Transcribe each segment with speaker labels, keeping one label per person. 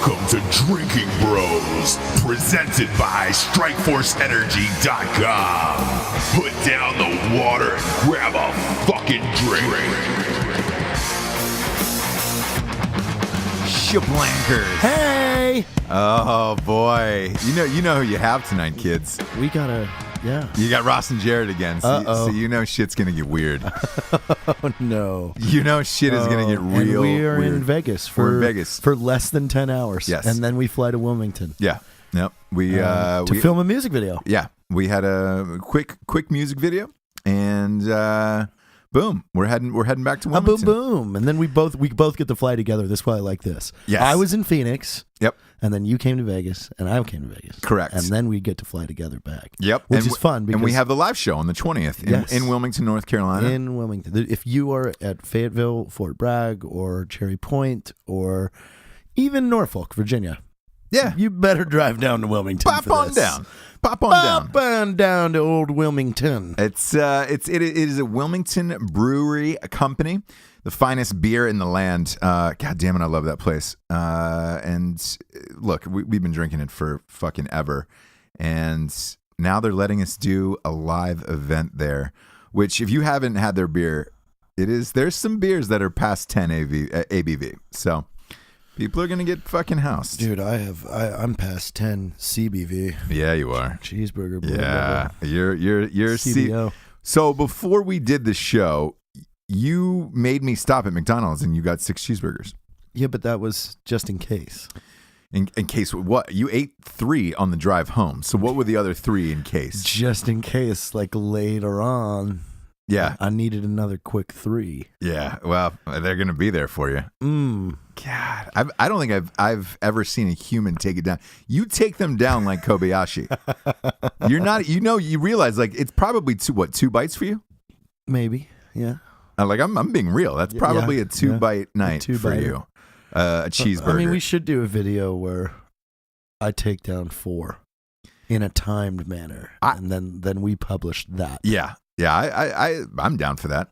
Speaker 1: Welcome to Drinking Bros, presented by StrikeForceEnergy.com. Put down the water and grab a fucking drink.
Speaker 2: Shablankers.
Speaker 3: Hey!
Speaker 2: Oh boy. You know who you have tonight, kids.
Speaker 3: We gotta, yeah.
Speaker 2: You got Ross and Jarred again. So you know shit's gonna get weird.
Speaker 3: Oh no.
Speaker 2: You know shit is gonna get real.
Speaker 3: And we are
Speaker 2: weird.
Speaker 3: in Vegas
Speaker 2: We're in Vegas
Speaker 3: for less than 10 hours.
Speaker 2: Yes.
Speaker 3: And then we fly to Wilmington.
Speaker 2: Yeah. Yep. We
Speaker 3: to film a music video.
Speaker 2: Yeah. We had a quick music video, and boom, we're heading back to Wilmington.
Speaker 3: Boom. And then we both get to fly together. That's why I like this.
Speaker 2: Yes.
Speaker 3: I was in Phoenix.
Speaker 2: Yep.
Speaker 3: And then you came to Vegas, and I came to Vegas.
Speaker 2: Correct.
Speaker 3: And then we get to fly together back.
Speaker 2: Yep.
Speaker 3: Which is fun. Because
Speaker 2: and we have the live show on the 20th in Wilmington, North Carolina.
Speaker 3: In Wilmington. If you are at Fayetteville, Fort Bragg, or Cherry Point, or even Norfolk, Virginia,
Speaker 2: yeah,
Speaker 3: you better drive down to Wilmington.
Speaker 2: Pop
Speaker 3: for
Speaker 2: on
Speaker 3: this.
Speaker 2: down. Pop on
Speaker 3: down to old Wilmington.
Speaker 2: It is a Wilmington brewery company, the finest beer in the land. God damn it, I love that place. And look, we've been drinking it for fucking ever, and now they're letting us do a live event there. Which, if you haven't had their beer, there's some beers that are past 10 ABV. So people are gonna get fucking housed.
Speaker 3: Dude, I'm past 10 CBV.
Speaker 2: Yeah, you are.
Speaker 3: Cheeseburger. Blah,
Speaker 2: Yeah,
Speaker 3: blah, blah.
Speaker 2: you're
Speaker 3: CBO.
Speaker 2: So before we did the show, you made me stop at McDonald's and you got 6 cheeseburgers.
Speaker 3: Yeah, but that was just in case.
Speaker 2: In case what? You ate 3 on the drive home. So what were the other 3 in case?
Speaker 3: Just in case, like later on.
Speaker 2: Yeah,
Speaker 3: I needed another quick 3.
Speaker 2: yeah. Well, they're gonna be there for you. God, I don't think I've ever seen a human take it down. You take them down like Kobayashi. You're not. You realize like it's probably 2 bites for you.
Speaker 3: Maybe. Yeah.
Speaker 2: Like I'm being real. That's probably a 2-bite night for you. A cheeseburger.
Speaker 3: I mean, we should do a video where I take down 4 in a timed manner, and then we publish that.
Speaker 2: Yeah. I'm down for that.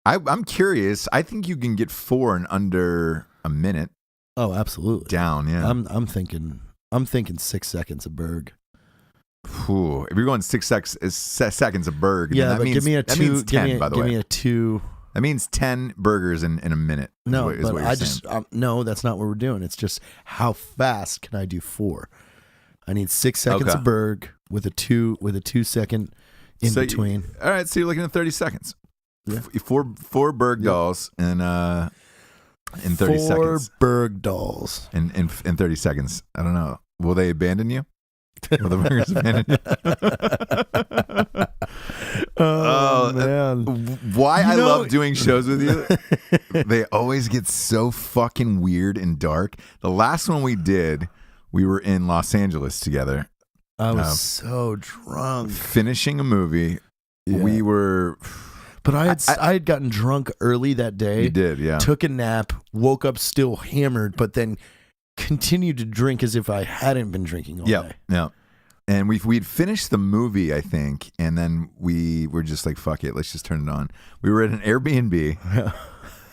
Speaker 2: I'm curious. I think you can get 4 in under a minute.
Speaker 3: Oh, absolutely.
Speaker 2: Down. Yeah.
Speaker 3: I'm thinking 6 seconds a burg.
Speaker 2: Ooh, if you're going 6 seconds a burg,
Speaker 3: yeah,
Speaker 2: that
Speaker 3: but
Speaker 2: means,
Speaker 3: give me a 2.
Speaker 2: That means 10, by the way.
Speaker 3: Give me a 2.
Speaker 2: That means 10 burgers in a minute.
Speaker 3: No,
Speaker 2: is what
Speaker 3: but
Speaker 2: you're saying.
Speaker 3: no, that's not what we're doing. It's just how fast can I do 4? I need 6 seconds a burg with a 2 second in between.
Speaker 2: All right, so you're looking at 30 seconds.
Speaker 3: Yeah.
Speaker 2: 4 burg dolls in 30 seconds.
Speaker 3: 4 burg dolls
Speaker 2: In 30 seconds. I don't know. Will they abandon you? Will the burgers abandon you?
Speaker 3: Oh man.
Speaker 2: Why I love doing shows with you. They always get so fucking weird and dark. The last one we did, we were in Los Angeles together.
Speaker 3: I was so drunk.
Speaker 2: Finishing a movie.
Speaker 3: Yeah.
Speaker 2: We were...
Speaker 3: But I had gotten drunk early that day.
Speaker 2: You did, yeah.
Speaker 3: Took a nap, woke up still hammered, but then continued to drink as if I hadn't been drinking all day.
Speaker 2: Yeah. And we'd finished the movie, I think, and then we were just like, fuck it, let's just turn it on. We were at an Airbnb.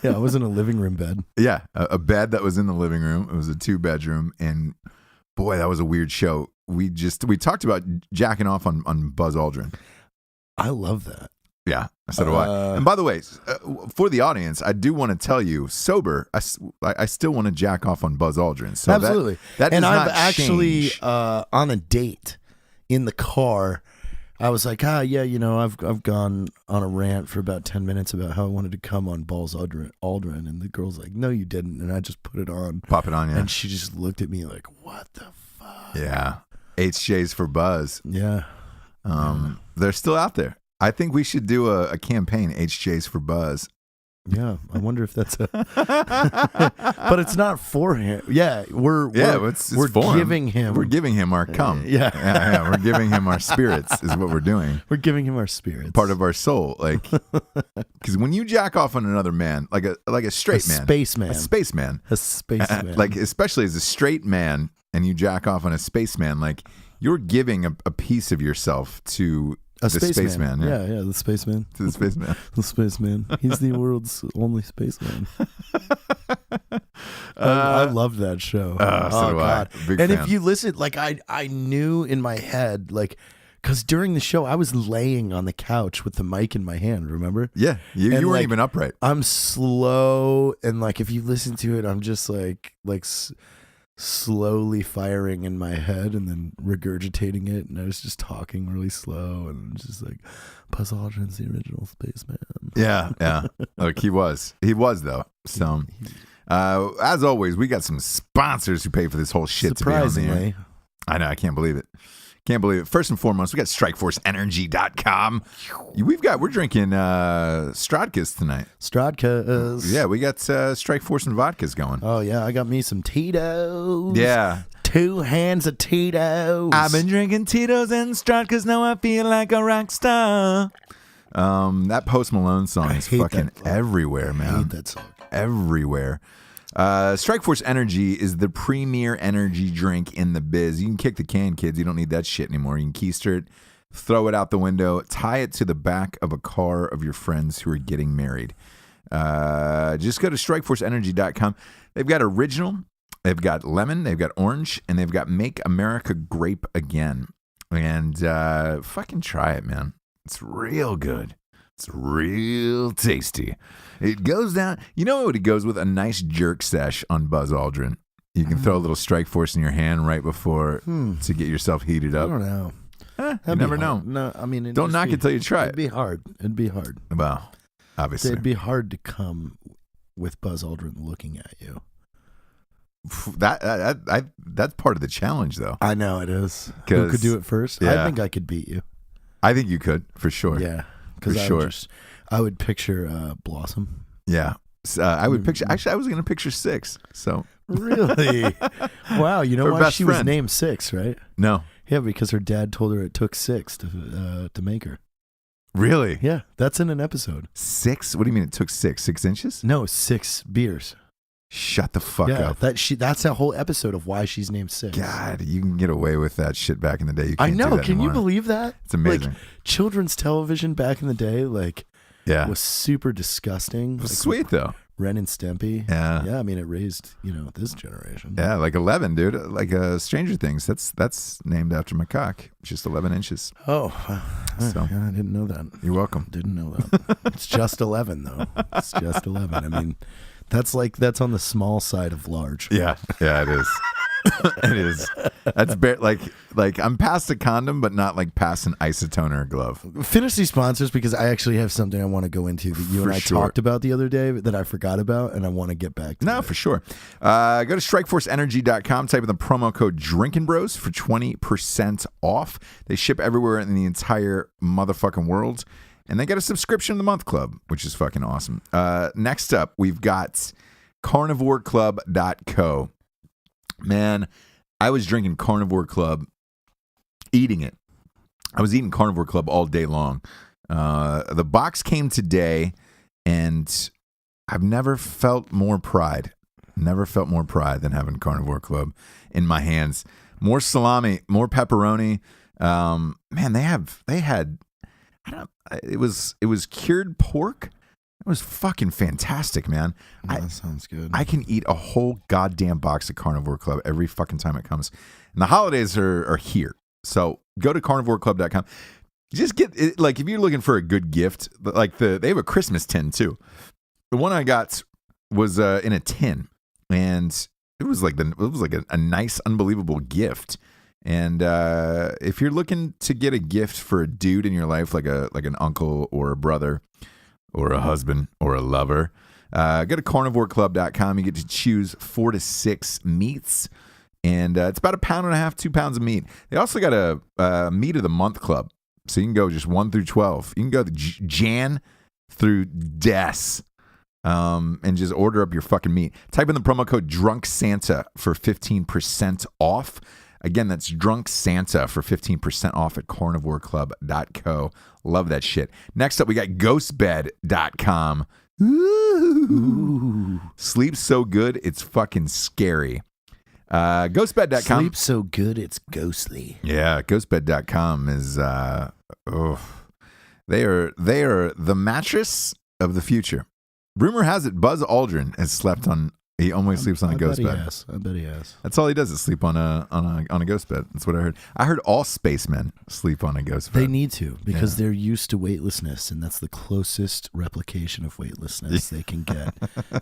Speaker 3: Yeah, I was in a living room bed.
Speaker 2: Yeah, a bed that was in the living room. It was a 2-bedroom, and boy, that was a weird show. We talked about jacking off on Buzz Aldrin.
Speaker 3: I love that.
Speaker 2: Yeah, so do I. And by the way, for the audience, I do want to tell you, sober, I still want to jack off on Buzz Aldrin. So
Speaker 3: absolutely.
Speaker 2: That
Speaker 3: and
Speaker 2: does
Speaker 3: I've
Speaker 2: not
Speaker 3: actually
Speaker 2: change.
Speaker 3: On a date in the car, I was like, yeah, I've gone on a rant for about 10 minutes about how I wanted to come on Buzz Aldrin, and the girl's like, no, you didn't, and I just put it on.
Speaker 2: Pop it on, yeah.
Speaker 3: And she just looked at me like, what the fuck?
Speaker 2: Yeah, HJ's for Buzz.
Speaker 3: Yeah.
Speaker 2: They're still out there. I think we should do a campaign, HJ's for Buzz.
Speaker 3: Yeah, I wonder if that's a. But it's not for him. Yeah, we're giving him.
Speaker 2: We're giving him our cum.
Speaker 3: Yeah.
Speaker 2: We're giving him our spirits. Is what we're doing.
Speaker 3: We're giving him our spirits.
Speaker 2: Part of our soul, like, because when you jack off on another man, like a straight man,
Speaker 3: spaceman,
Speaker 2: a spaceman, like especially as a straight man, and you jack off on a spaceman, like you're giving a piece of yourself to. The spaceman.
Speaker 3: Yeah, the spaceman.
Speaker 2: To the spaceman.
Speaker 3: The spaceman. He's the world's only spaceman. I love that show.
Speaker 2: So do I. Big
Speaker 3: and
Speaker 2: fan.
Speaker 3: if you listen, like I knew in my head, like, because during the show I was laying on the couch with the mic in my hand. Remember?
Speaker 2: Yeah, you
Speaker 3: And,
Speaker 2: weren't
Speaker 3: like,
Speaker 2: even upright.
Speaker 3: I'm slow, and like if you listen to it, I'm just like slowly firing in my head and then regurgitating it, and I was just talking really slow and just like Buzz Aldrin's the original spaceman.
Speaker 2: Yeah. Look, he was though. So, as always, we got some sponsors who pay for this whole shit to be on the
Speaker 3: Surprisingly.
Speaker 2: air. I know, I can't believe it. Can't believe it. First and foremost, we got StrikeForceEnergy.com. We're drinking Strodkas tonight.
Speaker 3: Strodkas.
Speaker 2: Yeah, we got Strikeforce and vodkas going.
Speaker 3: Oh yeah, I got me some Tito's.
Speaker 2: Yeah.
Speaker 3: 2 hands of Tito's.
Speaker 2: I've been drinking Tito's and Strodkas, now I feel like a rock star. That Post Malone song is
Speaker 3: hate
Speaker 2: fucking
Speaker 3: that song.
Speaker 2: everywhere, man.
Speaker 3: I hate that song.
Speaker 2: Everywhere. Strikeforce Energy is the premier energy drink in the biz. You can kick the can, kids. You don't need that shit anymore. You can keister it, throw it out the window, tie it to the back of a car of your friends who are getting married. Just go to StrikeForceEnergy.com. They've got original, they've got lemon, they've got orange, and they've got Make America Grape Again. And fucking try it, man. It's real good. It's real tasty. It goes down. You know what it goes with? A nice jerk sesh on Buzz Aldrin. You can throw a little Strike Force in your hand right before to get yourself heated
Speaker 3: I
Speaker 2: up.
Speaker 3: don't know.
Speaker 2: You never know.
Speaker 3: No, I mean,
Speaker 2: Don't knock it till you try
Speaker 3: It'd
Speaker 2: it.
Speaker 3: be hard. It'd be hard.
Speaker 2: Well, obviously.
Speaker 3: It'd be hard to come with Buzz Aldrin looking at you.
Speaker 2: That's part of the challenge, though.
Speaker 3: I know it is.
Speaker 2: 'Cause-
Speaker 3: Who could do it first?
Speaker 2: yeah.
Speaker 3: I think I could beat you.
Speaker 2: I think you could, for sure.
Speaker 3: Yeah, because
Speaker 2: For sure.
Speaker 3: I would picture Blossom.
Speaker 2: Yeah. I would picture. Actually, I was going to picture 6. So
Speaker 3: Really? Wow. You know
Speaker 2: Her
Speaker 3: why
Speaker 2: best
Speaker 3: she was
Speaker 2: friend.
Speaker 3: named 6, right?
Speaker 2: no,
Speaker 3: Yeah, because her dad told her it took 6 to make her.
Speaker 2: really,
Speaker 3: Yeah, that's in an episode.
Speaker 2: 6? What do you mean? It took 6? 6 inches?
Speaker 3: No, 6 beers.
Speaker 2: Shut the fuck
Speaker 3: Yeah,
Speaker 2: up.
Speaker 3: that's a whole episode of why she's named 6.
Speaker 2: God, you can get away with that shit back in the day. You
Speaker 3: I
Speaker 2: can't do
Speaker 3: know.
Speaker 2: that
Speaker 3: Can you
Speaker 2: anymore.
Speaker 3: believe that?
Speaker 2: It's amazing.
Speaker 3: Like, children's television back in the day, like,
Speaker 2: Yeah,
Speaker 3: was super disgusting.
Speaker 2: it was
Speaker 3: Like,
Speaker 2: sweet though.
Speaker 3: Ren and Stimpy.
Speaker 2: Yeah.
Speaker 3: Yeah, I mean, it raised, this generation.
Speaker 2: Yeah, like 11, dude. Like Stranger Things. That's named after my cock. It's just 11 inches.
Speaker 3: Oh,
Speaker 2: So.
Speaker 3: yeah, I didn't know that.
Speaker 2: You're welcome.
Speaker 3: Didn't know that. It's just 11, though. It's just 11. I mean, that's on the small side of large.
Speaker 2: Yeah, it is. It is. That's like I'm past a condom, but not like past an isotone or a glove.
Speaker 3: Finish these sponsors because I actually have something I want to go into that you
Speaker 2: For
Speaker 3: and I
Speaker 2: sure.
Speaker 3: talked about the other day that I forgot about, and I want to get back to.
Speaker 2: No, for sure. Go to StrikeForceEnergy.com. Type in the promo code Drinkin Bros for 20% off. They ship everywhere in the entire motherfucking world. And they got a subscription to the month club, which is fucking awesome. Next up, we've got CarnivoreClub.co. Man, I was drinking Carnivore Club, eating it. I was eating Carnivore Club all day long. The box came today, and I've never felt more pride. Never felt more pride than having Carnivore Club in my hands. More salami, more pepperoni. Man, they had. It was cured pork. It was fucking fantastic, man.
Speaker 3: That sounds good.
Speaker 2: I can eat a whole goddamn box of Carnivore Club every fucking time it comes. And the holidays are here. So go to carnivoreclub.com. Just get it, like, if you're looking for a good gift, like they have a Christmas tin too. The one I got was in a tin, and it was like a nice, unbelievable gift. And if you're looking to get a gift for a dude in your life, like an uncle or a brother or a husband or a lover, go to carnivoreclub.com. You get to choose 4 to 6 meats, and it's about 1.5 pounds, 2 pounds of meat. They also got a meat of the month club, so you can go just 1 through 12. You can go Jan through Des, and just order up your fucking meat. Type in the promo code Drunk Santa for 15% off. Again, that's Drunk Santa for 15% off at carnivoreclub.co. Love that shit. Next up, we got ghostbed.com. Ooh. Sleep so good, it's fucking scary. Ghostbed.com.
Speaker 3: Sleep so good, it's ghostly.
Speaker 2: Yeah, ghostbed.com is they are the mattress of the future. Rumor has it Buzz Aldrin has slept on He always sleeps on a ghost bed.
Speaker 3: I bet he has.
Speaker 2: That's all he does is sleep on a ghost bed. That's what I heard. I heard all spacemen sleep on a ghost bed.
Speaker 3: They need to because they're used to weightlessness, and that's the closest replication of weightlessness they can get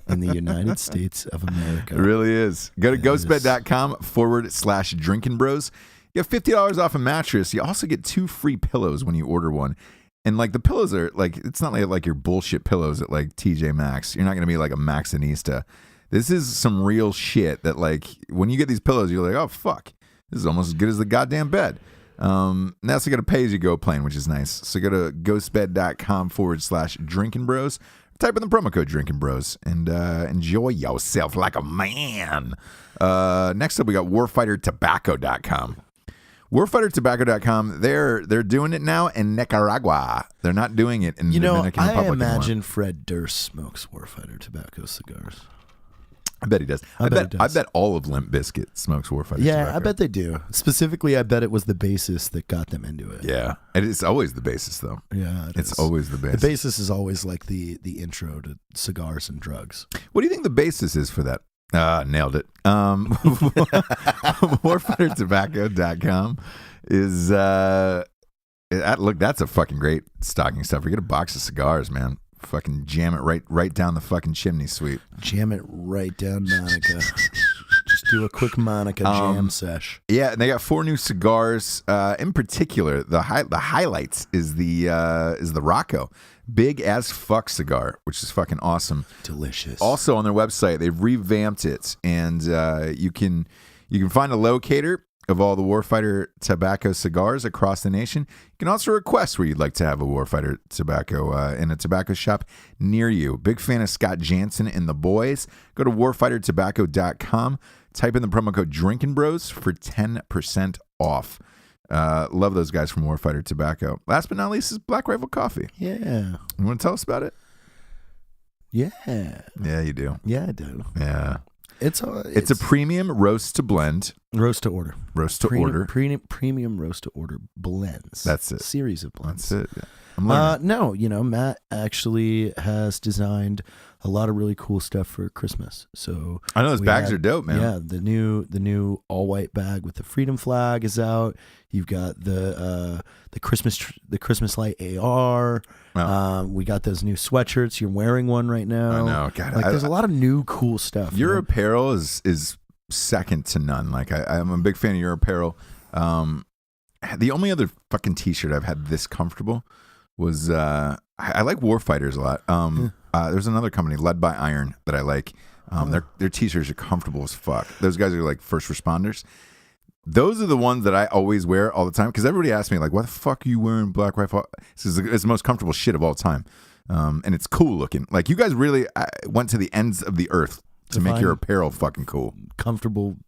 Speaker 3: in the United States of America.
Speaker 2: It really is. Go to ghostbed.com/Drinkin Bros. You have $50 off a mattress. You also get 2 free pillows when you order one. And like the pillows are like, it's not like your bullshit pillows at like TJ Maxx. You're not going to be like a Maxxinista. This is some real shit that like when you get these pillows, you're like, oh fuck, this is almost as good as the goddamn bed. And that's got a pay as you go plan, which is nice. So go to ghostbed.com/Drinkin Bros. Type in the promo code Drinkin Bros and enjoy yourself like a man. Next up, we got warfightertobacco.com. Warfightertobacco.com, they're doing it now in Nicaragua. They're not doing it in the Dominican Republic.
Speaker 3: I imagine
Speaker 2: anymore.
Speaker 3: Fred Durst smokes Warfighter tobacco cigars.
Speaker 2: I bet he does. I bet all of Limp Bizkit smokes Warfighter tobacco.
Speaker 3: I bet they do. Specifically, I bet it was the bassist that got them into it.
Speaker 2: Yeah. It's always the bassist, though.
Speaker 3: Yeah,
Speaker 2: it's always the bassist.
Speaker 3: The bassist is always like the intro to cigars and drugs.
Speaker 2: What do you think the bassist is for that? Nailed it. Warfightertobacco.com is look, that's a fucking great stocking stuffer. Get a box of cigars, man. Fucking jam it right down the fucking chimney sweep.
Speaker 3: Jam it right down Monica. Just do a quick Monica jam sesh.
Speaker 2: Yeah, and they got 4 new cigars. In particular, the highlights is the Rocco. Big as fuck cigar, which is fucking awesome.
Speaker 3: Delicious. Also
Speaker 2: on their website, they've revamped it, and you can find a locator of all the Warfighter tobacco cigars across the nation. You can also request where you'd like to have a Warfighter tobacco in a tobacco shop near you. Big fan of Scott Jansen and the boys. Go to warfightertobacco.com. Type in the promo code Drinkin Bros for 10% off. Love those guys from Warfighter Tobacco. Last but not least is Black Rifle Coffee.
Speaker 3: Yeah.
Speaker 2: You want to tell us about it?
Speaker 3: Yeah.
Speaker 2: Yeah, you do.
Speaker 3: Yeah, I do.
Speaker 2: Yeah.
Speaker 3: It's
Speaker 2: a premium roast to blend.
Speaker 3: Roast to order.
Speaker 2: Premium
Speaker 3: roast to order blends.
Speaker 2: That's it.
Speaker 3: Series of blends.
Speaker 2: That's it. Yeah. I'm learning.
Speaker 3: No, Matt actually has designed a lot of really cool stuff for Christmas. So
Speaker 2: I know those bags are dope, man.
Speaker 3: Yeah, the new all white bag with the freedom flag is out. You've got the Christmas light AR.
Speaker 2: Wow.
Speaker 3: We got those new sweatshirts. You're wearing one right now.
Speaker 2: I know. God,
Speaker 3: there's a lot of new cool stuff.
Speaker 2: Your apparel is second to none. Like I'm a big fan of your apparel. The only other fucking t-shirt I've had this comfortable was I like Warfighters a lot. There's another company, Led by Iron, that I like. Their t-shirts are comfortable as fuck. Those guys are like first responders. Those are the ones that I always wear all the time because everybody asks me like, "What the fuck are you wearing, Black Rifle?" It's the most comfortable shit of all time, and it's cool looking. Like you guys really went to the ends of the earth to make your apparel fucking cool,
Speaker 3: comfortable,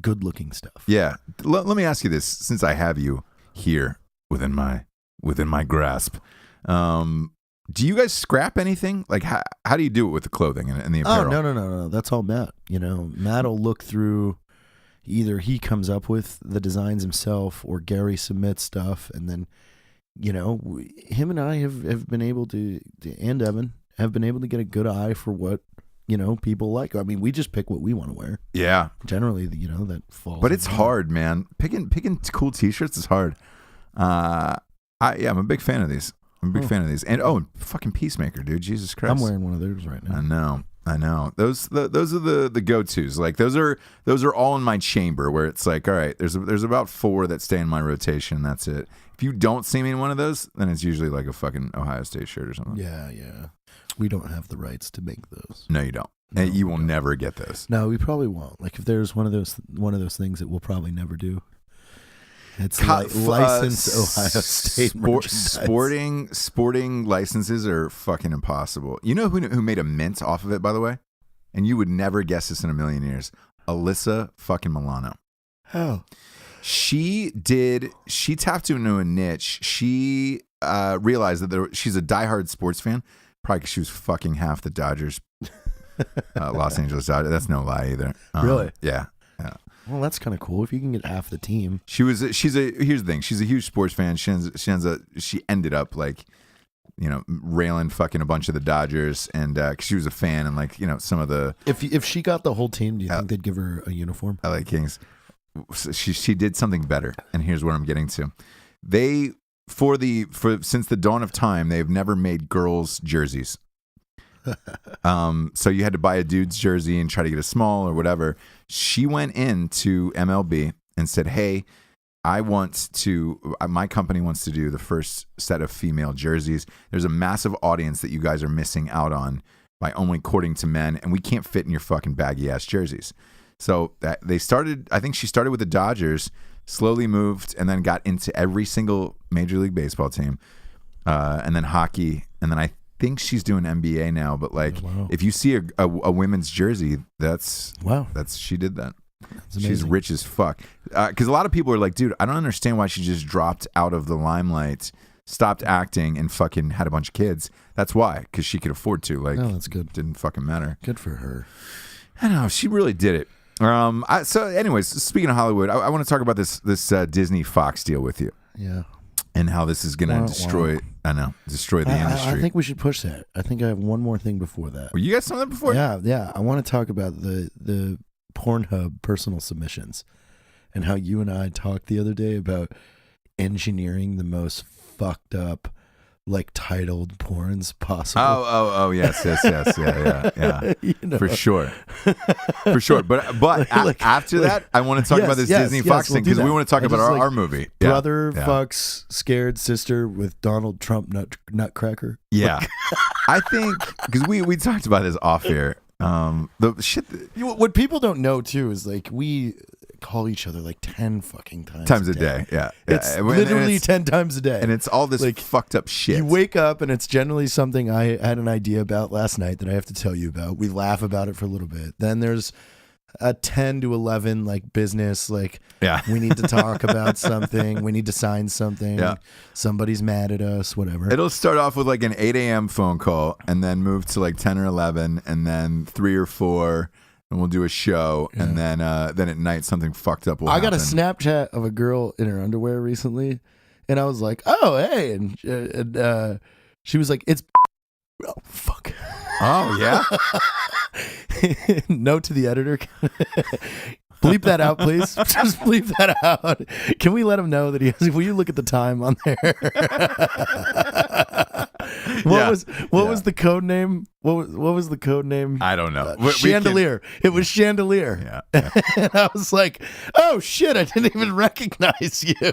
Speaker 3: good-looking stuff.
Speaker 2: Yeah. Let me ask you this, since I have you here within my grasp. Do you guys scrap anything? Like how do you do it with the clothing and the apparel?
Speaker 3: Oh, no. That's all Matt. Matt will look through. Either he comes up with the designs himself or Gary submits stuff. And then, him and I have been able to, and Evan, have been able to get a good eye for what, people like. I mean, we just pick what we want to wear.
Speaker 2: Yeah.
Speaker 3: Generally, that falls.
Speaker 2: But it's hard, man. Picking cool t-shirts is hard. I'm a big fan of these. And fucking Peacemaker, dude. Jesus Christ.
Speaker 3: I'm wearing one of theirs right now.
Speaker 2: I know. Those are the go-tos. Like those are all in my chamber where it's like, all right, there's about 4 that stay in my rotation. And that's it. If you don't see me in one of those, then it's usually like a fucking Ohio State shirt or something.
Speaker 3: Yeah. We don't have the rights to make those.
Speaker 2: No, you don't. No, you will never get those.
Speaker 3: No, we probably won't. Like if there's one of those things that we'll probably never do. It's licensed Ohio State merchandise.
Speaker 2: Sporting licenses are fucking impossible. You know who made a mint off of it, by the way? And you would never guess this in a million years. Alyssa fucking Milano.
Speaker 3: How?
Speaker 2: She tapped into a niche. She realized that she's a diehard sports fan, probably because she was fucking half the Dodgers, Los Angeles Dodgers. That's no lie either.
Speaker 3: Really?
Speaker 2: Yeah.
Speaker 3: Well, that's kind of cool if you can get half the team.
Speaker 2: Here's the thing. She's a huge sports fan. She ended up like railing fucking a bunch of the Dodgers, and 'cause she was a fan, and like some of the
Speaker 3: If she got the whole team, do you think they'd give her a uniform?
Speaker 2: LA Kings. She did something better, and here's what I'm getting to. They since the dawn of time, they've never made girls' jerseys. So you had to buy a dude's jersey and try to get a small or whatever. She went into MLB and said, "Hey, my company wants to do the first set of female jerseys. There's a massive audience that you guys are missing out on by only courting to men, and we can't fit in your fucking baggy ass jerseys." So they started. I think she started with the Dodgers, slowly moved, and then got into every single Major League Baseball team, and then hockey, and then I think she's doing NBA now. But like, if you see a women's jersey, that's she did that. She's rich as fuck. Because a lot of people are like, dude, I don't understand why she just dropped out of the limelight, stopped acting, and fucking had a bunch of kids. That's why, because she could afford to. Like,
Speaker 3: that's good.
Speaker 2: Didn't fucking matter.
Speaker 3: Good for her.
Speaker 2: I know, she really did it. So anyways, speaking of Hollywood, I want to talk about this Disney Fox deal with you.
Speaker 3: Yeah.
Speaker 2: And how this is going to destroy the industry.
Speaker 3: I think we should push that. I think I have one more thing before that.
Speaker 2: Well, you got something before?
Speaker 3: Yeah. I want to talk about the Pornhub personal submissions and how you and I talked the other day about engineering the most fucked up, like, titled porns possible.
Speaker 2: Oh, yes, yeah. For sure. But after that, I want to talk about this Disney Fox thing, because we want to talk about our movie.
Speaker 3: Brother fucks scared sister with Donald Trump nutcracker.
Speaker 2: Yeah. I think, because we talked about this off air. The shit.
Speaker 3: What people don't know too is, like, we call each other like 10 fucking times a day.
Speaker 2: Yeah.
Speaker 3: It's literally 10 times a day.
Speaker 2: And it's all this like fucked up shit.
Speaker 3: You wake up and it's generally something I had an idea about last night that I have to tell you about. We laugh about it for a little bit. Then there's a 10 to 11 like business, like, we need to talk about something. We need to sign something. Yeah. Somebody's mad at us, whatever.
Speaker 2: It'll start off with like an 8 a.m. phone call and then move to like 10 or 11 and then 3 or 4 and we'll do a show. Yeah. And then at night something fucked up will happen.
Speaker 3: I got a Snapchat of a girl in her underwear recently and I was like, oh, hey. And she was like, it's oh, fuck.
Speaker 2: Oh, yeah?
Speaker 3: Note to the editor. Bleep that out, please. Just bleep that out. Can we let him know that he has, will you look at the time on there? What was the code name? What was the code name?
Speaker 2: I don't know.
Speaker 3: Chandelier. It was Chandelier.
Speaker 2: Yeah.
Speaker 3: And I was like, oh shit, I didn't even recognize you.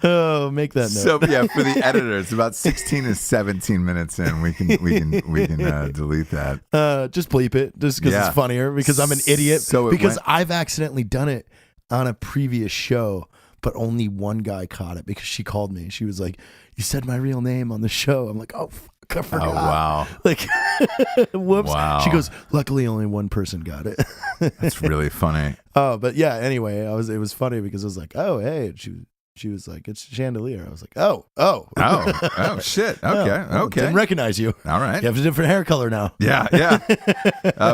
Speaker 3: Oh, make that note.
Speaker 2: So yeah, for the editor, it's about 16 to 17 minutes in. We can delete that.
Speaker 3: Just bleep it, just because it's funnier. Because I'm an idiot. Because I've accidentally done it on a previous show, but only one guy caught it because she called me. She was like, "You said my real name on the show." I'm like, "Oh, fuck, I forgot."
Speaker 2: Oh wow!
Speaker 3: Like, whoops.
Speaker 2: Wow.
Speaker 3: She goes, "Luckily, only one person got it."
Speaker 2: That's really funny.
Speaker 3: Oh, but yeah. Anyway, it was funny because I was like, "Oh, hey," and she was like, "It's Chandelier." I was like, "Oh,
Speaker 2: shit. Okay.
Speaker 3: Didn't recognize you.
Speaker 2: All right.
Speaker 3: You have a different hair color now."
Speaker 2: Yeah.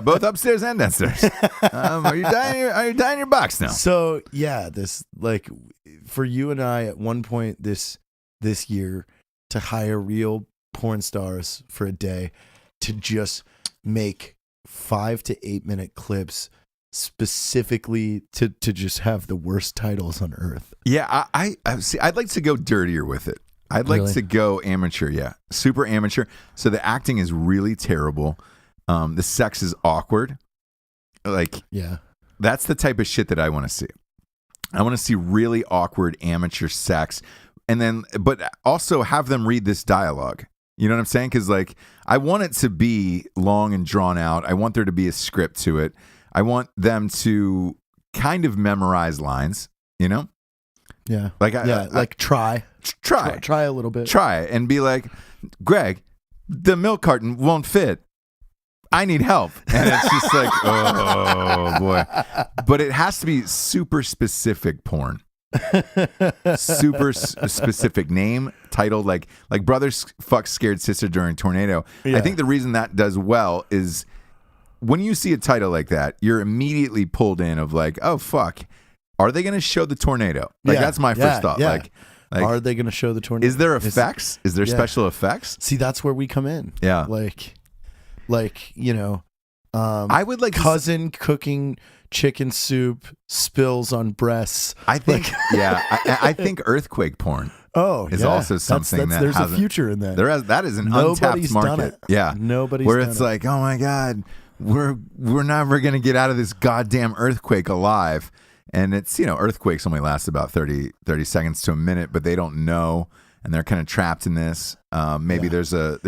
Speaker 2: Both upstairs and downstairs. Are you dyeing your box now?
Speaker 3: So yeah, this, like, for you and I at one point this year to hire real porn stars for a day to just make 5 to 8 minute clips specifically to just have the worst titles on earth.
Speaker 2: Yeah, I see. I'd like to go dirtier with it. I'd like to go amateur. Yeah, super amateur. So the acting is really terrible. The sex is awkward. Like,
Speaker 3: yeah,
Speaker 2: that's the type of shit that I want to see. I want to see really awkward amateur sex, and then, but also have them read this dialogue. You know what I'm saying? Because like, I want it to be long and drawn out. I want there to be a script to it. I want them to kind of memorize lines, you know?
Speaker 3: Yeah.
Speaker 2: Like,
Speaker 3: try a little bit.
Speaker 2: Try and be like, Greg, the milk carton won't fit. I need help. And it's just like, oh boy. But it has to be super specific porn. Super specific name, title, like brothers fuck scared sister during tornado. Yeah. I think the reason that does well is when you see a title like that, you're immediately pulled in of like, oh fuck, are they going to show the tornado? Like, that's my first thought.
Speaker 3: Yeah.
Speaker 2: Like,
Speaker 3: are they going to show the tornado?
Speaker 2: Is there effects? Is there special effects?
Speaker 3: See, that's where we come in.
Speaker 2: Yeah.
Speaker 3: Like
Speaker 2: I would like
Speaker 3: cousin cooking chicken soup, spills on breasts.
Speaker 2: I think, I think earthquake porn.
Speaker 3: Is
Speaker 2: also something that
Speaker 3: there's a
Speaker 2: hasn't-
Speaker 3: future in that.
Speaker 2: That is an
Speaker 3: Nobody's
Speaker 2: untapped
Speaker 3: done
Speaker 2: market.
Speaker 3: it.
Speaker 2: Yeah,
Speaker 3: Nobody's
Speaker 2: where
Speaker 3: done
Speaker 2: it's
Speaker 3: it.
Speaker 2: like, oh my god, we're never gonna get out of this goddamn earthquake alive. And it's, earthquakes only last about 30 seconds to a minute, but they don't know, and they're kind of trapped in this. Maybe there's a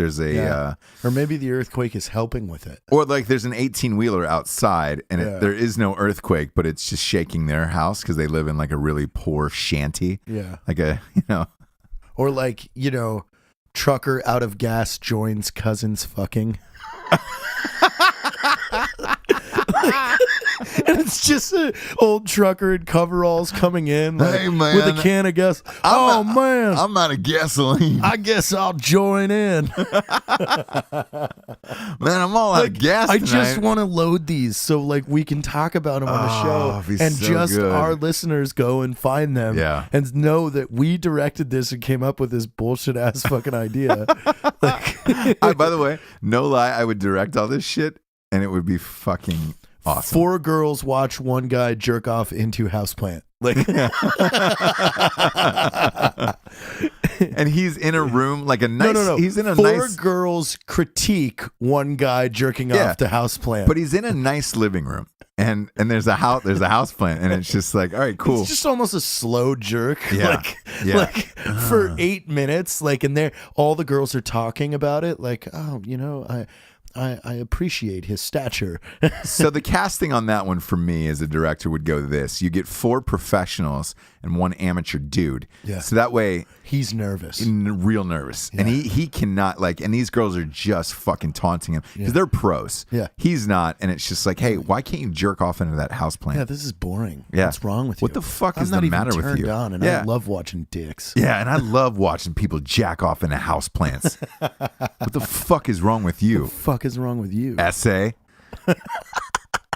Speaker 3: or maybe the earthquake is helping with it.
Speaker 2: or like there's an 18-wheeler outside, and there is no earthquake, but it's just shaking their house because they live in like a really poor shanty.
Speaker 3: Yeah.
Speaker 2: Like
Speaker 3: Or like, trucker out of gas joins cousins fucking. And it's just an old trucker in coveralls coming in
Speaker 2: Hey, man.
Speaker 3: with a can of gas. Man,
Speaker 2: I'm out of gasoline.
Speaker 3: I guess I'll join in.
Speaker 2: Man, I'm all out of gas
Speaker 3: I
Speaker 2: tonight.
Speaker 3: just want to load these so like we can talk about them on the show,
Speaker 2: it'd be
Speaker 3: and
Speaker 2: so
Speaker 3: just
Speaker 2: good.
Speaker 3: our listeners go and find them, and know that we directed this and came up with this bullshit ass fucking idea.
Speaker 2: By the way, no lie, I would direct all this shit, and it would be fucking awesome.
Speaker 3: 4 girls watch one guy jerk off into houseplant. Like,
Speaker 2: and he's in a room like a nice.
Speaker 3: no.
Speaker 2: He's in a
Speaker 3: 4
Speaker 2: nice.
Speaker 3: girls critique one guy jerking off to houseplant.
Speaker 2: But he's in a nice living room, and there's a house. There's a house plant, and it's just like, all right, cool.
Speaker 3: It's just almost a slow jerk.
Speaker 2: Yeah.
Speaker 3: Like for 8 minutes. Like, and there, all the girls are talking about it. Like, oh, I appreciate his stature.
Speaker 2: So the casting on that one for me as a director would go this: you get 4 professionals and 1 amateur dude.
Speaker 3: Yeah.
Speaker 2: So that way
Speaker 3: He's nervous.
Speaker 2: real nervous, and he cannot and these girls are just fucking taunting him because they're pros.
Speaker 3: Yeah.
Speaker 2: He's not, and it's just like, hey, why can't you jerk off into that house plant?
Speaker 3: Yeah, this is boring.
Speaker 2: Yeah.
Speaker 3: What's wrong with you?
Speaker 2: What the fuck
Speaker 3: I'm
Speaker 2: is
Speaker 3: not
Speaker 2: the
Speaker 3: even
Speaker 2: matter with
Speaker 3: turned
Speaker 2: you?
Speaker 3: on, and
Speaker 2: Yeah.
Speaker 3: I love watching dicks.
Speaker 2: Yeah, and I love watching people jack off into house plants. What the fuck is wrong with you?
Speaker 3: What the fuck is wrong with you?
Speaker 2: Essay.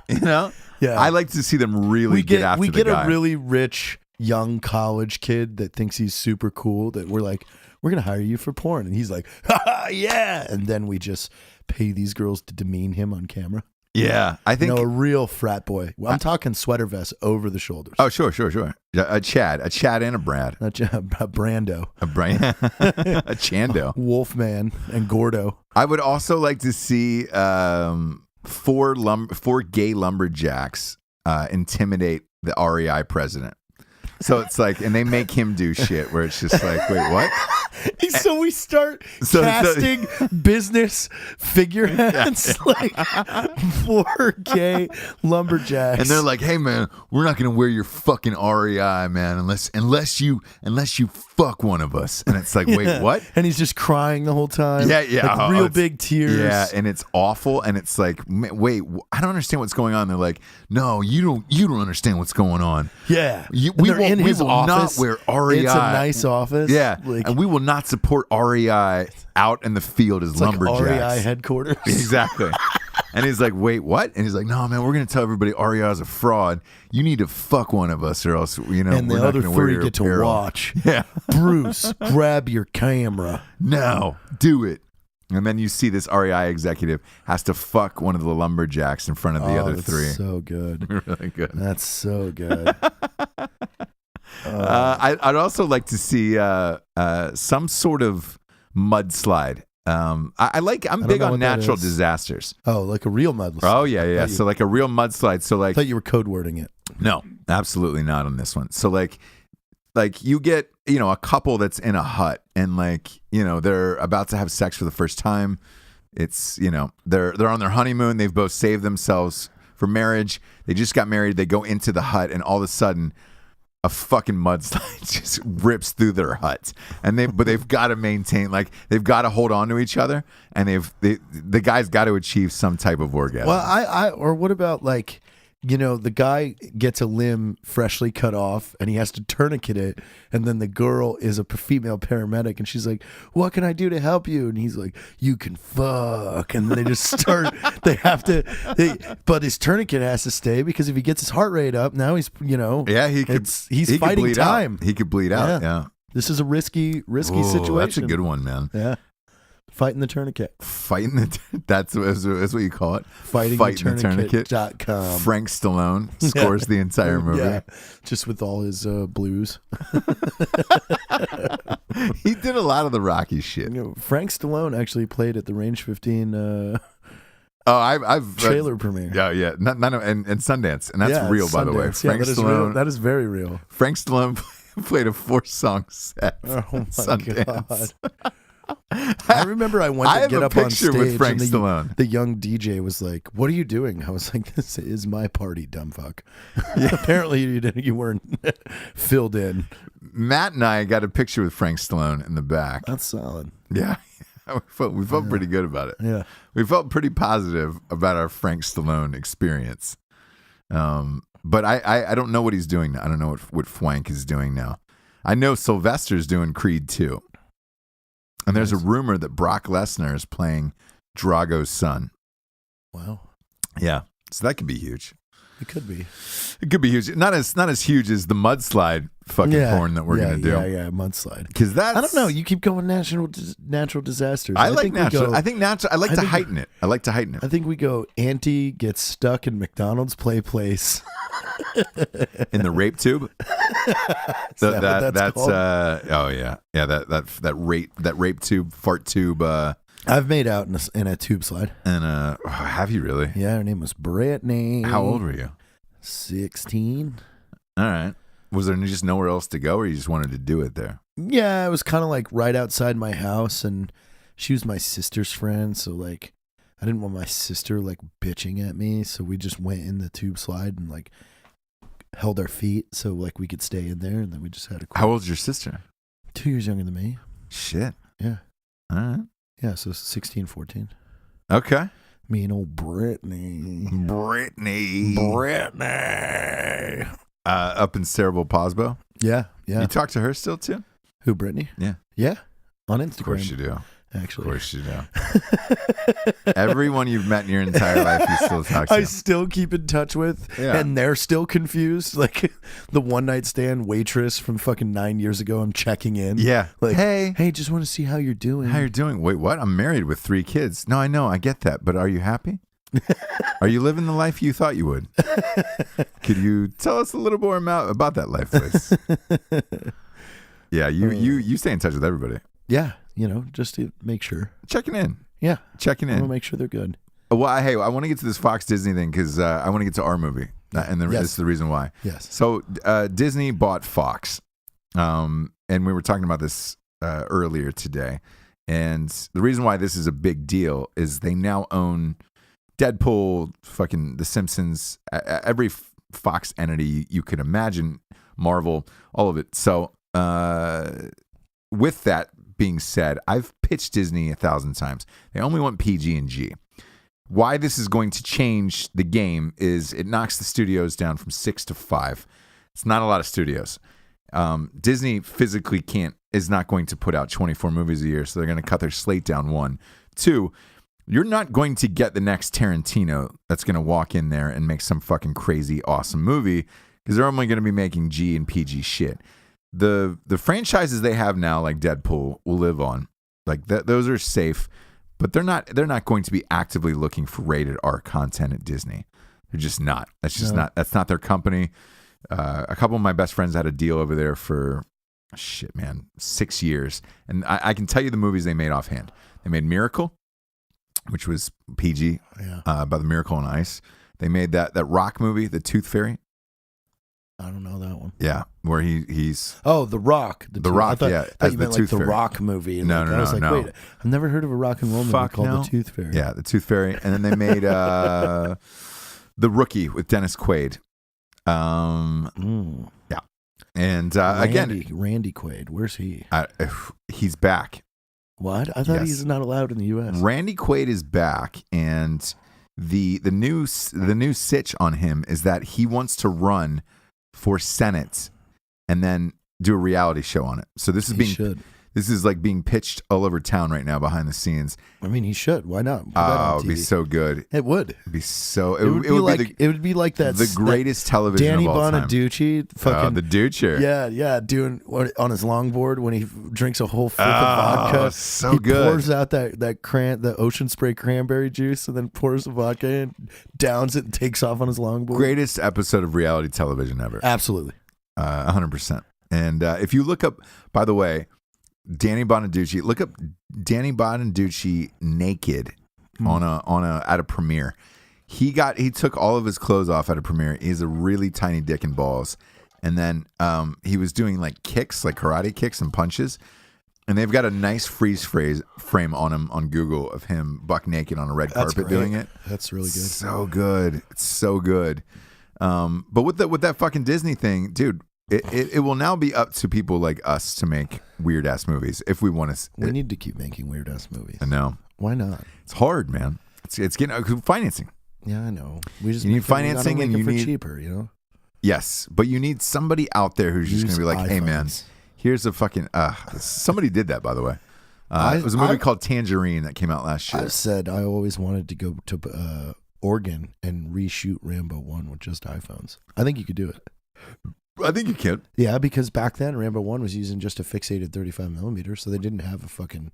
Speaker 3: Yeah.
Speaker 2: I like to see them really get after the guy.
Speaker 3: a really rich young college kid that thinks he's super cool, that we're like, we're gonna hire you for porn, and he's like, ha, yeah, and then we just pay these girls to demean him on camera.
Speaker 2: Yeah, I think
Speaker 3: a real frat boy. I'm talking sweater vest over the shoulders.
Speaker 2: Oh, sure. A Chad and a Brad,
Speaker 3: a Brando,
Speaker 2: a Chando,
Speaker 3: Wolfman, and Gordo.
Speaker 2: I would also like to see 4 gay lumberjacks intimidate the REI president. So it's like, and they make him do shit where it's just like, wait, what?
Speaker 3: So we start casting business figureheads, like 4 gay lumberjacks,
Speaker 2: and they're like, "Hey, man, we're not gonna wear your fucking REI, man, unless you fuck one of us." And it's like, wait, what?
Speaker 3: And he's just crying the whole time.
Speaker 2: Yeah,
Speaker 3: like real big tears.
Speaker 2: Yeah, and it's awful. And it's like, wait, I don't understand what's going on. They're like, no, you don't understand what's going on.
Speaker 3: Yeah,
Speaker 2: we will not wear REI.
Speaker 3: It's a nice office.
Speaker 2: Yeah, and we will not support REI out in the field as lumberjacks.
Speaker 3: Like REI headquarters.
Speaker 2: Exactly. And he's like, wait, what? And he's like, no, man, we're going to tell everybody REI is a fraud. You need to fuck one of us or else,
Speaker 3: and
Speaker 2: we're
Speaker 3: the
Speaker 2: not
Speaker 3: other
Speaker 2: going to wear
Speaker 3: 3
Speaker 2: your
Speaker 3: get to
Speaker 2: apparel.
Speaker 3: watch.
Speaker 2: Yeah.
Speaker 3: Bruce, grab your camera.
Speaker 2: No, do it. And then you see this REI executive has to fuck one of the lumberjacks in front of the other 3.
Speaker 3: So good.
Speaker 2: Really good.
Speaker 3: That's so good.
Speaker 2: I'd also like to see some sort of mudslide. I'm big on natural disasters.
Speaker 3: Oh, like a real mudslide.
Speaker 2: Oh yeah. So like a real mudslide. So like,
Speaker 3: I thought you were code wording it.
Speaker 2: No, absolutely not on this one. So like you get, a couple that's in a hut and they're about to have sex for the first time. It's, they're on their honeymoon. They've both saved themselves for marriage. They just got married. They go into the hut and all of a sudden a fucking mudslide just rips through their hut, and they've got to maintain, they've got to hold on to each other, and the guy's got to achieve some type of orgasm.
Speaker 3: Well, or what about the guy gets a limb freshly cut off and he has to tourniquet it, and then the girl is a female paramedic and she's like, what can I do to help you? And he's like, you can fuck. And then they just start, but his tourniquet has to stay because if he gets his heart rate up, now he's,
Speaker 2: he's
Speaker 3: fighting
Speaker 2: bleed
Speaker 3: time.
Speaker 2: He could bleed out. Yeah.
Speaker 3: This is a risky
Speaker 2: Ooh,
Speaker 3: situation.
Speaker 2: That's a good one, man.
Speaker 3: Yeah. Fighting the tourniquet.
Speaker 2: That's what you call it.
Speaker 3: Fighting the tourniquet.com.
Speaker 2: Frank Stallone scores the entire movie.
Speaker 3: Yeah. Just with all his blues.
Speaker 2: He did a lot of the Rocky shit.
Speaker 3: Frank Stallone actually played at the Range 15
Speaker 2: I've
Speaker 3: trailer premiere.
Speaker 2: Yeah. And Sundance. And that's real, by the way.
Speaker 3: Frank Stallone. That is very real.
Speaker 2: Frank Stallone played a 4-song set.
Speaker 3: Oh my
Speaker 2: Sundance.
Speaker 3: God. I remember I went to get up on stage
Speaker 2: with Frank
Speaker 3: and
Speaker 2: Stallone.
Speaker 3: The young DJ was like, "What are you doing?" I was like, "This is my party, dumb fuck." Apparently you weren't filled in.
Speaker 2: Matt and I got a picture with Frank Stallone in the back.
Speaker 3: That's solid.
Speaker 2: Yeah. We felt pretty good about it.
Speaker 3: Yeah.
Speaker 2: We felt pretty positive about our Frank Stallone experience. But I don't know what he's doing now. I don't know what Fwank is doing now. I know Sylvester's doing Creed 2. And there's a rumor that Brock Lesnar is playing Drago's son.
Speaker 3: Wow.
Speaker 2: Yeah. So that could be huge.
Speaker 3: It could be.
Speaker 2: It could be huge. Not as huge as the mudslide fucking porn that we're gonna do.
Speaker 3: Yeah, mudslide.
Speaker 2: Because that's,
Speaker 3: I don't know. You keep going natural disasters.
Speaker 2: I like natural. I think natural. I like to heighten it. I like to heighten it.
Speaker 3: I think we go. Auntie gets stuck in McDonald's play place.
Speaker 2: In the rape tube.
Speaker 3: That's called?
Speaker 2: That rape tube, fart tube.
Speaker 3: I've made out in a tube slide.
Speaker 2: And have you really?
Speaker 3: Yeah, her name was Brittany.
Speaker 2: How old were you?
Speaker 3: 16.
Speaker 2: All right. Was there just nowhere else to go, or you just wanted to do it there?
Speaker 3: Yeah, it was kind of like right outside my house, and she was my sister's friend, so like I didn't want my sister like bitching at me, so we just went in the tube slide and like held our feet so like we could stay in there, and then we just had a
Speaker 2: How old's your sister?
Speaker 3: 2 years younger than me.
Speaker 2: Shit.
Speaker 3: Yeah.
Speaker 2: All right.
Speaker 3: Yeah, so 16, 14.
Speaker 2: Okay.
Speaker 3: Me and old Brittany.
Speaker 2: Up in Cerebral Posbo?
Speaker 3: Yeah.
Speaker 2: You talk to her still too?
Speaker 3: Who, Brittany?
Speaker 2: Yeah.
Speaker 3: Yeah. On Instagram.
Speaker 2: Of course you do.
Speaker 3: Actually.
Speaker 2: Of course you do. Everyone you've met in your entire life you still talk to.
Speaker 3: I still keep in touch with, and they're still confused. Like the one night stand waitress from fucking 9 years ago, I'm checking in.
Speaker 2: Yeah.
Speaker 3: Like,
Speaker 2: hey,
Speaker 3: just want to see how you're doing.
Speaker 2: How you're doing? Wait, what? I'm married with 3 kids. No, I know. I get that. But are you happy? Are you living the life you thought you would? Could you tell us a little more about that life, please? Yeah, you stay in touch with everybody.
Speaker 3: Yeah, just to make sure.
Speaker 2: Checking in.
Speaker 3: Yeah.
Speaker 2: Checking in.
Speaker 3: I want to make sure they're good.
Speaker 2: Well, I want to get to this Fox Disney thing because I want to get to our movie. And this is the reason why.
Speaker 3: Yes.
Speaker 2: So Disney bought Fox. And we were talking about this earlier today. And the reason why this is a big deal is they now own Deadpool, fucking The Simpsons, every Fox entity you could imagine, Marvel, all of it. So with that being said, I've pitched Disney 1,000 times. They only want PG and G. Why this is going to change the game is it knocks the studios down from 6 to 5. It's not a lot of studios. Disney physically is not going to put out 24 movies a year, so they're going to cut their slate down 1. 2, you're not going to get the next Tarantino that's going to walk in there and make some fucking crazy awesome movie because they're only going to be making G and PG shit. The franchises they have now, like Deadpool, will live on. Like those are safe, but they're not going to be actively looking for rated R content at Disney. They're just not. That's just not. That's not their company. A couple of my best friends had a deal over there for 6 years, and I can tell you the movies they made offhand. They made Miracle, which was PG, about the Miracle on Ice. They made that rock movie, The Tooth Fairy.
Speaker 3: I don't know that one.
Speaker 2: Yeah, where he's
Speaker 3: The Rock.
Speaker 2: The Rock.
Speaker 3: I thought you meant like the Rock movie.
Speaker 2: No,
Speaker 3: I was like, wait, I've never heard of a rock and roll movie called The Tooth Fairy.
Speaker 2: Yeah, The Tooth Fairy, and then they made The Rookie with Dennis Quaid. Yeah, and again,
Speaker 3: Randy Quaid. Where's he?
Speaker 2: He's back.
Speaker 3: What? I thought he's not allowed in the U.S.
Speaker 2: Randy Quaid is back, and the new sitch on him is that he wants to run for Senate and then do a reality show on it. So this is This is like being pitched all over town right now behind the scenes.
Speaker 3: I mean, he should. Why not? Put that
Speaker 2: Oh,
Speaker 3: on
Speaker 2: it'd be
Speaker 3: TV.
Speaker 2: so good.
Speaker 3: It would.
Speaker 2: It'd be so.
Speaker 3: It would be like that.
Speaker 2: The greatest television
Speaker 3: Danny
Speaker 2: of all time.
Speaker 3: Bonaducci, fucking
Speaker 2: the Dutcher.
Speaker 3: yeah, doing on his longboard when he drinks a whole fifth of vodka.
Speaker 2: So
Speaker 3: he
Speaker 2: good.
Speaker 3: pours out the ocean spray cranberry juice and then pours the vodka in, downs it, and takes off on his longboard.
Speaker 2: Greatest episode of reality television ever.
Speaker 3: Absolutely.
Speaker 2: 100%. And if you look up, by the way, Danny Bonaducci, look up Danny Bonaducci naked at a premiere. He took all of his clothes off at a premiere. He has a really tiny dick and balls. And then he was doing like kicks, like karate kicks and punches. And they've got a nice freeze frame on him on Google of him buck naked on a red carpet doing it.
Speaker 3: That's really good.
Speaker 2: So good. It's so good. But with that fucking Disney thing, dude, it will now be up to people like us to make weird ass movies if we want to.
Speaker 3: We need to keep making weird ass movies.
Speaker 2: I know.
Speaker 3: Why not?
Speaker 2: It's hard, man. It's getting financing.
Speaker 3: Yeah, I know. We just
Speaker 2: you need financing and you need
Speaker 3: cheaper, you know.
Speaker 2: Yes, but you need somebody out there who's just going to be like,
Speaker 3: iPhones.
Speaker 2: "Hey, man, here's a fucking." Somebody did that, by the way. It was a movie called Tangerine that came out last year.
Speaker 3: I said I always wanted to go to Oregon and reshoot Rambo 1 with just iPhones. I think you could do it.
Speaker 2: I think you can.
Speaker 3: Yeah, because back then Rambo 1 was using just a fixated 35 millimeter, so they didn't have a fucking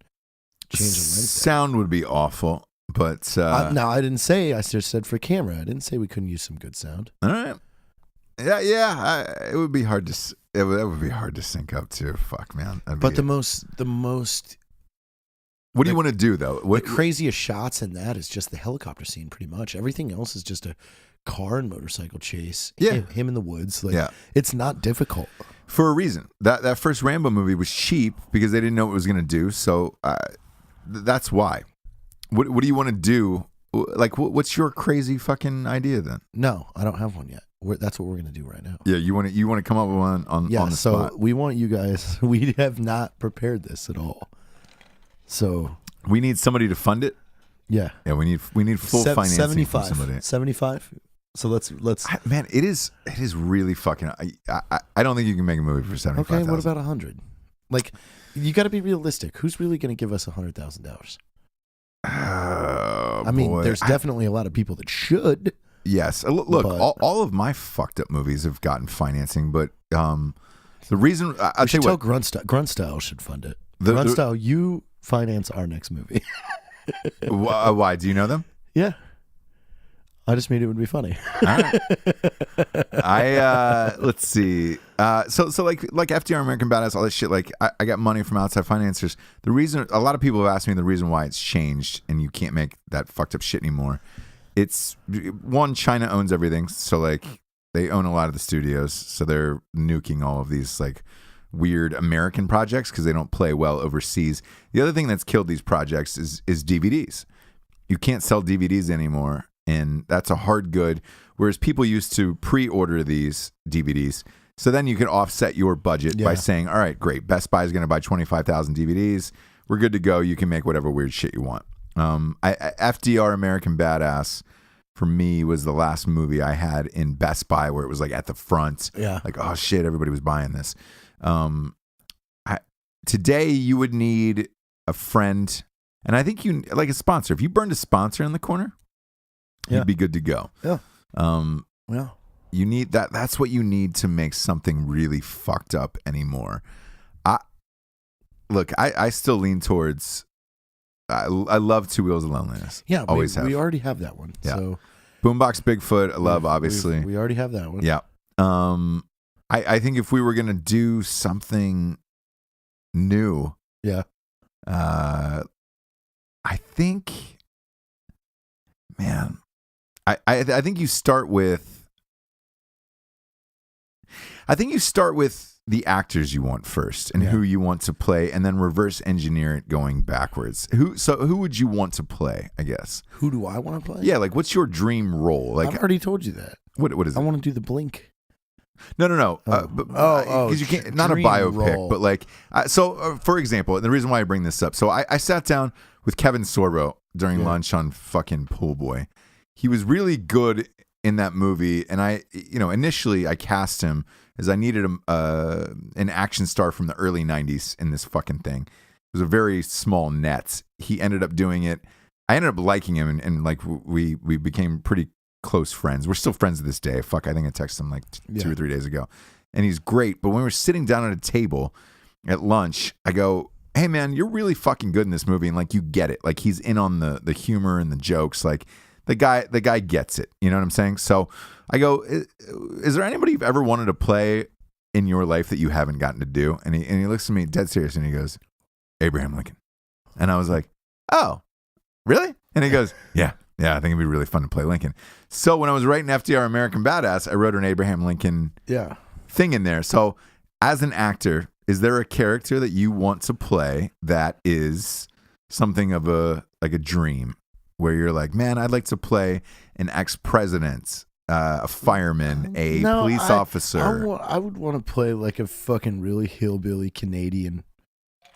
Speaker 3: change of lens.
Speaker 2: Sound would be awful, but
Speaker 3: no, I didn't say. I just said for camera. I didn't say we couldn't use some good sound.
Speaker 2: All right. Yeah. It would be hard to. That would be hard to sync up to. Fuck, man.
Speaker 3: But the most.
Speaker 2: What do you want to do though?
Speaker 3: The craziest shots in that is just the helicopter scene. Pretty much everything else is just a car and motorcycle chase.
Speaker 2: Yeah,
Speaker 3: him in the woods.
Speaker 2: Yeah,
Speaker 3: it's not difficult
Speaker 2: for a reason. That first Rambo movie was cheap because they didn't know what it was going to do. So that's why. What do you want to do? Like, what's your crazy fucking idea then?
Speaker 3: No, I don't have one yet. That's what we're going to do right now.
Speaker 2: Yeah, you want to come up with one on the spot.
Speaker 3: So we want you guys. We have not prepared this at all. So
Speaker 2: we need somebody to fund it.
Speaker 3: Yeah,
Speaker 2: we need full financing
Speaker 3: 75.
Speaker 2: from somebody.
Speaker 3: 75. So let's.
Speaker 2: Man, it is really fucking. I don't think you can make a movie for 75.
Speaker 3: Okay, what about 100? Like, you got to be realistic. Who's really going to give us $100,000? I mean, there's definitely a lot of people that should.
Speaker 2: Yes, look, all of my fucked up movies have gotten financing, but the reason I'll tell you what,
Speaker 3: Grunt Style should fund it. Grunt Style, you finance our next movie.
Speaker 2: Why? Do you know them?
Speaker 3: Yeah. I just mean it would be funny.
Speaker 2: All right. Let's see. So like FDR, American Badass, all this shit. Like I got money from outside financiers. The reason a lot of people have asked me the reason why it's changed and you can't make that fucked up shit anymore. It's one, China owns everything, so like they own a lot of the studios, so they're nuking all of these like weird American projects because they don't play well overseas. The other thing that's killed these projects is DVDs. You can't sell DVDs anymore. And that's a hard good, whereas people used to pre-order these DVDs. So then you could offset your budget by saying, all right, great, Best Buy is going to buy 25,000 DVDs. We're good to go. You can make whatever weird shit you want. FDR, American Badass, for me, was the last movie I had in Best Buy where it was like at the front.
Speaker 3: Yeah.
Speaker 2: Like, oh, shit, everybody was buying this. Today, you would need a friend, and I think you like a sponsor. If you burned a sponsor in the corner, you'd be good to go.
Speaker 3: Yeah.
Speaker 2: You need that. That's what you need to make something really fucked up anymore. I still lean towards. I love Two Wheels of Loneliness.
Speaker 3: Yeah,
Speaker 2: always have.
Speaker 3: We already have that one.
Speaker 2: Yeah.
Speaker 3: So
Speaker 2: Boombox Bigfoot. I love obviously.
Speaker 3: We already have that one.
Speaker 2: Yeah. I think if we were gonna do something new.
Speaker 3: Yeah.
Speaker 2: I think. Man. I think you start with the actors you want first and who you want to play, and then reverse engineer it going backwards. Who would you want to play, I guess?
Speaker 3: Who do I want to play?
Speaker 2: Yeah, like what's your dream role? Like
Speaker 3: I've already told you that.
Speaker 2: What is it?
Speaker 3: I want to do the Blink.
Speaker 2: No. Because you can't. Not a biopic,
Speaker 3: role.
Speaker 2: but like. For example, and the reason why I bring this up. So I sat down with Kevin Sorbo during lunch on fucking Pool Boy. He was really good in that movie, and initially I cast him as I needed an action star from the early 90s in this fucking thing. It was a very small net. He ended up doing it. I ended up liking him, and like we became pretty close friends. We're still friends to this day. Fuck, I think I texted him like 2 or 3 days ago, and he's great. But when we were sitting down at a table at lunch, I go, "Hey man, you're really fucking good in this movie," and like you get it. Like he's in on the humor and the jokes. Like the guy gets it. You know what I'm saying? So I go, "Is there anybody you've ever wanted to play in your life that you haven't gotten to do?" And he looks at me dead serious and he goes, "Abraham Lincoln." And I was like, "Oh, really?" And he goes, Yeah, I think it'd be really fun to play Lincoln. So when I was writing FDR American Badass, I wrote an Abraham Lincoln thing in there. So as an actor, is there a character that you want to play that is something of a dream, where you're like, man, I'd like to play an ex-president, a fireman, a police officer?
Speaker 3: I would want to play like a fucking really hillbilly Canadian,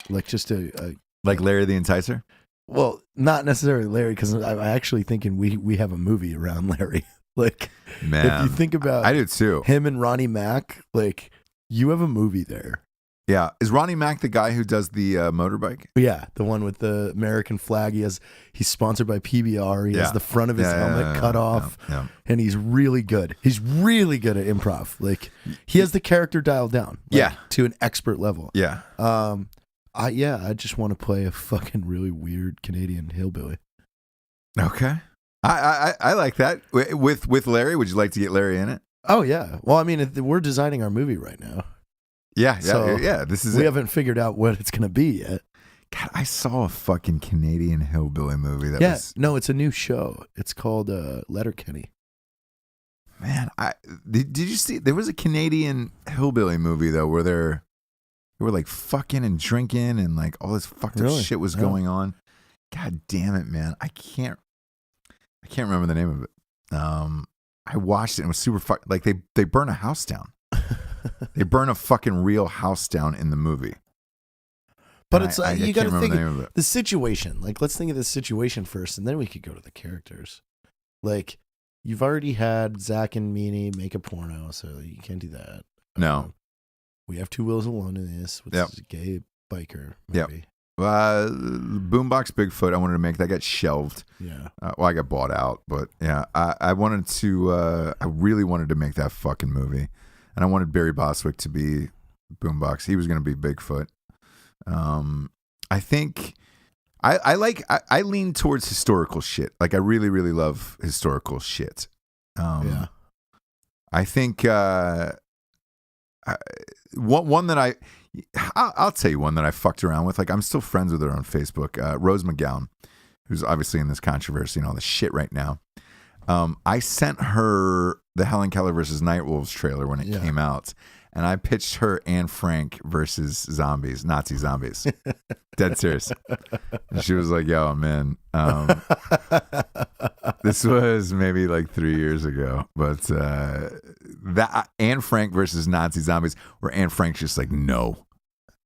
Speaker 3: like just
Speaker 2: like Larry the Enticer?
Speaker 3: Well, not necessarily Larry, because I'm actually thinking we have a movie around Larry. Like,
Speaker 2: man,
Speaker 3: if you think about,
Speaker 2: I do too.
Speaker 3: Him and Ronnie Mack, like, you have a movie there.
Speaker 2: Yeah, is Ronnie Mack the guy who does the motorbike?
Speaker 3: Yeah, the one with the American flag. He's sponsored by PBR. He has the front of his helmet cut off, and he's really good. He's really good at improv. Like, he has the character dialed down. Like, to an expert level.
Speaker 2: Yeah.
Speaker 3: I just want to play a fucking really weird Canadian hillbilly.
Speaker 2: Okay. I like that. With Larry, would you like to get Larry in it?
Speaker 3: Oh yeah. Well, I mean, we're designing our movie right now.
Speaker 2: Yeah.
Speaker 3: So
Speaker 2: This is
Speaker 3: we haven't figured out what it's gonna be yet.
Speaker 2: God, I saw a fucking Canadian hillbilly movie that
Speaker 3: no, it's a new show. It's called Letterkenny.
Speaker 2: Man, did you see? There was a Canadian hillbilly movie though where they were like fucking and drinking and like all this fucked up shit was going on. God damn it, man! I can't remember the name of it. I watched it and it was super like they burn a house down. They burn a fucking real house down in the movie.
Speaker 3: But it's like you got to think of the situation. Like, let's think of the situation first, and then we could go to the characters. Like, you've already had Zach and Meanie make a porno, so you can't do that.
Speaker 2: No.
Speaker 3: We have Two Wheels Alone in this, which is a gay biker movie.
Speaker 2: Boombox Bigfoot, I wanted to make that, got shelved.
Speaker 3: Yeah.
Speaker 2: I got bought out, but yeah, I wanted to. I really wanted to make that fucking movie, and I wanted Barry Bostwick to be Boombox. He was going to be Bigfoot. I think I lean towards historical shit. Like, I really, really love historical shit. I think one that I'll tell you one that I fucked around with. Like, I'm still friends with her on Facebook. Rose McGowan, who's obviously in this controversy and all this shit right now. I sent her the Helen Keller versus Nightwolves trailer when it came out. And I pitched her Anne Frank versus zombies, Nazi zombies. Dead serious. And she was like, yo, man. This was maybe like 3 years ago. But that Anne Frank versus Nazi zombies, where Anne Frank's just like, no,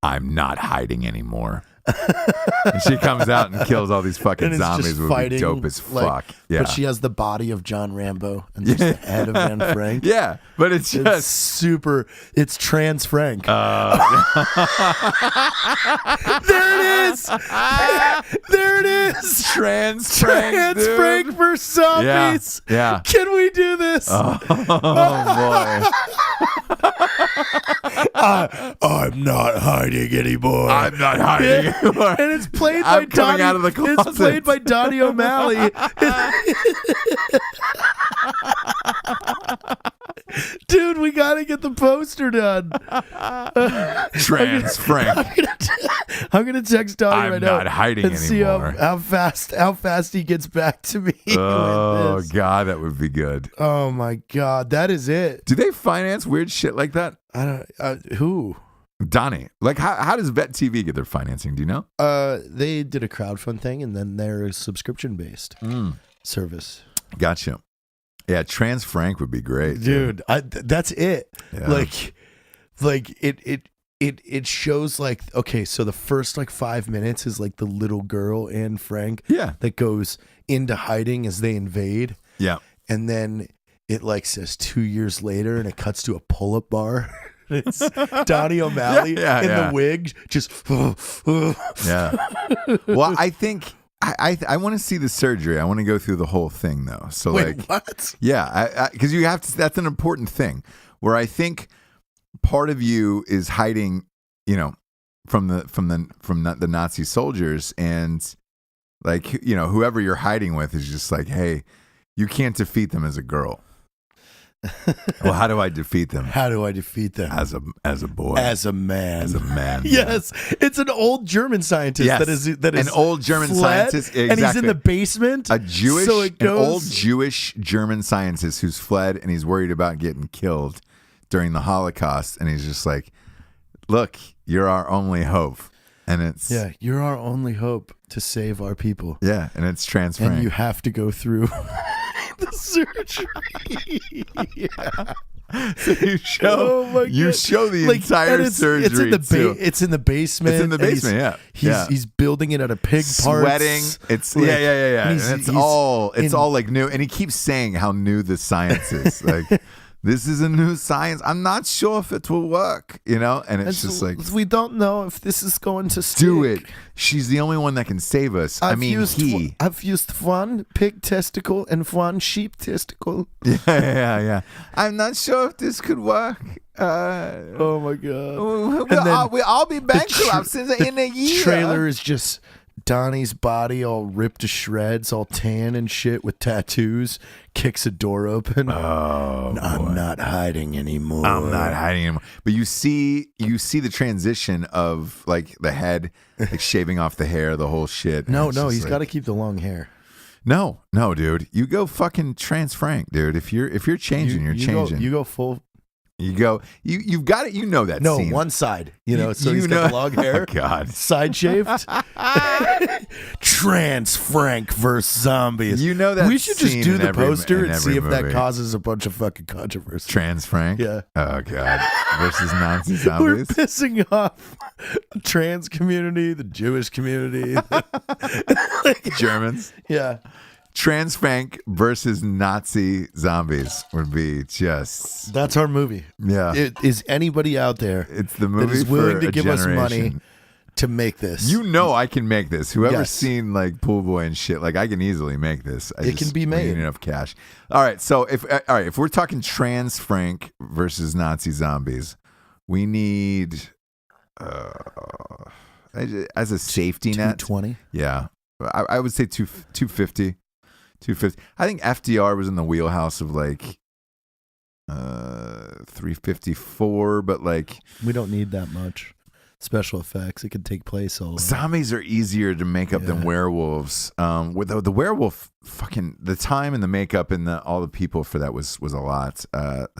Speaker 2: I'm not hiding anymore. And she comes out and kills all these fucking zombies. Would be dope as fuck. Yeah.
Speaker 3: But she has the body of John Rambo and just the head of Anne Frank.
Speaker 2: Yeah, but it's just
Speaker 3: super. It's trans Frank. There it is. There it is.
Speaker 2: Trans Frank
Speaker 3: versus zombies.
Speaker 2: Yeah.
Speaker 3: Can we do this?
Speaker 2: Oh boy.
Speaker 3: I'm not hiding anymore.
Speaker 2: I'm not hiding anymore.
Speaker 3: And it's played
Speaker 2: I'm
Speaker 3: by
Speaker 2: coming out of the closet.
Speaker 3: It's played by Donnie O'Malley. Dude, we gotta get the poster done.
Speaker 2: Trans Frank.
Speaker 3: I'm gonna text Donnie right now.
Speaker 2: I'm not hiding
Speaker 3: and
Speaker 2: anymore.
Speaker 3: See how fast he gets back to me.
Speaker 2: Oh
Speaker 3: with this.
Speaker 2: God, that would be good.
Speaker 3: Oh my God, that is it.
Speaker 2: Do they finance weird shit like that?
Speaker 3: I don't. Who?
Speaker 2: Donnie. Like, how does Vet TV get their financing? Do you know?
Speaker 3: They did a crowdfund thing, and then they're a subscription based service.
Speaker 2: Gotcha. Yeah, Trans Frank would be great,
Speaker 3: dude. That's it.
Speaker 2: Yeah.
Speaker 3: Like it shows like, okay, so the first like 5 minutes is like the little girl Anne Frank, that goes into hiding as they invade,
Speaker 2: yeah,
Speaker 3: and then it like says 2 years later, and it cuts to a pull-up bar. It's Donnie O'Malley the wig, just
Speaker 2: yeah. Well, I think I want to see the surgery. I want to go through the whole thing though. So
Speaker 3: wait,
Speaker 2: like,
Speaker 3: what?
Speaker 2: Yeah, because you have to. That's an important thing. Where I think part of you is hiding, from the Nazi soldiers, and like whoever you're hiding with is just like, hey, you can't defeat them as a girl. Well, how do I defeat them?
Speaker 3: How do I defeat them?
Speaker 2: As a boy.
Speaker 3: As a man.
Speaker 2: As a man.
Speaker 3: Yes. It's an old German scientist that is
Speaker 2: an old German scientist. Exactly.
Speaker 3: And he's in the basement.
Speaker 2: An old Jewish German scientist who's fled, and he's worried about getting killed during the Holocaust, and he's just like, look, you're our only hope. And it's
Speaker 3: you're our only hope to save our people.
Speaker 2: Yeah, and it's transferring.
Speaker 3: And you have to go through the surgery.
Speaker 2: So you show the entire surgery.
Speaker 3: It's in the basement.
Speaker 2: It's in the basement.
Speaker 3: He's building it out of pig parts.
Speaker 2: Sweating. It's
Speaker 3: like,
Speaker 2: and it's all like new. And he keeps saying how new the science is. Like, this is a new science. I'm not sure if it will work, And it's just like,
Speaker 3: we don't know if this is going to stick.
Speaker 2: Do it. She's the only one that can save us.
Speaker 3: I've used one pig testicle and one sheep testicle.
Speaker 2: Yeah. I'm not sure if this could work.
Speaker 3: Oh my god!
Speaker 2: We'll all be bankrupt in a year.
Speaker 3: Trailer is just Donnie's body all ripped to shreds, all tan and shit with tattoos, kicks a door open.
Speaker 2: Oh,
Speaker 3: I'm not hiding anymore.
Speaker 2: But you see the transition of like the head, like shaving off the hair, the whole shit.
Speaker 3: No, he's got to keep the long hair.
Speaker 2: No, dude. You go fucking trans Frank, dude. If you're changing, you're changing.
Speaker 3: You go full.
Speaker 2: You've got it. You know that scene.
Speaker 3: No, one side. So he's got the long hair.
Speaker 2: Oh, God.
Speaker 3: Side shaved. Trans Frank versus zombies.
Speaker 2: You know that
Speaker 3: we should just do the poster and see if
Speaker 2: movie.
Speaker 3: that causes a bunch of fucking controversy.
Speaker 2: Trans Frank?
Speaker 3: Yeah.
Speaker 2: Oh, God. Versus Nazi zombies?
Speaker 3: We're pissing off the trans community, the Jewish community.
Speaker 2: Germans?
Speaker 3: Yeah.
Speaker 2: Trans Frank versus Nazi zombies would be just...
Speaker 3: That's our movie.
Speaker 2: Yeah.
Speaker 3: Is anybody out there
Speaker 2: it's the movie
Speaker 3: that is willing
Speaker 2: for
Speaker 3: to
Speaker 2: a
Speaker 3: give
Speaker 2: generation.
Speaker 3: us money to make this?
Speaker 2: I can make this. Whoever's
Speaker 3: Yes.
Speaker 2: seen like Pool Boy and shit, like I can easily make this.
Speaker 3: It can be made.
Speaker 2: We need enough cash. All right. So if we're talking Trans Frank versus Nazi zombies, we need as a safety net.
Speaker 3: 220.
Speaker 2: Yeah, I would say 250. 250. I think FDR was in the wheelhouse of like 354, but like
Speaker 3: we don't need that much special effects. It could take place all.
Speaker 2: Zombies are easier to make up than werewolves. With the werewolf, fucking the time and the makeup and all the people for that was a lot.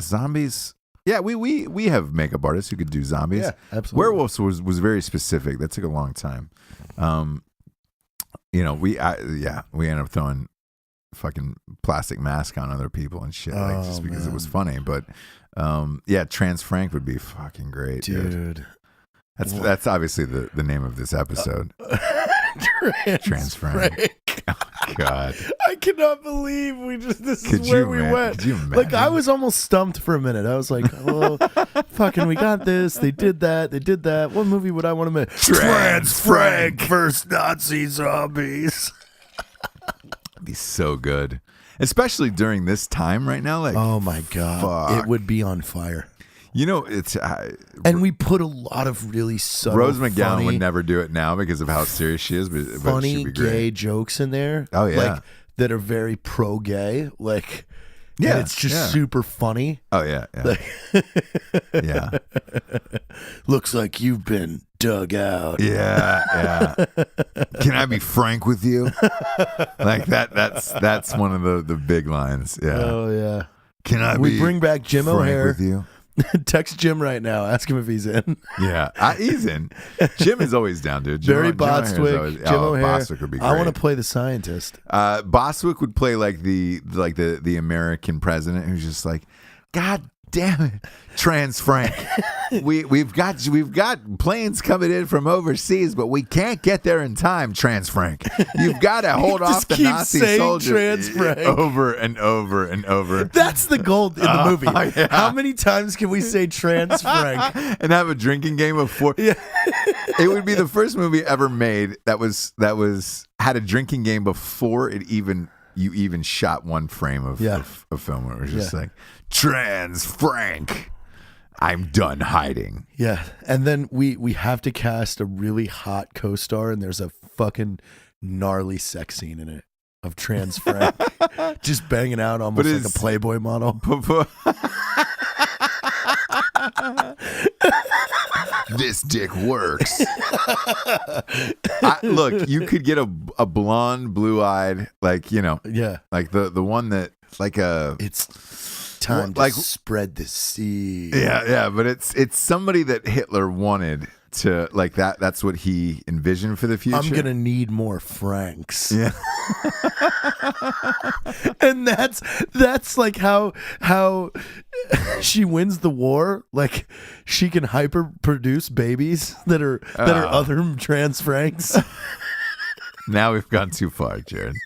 Speaker 2: Zombies. Yeah, we have makeup artists who could do zombies.
Speaker 3: Yeah, absolutely.
Speaker 2: Werewolves was very specific. That took a long time. We ended up throwing fucking plastic mask on other people and shit, just because it was funny. But Trans Frank would be fucking great, dude. That's obviously the name of this episode. Trans Frank. Oh, God,
Speaker 3: I cannot believe this is where we went.
Speaker 2: Could you imagine?
Speaker 3: Like, I was almost stumped for a minute. I was like, oh, fucking, we got this. They did that. What movie would I want to make?
Speaker 2: Trans Frank
Speaker 3: versus Nazi zombies.
Speaker 2: Be so good, especially during this time right now. Like,
Speaker 3: oh my God,
Speaker 2: fuck.
Speaker 3: It would be on fire.
Speaker 2: It's
Speaker 3: and we put a lot of really subtle,
Speaker 2: Rose McGowan
Speaker 3: funny,
Speaker 2: would never do it now because of how serious she is. But
Speaker 3: funny
Speaker 2: she'd be great.
Speaker 3: gay jokes in there.
Speaker 2: Oh yeah,
Speaker 3: like, that are very pro gay. Like,
Speaker 2: yeah,
Speaker 3: and it's just super funny.
Speaker 2: Oh yeah. Yeah.
Speaker 3: Looks like you've been dug out.
Speaker 2: Yeah. Can I be frank with you? Like that. That's one of the big lines. Yeah.
Speaker 3: Oh yeah.
Speaker 2: Can I?
Speaker 3: We bring back Jim
Speaker 2: frank
Speaker 3: O'Hare
Speaker 2: with you?
Speaker 3: Text Jim right now. Ask him if he's in.
Speaker 2: Yeah, he's in. Jim is always down, dude.
Speaker 3: Barry Bostwick, Jim O'Hare.
Speaker 2: Bostwick would be great.
Speaker 3: I want to play the scientist.
Speaker 2: Bostwick would play like the American president who's just like, God damn it, Trans Frank. we've got planes coming in from overseas, but we can't get there in time. Trans Frank, you've got to hold off the Nazi soldiers
Speaker 3: Trans Frank
Speaker 2: over and over and over.
Speaker 3: That's the gold in the movie.
Speaker 2: Yeah.
Speaker 3: How many times can we say Trans Frank
Speaker 2: and have a drinking game of 4? Yeah. It would be the first movie ever made that had a drinking game before you even shot one frame of film. It was just like, Trans Frank, I'm done hiding.
Speaker 3: Yeah, and then we have to cast a really hot co-star, and there's a fucking gnarly sex scene in it of Trans Frank just banging out almost like a Playboy model.
Speaker 2: This dick works. Look, you could get a blonde, blue-eyed, like, like the one that like
Speaker 3: it's time to spread the seed.
Speaker 2: Yeah, but it's somebody that Hitler wanted to, like, that's what he envisioned for the future.
Speaker 3: I'm gonna need more Franks.
Speaker 2: Yeah.
Speaker 3: And that's like how she wins the war. Like, she can hyper produce babies that are other Trans Franks.
Speaker 2: Now we've gone too far, Jared.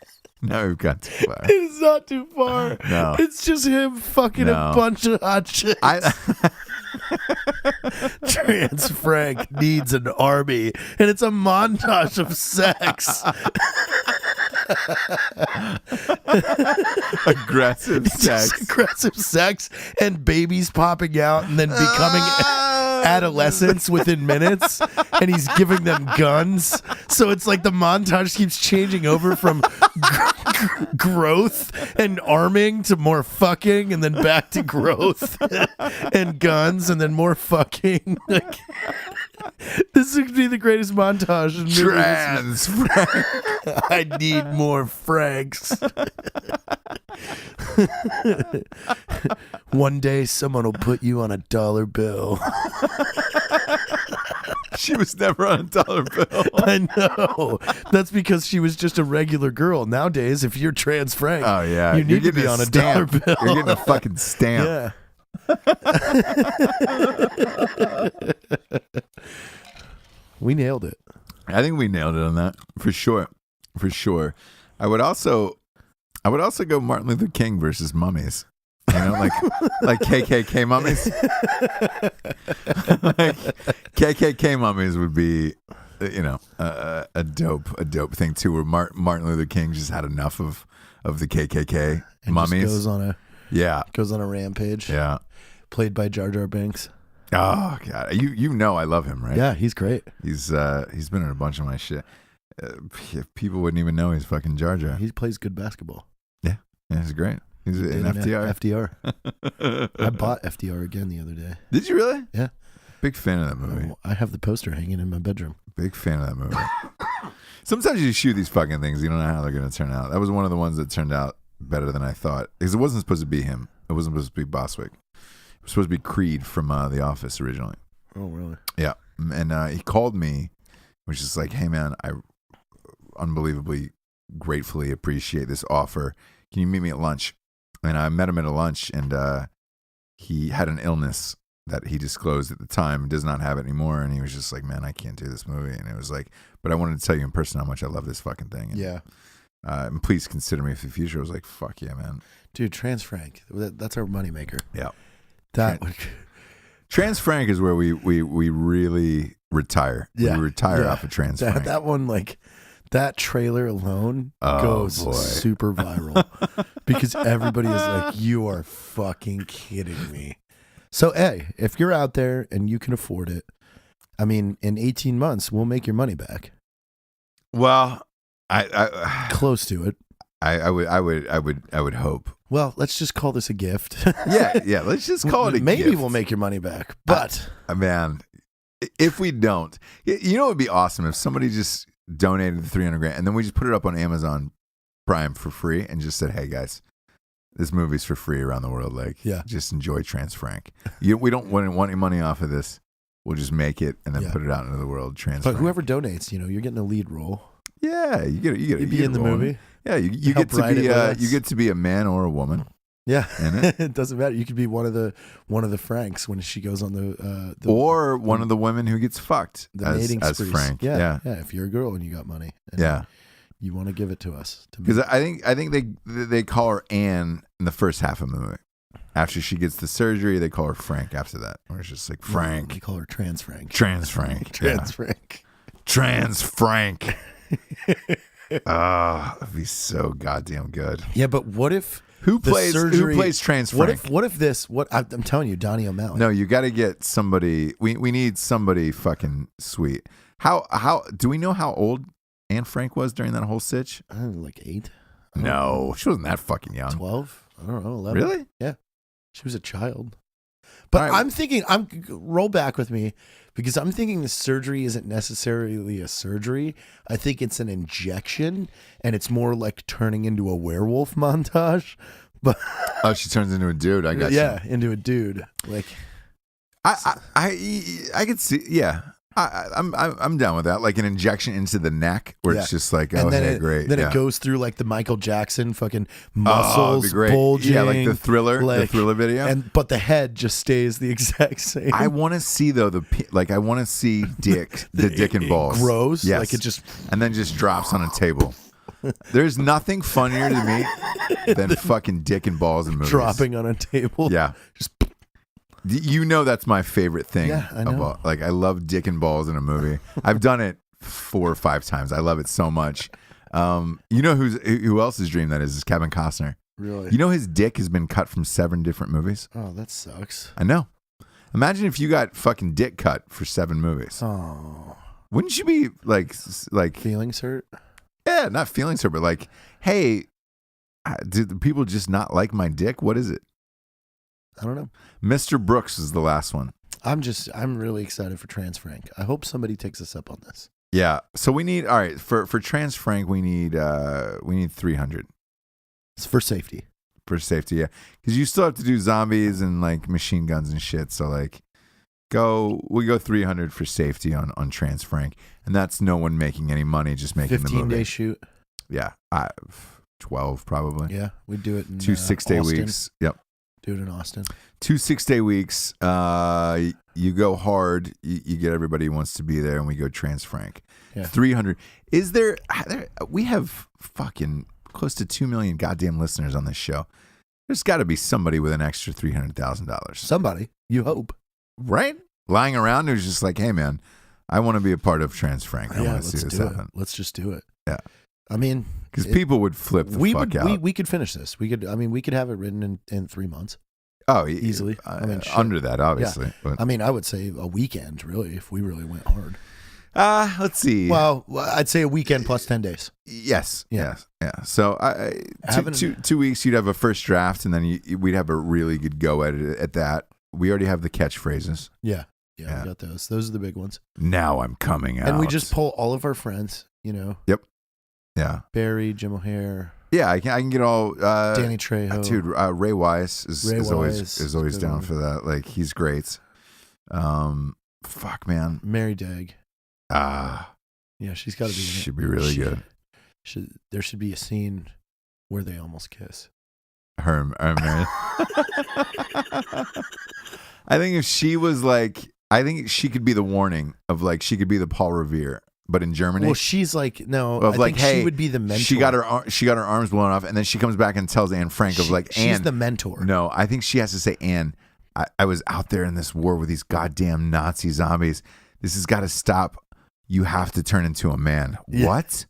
Speaker 2: Now we've gone too far.
Speaker 3: It's not too far.
Speaker 2: No.
Speaker 3: It's just him fucking a bunch of hot chicks. Trans Frank needs an army, and it's a montage of sex.
Speaker 2: Aggressive
Speaker 3: sex and babies popping out and then becoming adolescents within minutes, and he's giving them guns. So it's like the montage keeps changing over from growth and arming to more fucking, and then back to growth and guns, and then more fucking. Like, this would be the greatest montage in
Speaker 2: Trans Frank.
Speaker 3: I need more Franks. One day someone will put you on a dollar bill.
Speaker 2: She was never on a dollar bill.
Speaker 3: I know. That's because she was just a regular girl. Nowadays, if you're Trans Frank, you need to be on a dollar bill.
Speaker 2: You're getting a fucking stamp.
Speaker 3: Yeah. We nailed it.
Speaker 2: I think we nailed it on that for sure. For sure. I would also go Martin Luther King versus mummies. You know, like KKK mummies. Like, KKK mummies would be, a dope thing too. Where Martin Luther King just had enough of the KKK
Speaker 3: and
Speaker 2: mummies.
Speaker 3: Just goes on a rampage.
Speaker 2: Yeah,
Speaker 3: played by Jar Jar Binks.
Speaker 2: Oh God, you know I love him, right?
Speaker 3: Yeah, he's great.
Speaker 2: He's been in a bunch of my shit. People wouldn't even know he's fucking Jar Jar.
Speaker 3: He plays good basketball.
Speaker 2: Yeah, he's great. He's an FDR.
Speaker 3: FDR. I bought FDR again the other day.
Speaker 2: Did you really?
Speaker 3: Yeah.
Speaker 2: Big fan of that movie.
Speaker 3: I have the poster hanging in my bedroom.
Speaker 2: Big fan of that movie. Sometimes you shoot these fucking things, you don't know how they're going to turn out. That was one of the ones that turned out better than I thought. Because it wasn't supposed to be him. It wasn't supposed to be Boswick. It was supposed to be Creed from The Office originally.
Speaker 3: Oh, really?
Speaker 2: Yeah. And he called me, which is like, hey, man, I unbelievably gratefully appreciate this offer. Can you meet me at lunch? And I met him at a lunch, and he had an illness that he disclosed at the time, does not have it anymore. And he was just like, man, I can't do this movie. And it was like, but I wanted to tell you in person how much I love this fucking thing. And,
Speaker 3: yeah.
Speaker 2: And please consider me for the future. I was like, fuck yeah, man.
Speaker 3: Dude, Trans Frank, that's our moneymaker.
Speaker 2: Yeah.
Speaker 3: Trans
Speaker 2: Frank is where we really retire.
Speaker 3: Yeah.
Speaker 2: We retire off of Trans Frank.
Speaker 3: That one, like, that trailer alone goes super viral because everybody is like, you are fucking kidding me. So, hey, if you're out there and you can afford it, I mean, in 18 months, we'll make your money back.
Speaker 2: Well, I
Speaker 3: close to it.
Speaker 2: I would hope.
Speaker 3: Well, let's just call this a gift.
Speaker 2: Yeah. Let's just call it a gift.
Speaker 3: Maybe we'll make your money back, but
Speaker 2: man, if we don't, you know, it would be awesome if somebody just donated the $300,000 and then we just put it up on Amazon Prime for free and just said, hey guys, this movie's for free around the world. Like, just enjoy Trans Frank. We don't want any money off of this. We'll just make it and then put it out into the world. Trans Frank.
Speaker 3: But whoever donates, you're getting a lead role.
Speaker 2: Yeah, you get
Speaker 3: be in the movie.
Speaker 2: Yeah, you get to be you get to be a man or a woman.
Speaker 3: Yeah,
Speaker 2: in it.
Speaker 3: it doesn't matter. You could be one of the Franks when she goes on the
Speaker 2: or one of the women who gets fucked
Speaker 3: the mating
Speaker 2: as
Speaker 3: sprees.
Speaker 2: Frank.
Speaker 3: Yeah. If you're a girl and you got money, and you want to give it to us.
Speaker 2: Because I think they call her Anne in the first half of the movie. After she gets the surgery, they call her Frank. After that, or it's just like Frank.
Speaker 3: They call her Trans Frank.
Speaker 2: Trans Frank.
Speaker 3: Trans Frank.
Speaker 2: Trans Frank. That'd be so goddamn good.
Speaker 3: Yeah, but what if
Speaker 2: who plays Trans Frank?
Speaker 3: What if I'm telling you, Donnie O'Malley.
Speaker 2: No, you got to get somebody. We need somebody fucking sweet. How do we know how old Anne Frank was during that whole sitch?
Speaker 3: Like 8.
Speaker 2: No, she wasn't that fucking young.
Speaker 3: 12. I don't know. 11.
Speaker 2: Really?
Speaker 3: Yeah, she was a child. But
Speaker 2: right.
Speaker 3: I'm thinking, roll back with me, because I'm thinking the surgery isn't necessarily a surgery. I think it's an injection, and it's more like turning into a werewolf montage. But
Speaker 2: she turns into a dude. I got
Speaker 3: yeah, into a dude. Like
Speaker 2: I could see. Yeah, I'm down with that. Like an injection into the neck, where it's just like, oh, hey, great.
Speaker 3: Then it goes through like the Michael Jackson fucking muscles bulging.
Speaker 2: Yeah, like the Thriller video.
Speaker 3: But the head just stays the exact same.
Speaker 2: I want to see though I want to see Dick, the dick and balls
Speaker 3: grows.
Speaker 2: Yes.
Speaker 3: Like it just
Speaker 2: and then just drops on a table. There's nothing funnier to me than fucking dick and balls in movies.
Speaker 3: Dropping on a table.
Speaker 2: Yeah, just. You know that's my favorite thing.
Speaker 3: Yeah, I know.
Speaker 2: I love dick and balls in a movie. I've done it 4 or 5 times. I love it so much. You know who else's dream that is Kevin Costner.
Speaker 3: Really?
Speaker 2: You know his dick has been cut from 7 different movies.
Speaker 3: Oh, that sucks.
Speaker 2: I know. Imagine if you got fucking dick cut for 7 movies.
Speaker 3: Oh,
Speaker 2: wouldn't you be like
Speaker 3: feelings hurt?
Speaker 2: Yeah, not feelings hurt, but like, hey, do the people just not like my dick? What is it?
Speaker 3: I don't know.
Speaker 2: Mr. Brooks is the last one.
Speaker 3: I'm really excited for Trans Frank. I hope somebody takes us up on this.
Speaker 2: Yeah. So we need, all right, for Trans Frank, we need 300.
Speaker 3: It's for safety.
Speaker 2: For safety, yeah. Because you still have to do zombies and like machine guns and shit. So like, we go 300 for safety on Trans Frank, and that's no one making any money, just making the movie.
Speaker 3: 15-day shoot.
Speaker 2: Yeah. 12 probably.
Speaker 3: Yeah, we do it in
Speaker 2: 2 6-day weeks. Yep.
Speaker 3: Do it in Austin. 2
Speaker 2: 6-day weeks. You go hard. You get everybody who wants to be there, and we go Trans Frank.
Speaker 3: Yeah.
Speaker 2: 300. Is there? We have fucking close to 2 million goddamn listeners on this show. There's got to be somebody with an extra $300,000.
Speaker 3: Somebody. You hope.
Speaker 2: Right? Lying around who's just like, hey man, I want to be a part of Trans Frank. I want to see this happen.
Speaker 3: Let's just do it.
Speaker 2: Yeah.
Speaker 3: I mean,
Speaker 2: because people would flip the fuck out.
Speaker 3: We could finish this. We could have it written in 3 months.
Speaker 2: Oh,
Speaker 3: easily.
Speaker 2: Under that, obviously.
Speaker 3: Yeah.
Speaker 2: But.
Speaker 3: I mean, I would say a weekend, really, if we really went hard.
Speaker 2: Let's see.
Speaker 3: Well, I'd say a weekend plus 10 days.
Speaker 2: Yes.
Speaker 3: Yeah.
Speaker 2: Yeah. So 2 weeks, you'd have a first draft, and then we'd have a really good go at that. We already have the catchphrases.
Speaker 3: Yeah. We got those. Those are the big ones.
Speaker 2: Now I'm coming out.
Speaker 3: And we just pull all of our friends, you know.
Speaker 2: Yep. Yeah.
Speaker 3: Barry, Jim O'Hare.
Speaker 2: Yeah, I can get all
Speaker 3: Danny Trejo.
Speaker 2: Dude, Ray Wise is always down for that. Like, he's great. Fuck, man.
Speaker 3: Mary Dag. Yeah, she's got to be in it.
Speaker 2: Should be really good.
Speaker 3: There should be a scene where they almost kiss.
Speaker 2: Her Mary. I think if she was like, I think she could be the warning of like, she could be the Paul Revere. But in Germany,
Speaker 3: well, she's like, no,
Speaker 2: of
Speaker 3: I
Speaker 2: like,
Speaker 3: think
Speaker 2: hey,
Speaker 3: she would be the mentor.
Speaker 2: She got her arms blown off, and then she comes back and tells Anne Frank of like, Anne,
Speaker 3: she's the mentor.
Speaker 2: No, I think she has to say, Anne, I was out there in this war with these goddamn Nazi zombies. This has got to stop. You have to turn into a man. Yeah. What?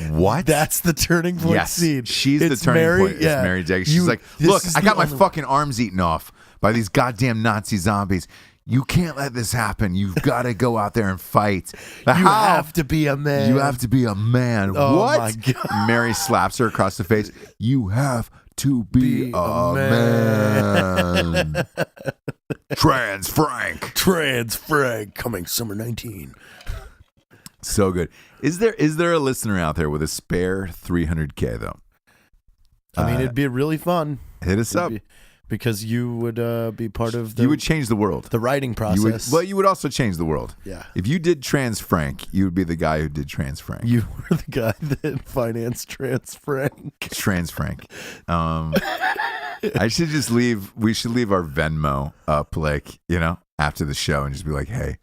Speaker 2: What?
Speaker 3: That's the turning point scene.
Speaker 2: She's the turning point.
Speaker 3: Yeah.
Speaker 2: It's Mary J. She's like, look, I got my fucking arms eaten off by these goddamn Nazi zombies. You can't let this happen. You've got to go out there and fight.
Speaker 3: You have to be a man.
Speaker 2: You have to be a man.
Speaker 3: Oh,
Speaker 2: what?
Speaker 3: My God.
Speaker 2: Mary slaps her across the face. You have to be a man. Trans Frank.
Speaker 3: Trans Frank coming summer 19.
Speaker 2: So good. Is there a listener out there with a spare $300K though?
Speaker 3: I mean, it'd be really fun.
Speaker 2: Hit us up.
Speaker 3: Because you would be part of
Speaker 2: you would change the world.
Speaker 3: The writing process.
Speaker 2: You would also change the world.
Speaker 3: Yeah.
Speaker 2: If you did Trans Frank, you would be the guy who did Trans Frank.
Speaker 3: You were the guy that financed Trans Frank.
Speaker 2: Trans Frank. I should just leave. We should leave our Venmo up, like, after the show, and just be like, hey,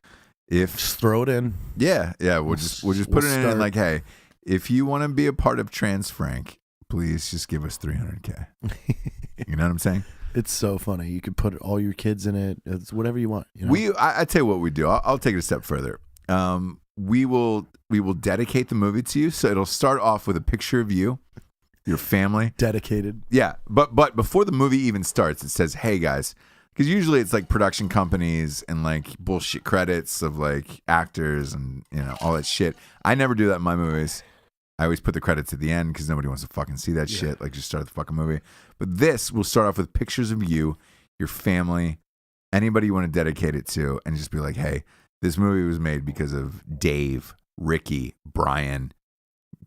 Speaker 3: Just throw it in.
Speaker 2: yeah, we'll just put it in and like, hey, if you want to be a part of Trans Frank, please just give us $300K. You know what I'm saying?
Speaker 3: It's so funny. You could put all your kids in it. It's whatever you want.
Speaker 2: I tell you what we do. I'll take it a step further. We will dedicate the movie to you. So it'll start off with a picture of you, your family.
Speaker 3: Dedicated.
Speaker 2: Yeah, but before the movie even starts, it says, "Hey guys," because usually it's like production companies and like bullshit credits of like actors and all that shit. I never do that in my movies. I always put the credits at the end because nobody wants to fucking see that shit. Like, just start the fucking movie. But this will start off with pictures of you, your family, anybody you want to dedicate it to, and just be like, hey, this movie was made because of Dave, Ricky, Brian,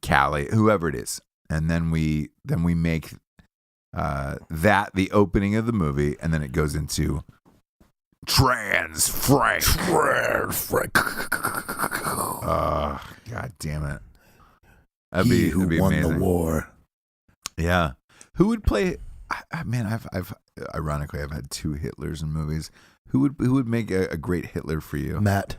Speaker 2: Callie, whoever it is. And then we make that the opening of the movie, and then it goes into Trans Frank. God damn it. That'd be
Speaker 3: won
Speaker 2: amazing.
Speaker 3: the war.
Speaker 2: Yeah. Who would play? Man, I've ironically I've had 2 Hitlers in movies. Who would make a great Hitler for you?
Speaker 3: Matt.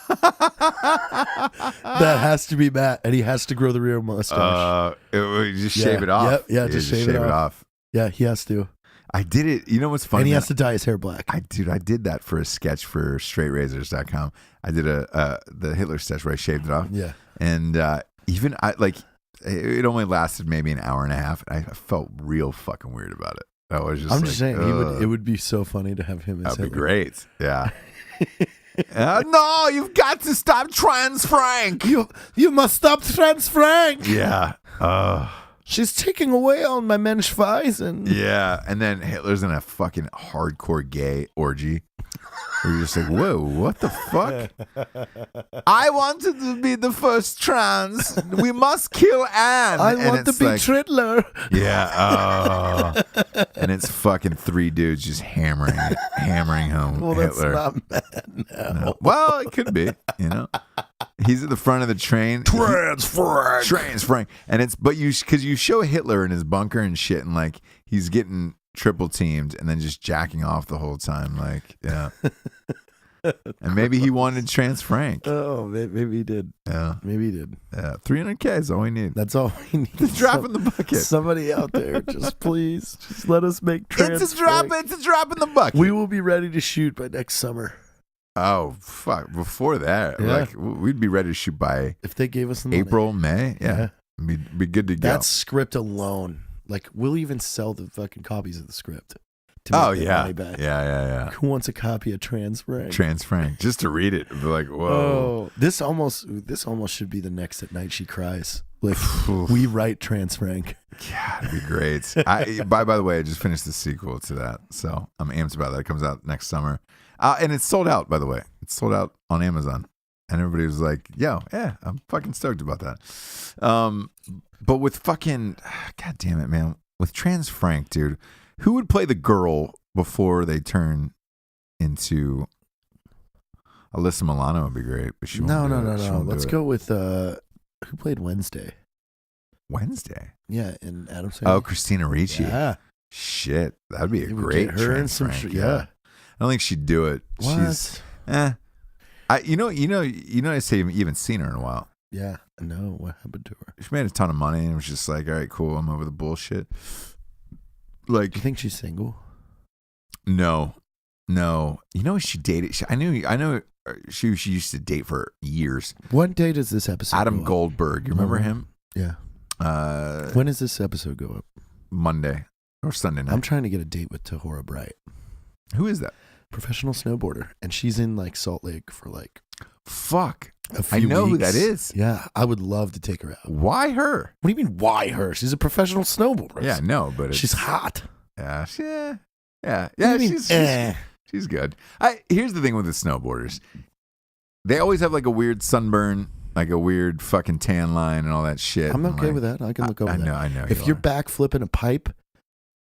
Speaker 3: That has to be Matt, and he has to grow the rear mustache.
Speaker 2: Shave it off.
Speaker 3: Yep, yeah, just shave it off. Yeah, he has to.
Speaker 2: I did it. You know what's funny?
Speaker 3: And he has to dye his hair black.
Speaker 2: I did that for a sketch for straightrazors.com. I did the Hitler sketch where I shaved it off.
Speaker 3: Yeah.
Speaker 2: And even it only lasted maybe an hour and a half. I felt real fucking weird about it. I was just
Speaker 3: just saying, it would be so funny to have him as
Speaker 2: That'd be
Speaker 3: Hitler.
Speaker 2: great. Yeah. No, you've got to stop Trans Frank.
Speaker 3: You must stop Trans Frank.
Speaker 2: Yeah.
Speaker 3: She's taking away all my Menschweisen.
Speaker 2: Yeah. And then Hitler's in a fucking hardcore gay orgy. Where you're just like, whoa, what the fuck? I wanted to be the first trans. We must kill Anne.
Speaker 3: I want to be Triddler.
Speaker 2: Yeah. And it's fucking 3 dudes just hammering home Hitler.
Speaker 3: That's not bad now.
Speaker 2: No. Well, it could be, He's at the front of the train.
Speaker 3: Trans
Speaker 2: Frank. And because you show Hitler in his bunker and shit, and like he's getting triple teamed and then just jacking off the whole time, and maybe he wanted Trans Frank.
Speaker 3: Oh, maybe he did.
Speaker 2: Yeah,
Speaker 3: maybe he did.
Speaker 2: Yeah, $300K is all we need.
Speaker 3: That's all we need.
Speaker 2: It's a drop in the bucket.
Speaker 3: Somebody out there, just please, just let us make Trans
Speaker 2: It's a drop in the bucket.
Speaker 3: We will be ready to shoot by next summer.
Speaker 2: Oh fuck! Before that,
Speaker 3: Yeah.
Speaker 2: we'd be ready to shoot by
Speaker 3: if they gave us the money.
Speaker 2: April, May. Yeah. Be good to go.
Speaker 3: That script alone, we'll even sell the fucking copies of the script. To make that money back.
Speaker 2: Yeah.
Speaker 3: Who wants a copy of Trans Frank?
Speaker 2: Trans Frank, just to read it, be like, whoa.
Speaker 3: Oh, this almost should be the next At Night She Cries. We write Trans Frank.
Speaker 2: Yeah, it'd be great. By the way, I just finished the sequel to that, so I'm amped about that. It comes out next summer, and it's sold out. By the way, it's sold out on Amazon, and everybody was like, "Yo, yeah, I'm fucking stoked about that." But with fucking, god damn it, man, with Trans Frank, dude, who would play the girl before they turn into? Alyssa Milano would be great, but she won't do it. She won't
Speaker 3: Let's
Speaker 2: do it.
Speaker 3: go with who played Wednesday.
Speaker 2: Wednesday.
Speaker 3: Yeah, and Adam Sandler.
Speaker 2: Oh, Christina Ricci.
Speaker 3: Yeah.
Speaker 2: Shit, that'd be a
Speaker 3: You would
Speaker 2: great
Speaker 3: get her in some
Speaker 2: Frank,
Speaker 3: yeah.
Speaker 2: I don't think she'd do it.
Speaker 3: What?
Speaker 2: She's I say you haven't seen her in a while.
Speaker 3: Yeah. No, what happened to her?
Speaker 2: She made a ton of money and was just like, all right, cool, I'm over the bullshit.
Speaker 3: Do
Speaker 2: Like,
Speaker 3: you think she's single?
Speaker 2: no. She dated. I know. She used to date for years.
Speaker 3: What day does this episode
Speaker 2: Adam
Speaker 3: go up?
Speaker 2: Goldberg. You remember him?
Speaker 3: Yeah. When does this episode go up?
Speaker 2: Monday or Sunday night.
Speaker 3: I'm trying to get a date with Tahora Bright.
Speaker 2: Who is that?
Speaker 3: Professional snowboarder. And she's in Salt Lake for
Speaker 2: Fuck.
Speaker 3: a few
Speaker 2: I know who
Speaker 3: weeks.
Speaker 2: that is.
Speaker 3: Yeah. I would love to take her out.
Speaker 2: Why her?
Speaker 3: What do you mean, why her? She's a professional snowboarder.
Speaker 2: Yeah, no, but
Speaker 3: She's hot.
Speaker 2: Yeah.
Speaker 3: What do you mean,
Speaker 2: She's good. Here's the thing with the snowboarders. They always have a weird sunburn, a weird fucking tan line and all that shit.
Speaker 3: I'm okay with that. I can look over that.
Speaker 2: I know.
Speaker 3: If you're back flipping a pipe,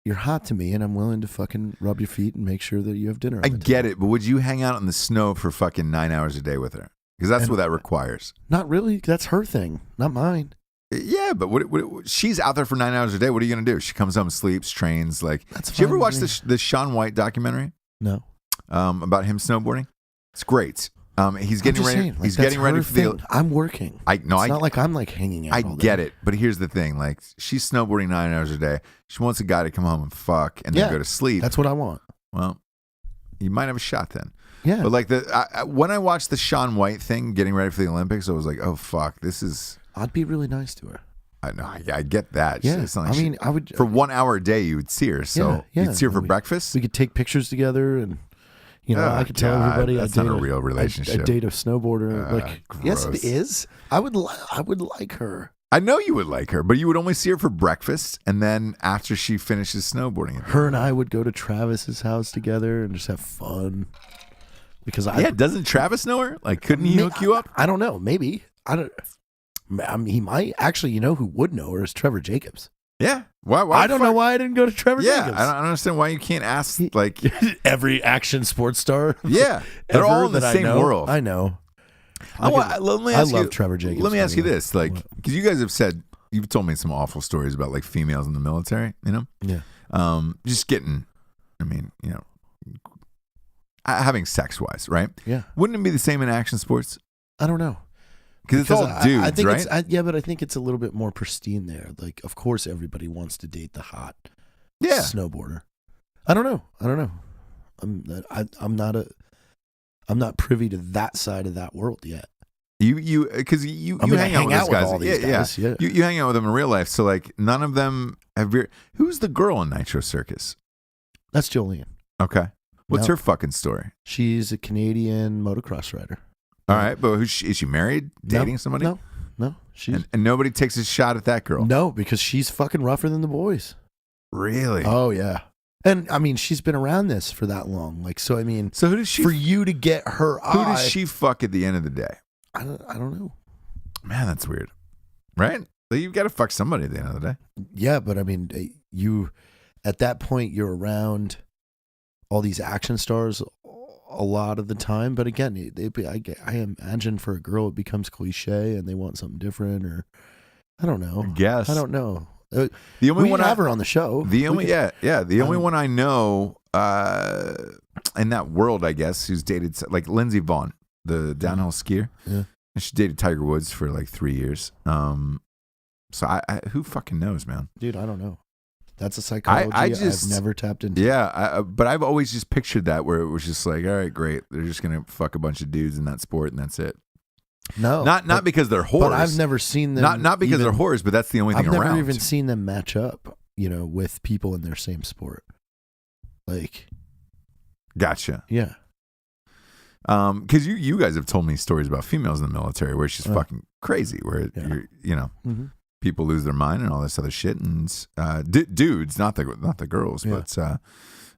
Speaker 3: you're hot to me, and I'm willing to fucking rub your feet and make sure that you have dinner.
Speaker 2: I get it, but would you hang out in the snow for fucking 9 hours a day with her? Because that's what that requires.
Speaker 3: Not really. That's her thing, not mine.
Speaker 2: Yeah, but what she's out there for 9 hours a day. What are you gonna do? She comes home, sleeps, trains. Like,
Speaker 3: That's
Speaker 2: did you ever
Speaker 3: fine
Speaker 2: watch
Speaker 3: with
Speaker 2: the Shaun White documentary?
Speaker 3: No.
Speaker 2: About him snowboarding. It's great. He's getting ready.
Speaker 3: Saying, like,
Speaker 2: he's getting ready for the.
Speaker 3: I'm working.
Speaker 2: It's
Speaker 3: not like I'm like hanging out.
Speaker 2: I
Speaker 3: all
Speaker 2: get
Speaker 3: day.
Speaker 2: it, but here's the thing: like, she's snowboarding 9 hours a day. She wants a guy to come home and fuck, and then go to sleep.
Speaker 3: That's what I want.
Speaker 2: Well, you might have a shot then.
Speaker 3: Yeah.
Speaker 2: But like when I watched the Shaun White thing, getting ready for the Olympics, I was like, oh fuck, this is.
Speaker 3: I'd be really nice to her.
Speaker 2: I know. I get that.
Speaker 3: Yeah.
Speaker 2: It's not like
Speaker 3: I mean, I would
Speaker 2: for 1 hour a day. You would see her. So you'd see her for breakfast.
Speaker 3: We could take picures together, and I could tell everybody
Speaker 2: that's not a real relationship.
Speaker 3: I date a snowboarder. Yes,
Speaker 2: gross.
Speaker 3: it is. I would like her.
Speaker 2: I know you would like her, but you would only see her for breakfast, and then after she finishes snowboarding.
Speaker 3: Her and I would go to Travis's house together and just have fun. Because
Speaker 2: doesn't Travis know her? Like, couldn't he hook you up?
Speaker 3: I don't know. Maybe he might actually. You know who would know her is Trevor Jacobs.
Speaker 2: Yeah. Why
Speaker 3: I don't know why I didn't go to Trevor Jacobs.
Speaker 2: I don't understand why you can't ask like
Speaker 3: every action sports star.
Speaker 2: Yeah, they're all in the same world.
Speaker 3: I know.
Speaker 2: I love
Speaker 3: Trevor Jacobs.
Speaker 2: Let me ask you this, like, because you guys have said you've told me some awful stories about like females in the military. You know.
Speaker 3: Yeah.
Speaker 2: Just getting. I mean, having sex wise, right?
Speaker 3: Yeah.
Speaker 2: Wouldn't it be the same in action sports?
Speaker 3: I don't know.
Speaker 2: Because it's all dudes,
Speaker 3: I think
Speaker 2: right?
Speaker 3: but I think it's a little bit more pristine there. Like, of course, everybody wants to date the hot snowboarder. I don't know. I'm not privy to that side of that world yet.
Speaker 2: You hang out with
Speaker 3: all these guys. Yeah.
Speaker 2: You hang out with them in real life. So like, none of them have. Who's the girl in Nitro Circus?
Speaker 3: That's Jolene.
Speaker 2: Okay. What's her fucking story?
Speaker 3: She's a Canadian motocross rider.
Speaker 2: All right, but is she married? Dating somebody?
Speaker 3: No.
Speaker 2: And nobody takes a shot at that girl?
Speaker 3: No, because she's fucking rougher than the boys.
Speaker 2: Really?
Speaker 3: Oh, yeah. And, I mean, she's been around this for that long. Like, so, I mean,
Speaker 2: so who does she...
Speaker 3: For you to get her
Speaker 2: Who does she fuck at the end of the day?
Speaker 3: I don't know.
Speaker 2: Man, that's weird. Right? You've got to fuck somebody at the end of the day.
Speaker 3: Yeah, but, I mean, at that point, you're around all these action stars a lot of the time, but again, I imagine for a girl it becomes cliche and they want something different, or I don't know. I don't know.
Speaker 2: The only one
Speaker 3: have her on the show.
Speaker 2: The only only one I know in that world, I guess, who's dated like Lindsey Vonn, the downhill skier.
Speaker 3: Yeah,
Speaker 2: and she dated Tiger Woods for like 3 years. So I who fucking knows, man?
Speaker 3: Dude, I don't know. That's a psychology I've never tapped into.
Speaker 2: Yeah, but I've always just pictured that where it was just like, all right, great. They're just going to fuck a bunch of dudes in that sport and that's it.
Speaker 3: No.
Speaker 2: Not because they're whores.
Speaker 3: But I've never seen them.
Speaker 2: Not because they're whores, but that's the only thing around.
Speaker 3: I've never even seen them match up, with people in their same sport. Like.
Speaker 2: Gotcha.
Speaker 3: Yeah.
Speaker 2: Because you guys have told me stories about females in the military where she's fucking crazy, where
Speaker 3: Mm-hmm.
Speaker 2: people lose their mind and all this other shit, and dudes, not the girls, but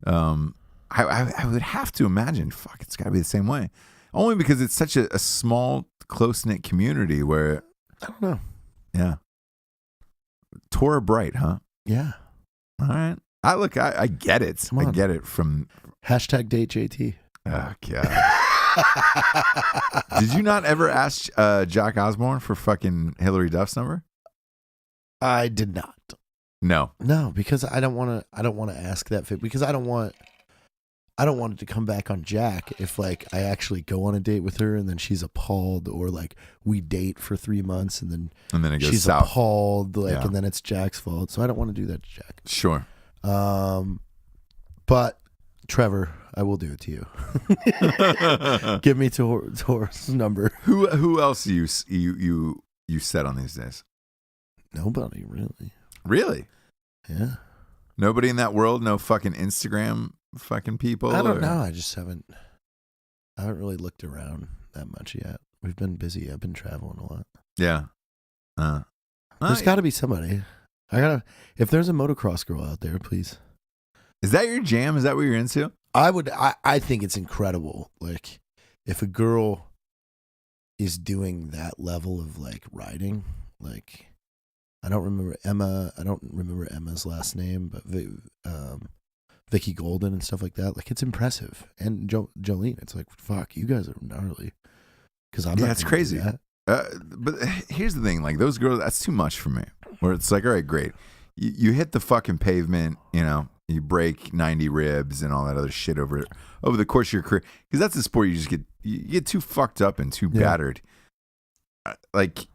Speaker 2: I would have to imagine, fuck, it's got to be the same way, only because it's such a small, close knit community where
Speaker 3: I don't know.
Speaker 2: Yeah, Tora Bright, huh?
Speaker 3: Yeah.
Speaker 2: All right. I get it. I get it from
Speaker 3: hashtag date JT.
Speaker 2: Oh god. Did you not ever ask Jack Osborne for fucking Hillary Duff's number?
Speaker 3: I did not.
Speaker 2: No,
Speaker 3: because I don't want to ask that because I don't want it to come back on Jack if like I actually go on a date with her and then she's appalled, or like we date for 3 months and then
Speaker 2: it goes
Speaker 3: she's
Speaker 2: south.
Speaker 3: Appalled, and then it's Jack's fault. So I don't want to do that to Jack.
Speaker 2: Sure.
Speaker 3: But Trevor, I will do it to you. Give me Tor's number.
Speaker 2: Who else you set on these days?
Speaker 3: Nobody really.
Speaker 2: Really?
Speaker 3: Yeah.
Speaker 2: Nobody in that world? No fucking Instagram fucking people?
Speaker 3: I don't know. I just haven't really looked around that much yet. We've been busy. I've been traveling a lot.
Speaker 2: Yeah.
Speaker 3: There's got to be somebody. If there's a motocross girl out there, please.
Speaker 2: Is that your jam? Is that what you're into?
Speaker 3: I think it's incredible. Like, if a girl is doing that level of like riding, like, I don't remember Emma's last name, but Vicky Golden and stuff like that. Like, it's impressive. And Jolene, it's like, fuck, you guys are gnarly. Because I'm not.
Speaker 2: That's crazy. But here's the thing, like those girls, that's too much for me. Where it's like, all right, great, you hit the fucking pavement, you break 90 ribs and all that other shit over the course of your career, because that's a sport you just get too fucked up and too battered. Like,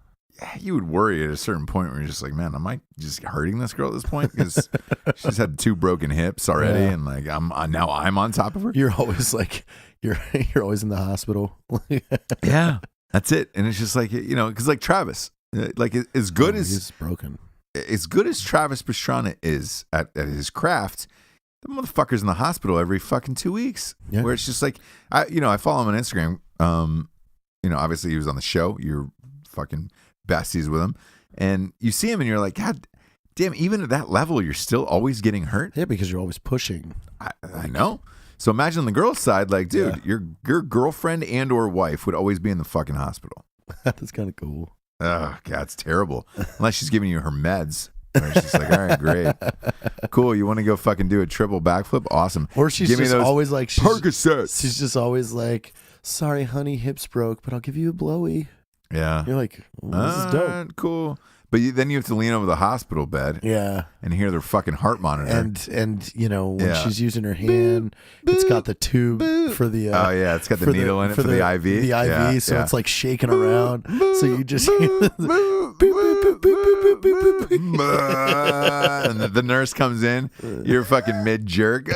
Speaker 2: you would worry at a certain point where you're just like, man, am I just hurting this girl at this point? Because she's had 2 broken hips already, and like I'm on top of her.
Speaker 3: You're always like, you're always in the hospital.
Speaker 2: Yeah, that's it. And it's just like, because like Travis, like as good as
Speaker 3: he's broken,
Speaker 2: as good as Travis Pastrana is at his craft, the motherfucker's in the hospital every fucking 2 weeks. Yeah. Where it's just like, I follow him on Instagram. Obviously he was on the show. You're fucking besties with him, and you see him and you're like, God damn, even at that level you're still always getting hurt.
Speaker 3: Yeah, because you're always pushing.
Speaker 2: I know. So imagine the girl's side, like, dude, your girlfriend and or wife would always be in the fucking hospital.
Speaker 3: That's kind of cool.
Speaker 2: Oh God, it's terrible. Unless she's giving you her meds. Or she's like, all right, great, cool, you want to go fucking do a triple backflip? Awesome.
Speaker 3: Or she's just always like,
Speaker 2: Percocets.
Speaker 3: She's just always like, sorry honey, hips broke, but I'll give you a blowy.
Speaker 2: Yeah.
Speaker 3: You're like, this is dope.
Speaker 2: Cool. But then you have to lean over the hospital bed.
Speaker 3: Yeah.
Speaker 2: And hear their fucking heart monitor.
Speaker 3: And when she's using her hand, it's got the tube for the
Speaker 2: oh yeah, it's got the needle in it for the IV.
Speaker 3: The IV, so it's like shaking around. So you just hear
Speaker 2: and the nurse comes in, you're fucking mid jerk.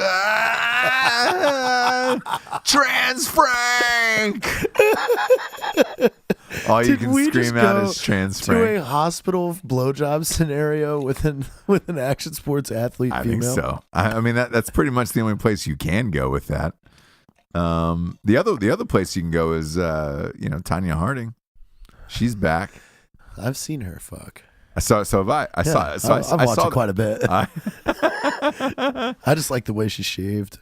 Speaker 2: Trans Frank. All you can scream out is Trans Frank.
Speaker 3: To a hospital blowjob scenario with an action sports athlete female.
Speaker 2: I think so. I mean that's pretty much the only place you can go with that. The other place you can go is Tanya Harding. She's back.
Speaker 3: I've seen her fuck.
Speaker 2: So have I. I've watched
Speaker 3: it quite a bit. I just like the way she shaved.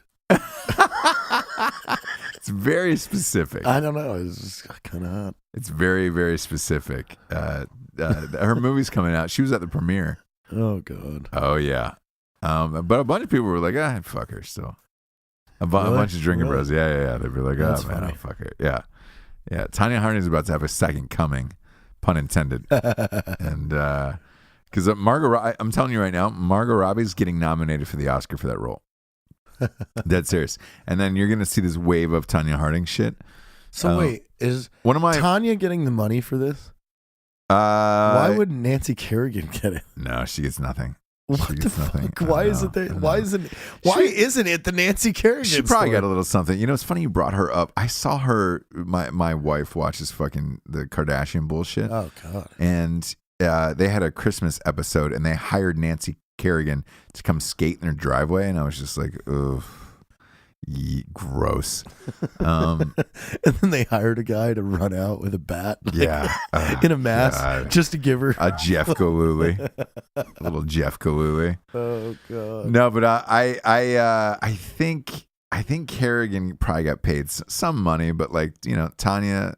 Speaker 2: It's very specific.
Speaker 3: I don't know. It's just kind of hot.
Speaker 2: It's very, very specific. Her movie's coming out. She was at the premiere.
Speaker 3: Oh God.
Speaker 2: Oh yeah. But a bunch of people were like, fuck her still. A bunch of drinking bros. Yeah. They'd be like,
Speaker 3: That's
Speaker 2: man,
Speaker 3: funny.
Speaker 2: I'll fuck her. Yeah. Tanya Harding's about to have a second coming, pun intended. And because I'm telling you right now, Margot Robbie's getting nominated for the Oscar for that role. Dead serious. And then you're gonna see this wave of Tanya Harding shit.
Speaker 3: So wait, is Tanya getting the money for this? Why would Nancy Kerrigan get it?
Speaker 2: No, she gets nothing.
Speaker 3: What the fuck? Why isn't it the Nancy Kerrigan?
Speaker 2: She probably got a little something. It's funny you brought her up. I saw her. My wife watches fucking the Kardashian bullshit.
Speaker 3: Oh God.
Speaker 2: And they had a Christmas episode, and they hired Nancy Kerrigan to come skate in their driveway, and I was just like, ugh. Gross.
Speaker 3: And then they hired a guy to run out with a bat, in a mask, just to give her
Speaker 2: a Jeff Galooly, a little Jeff Galooly.
Speaker 3: Oh God!
Speaker 2: No, but I think Kerrigan probably got paid some money, but like Tanya,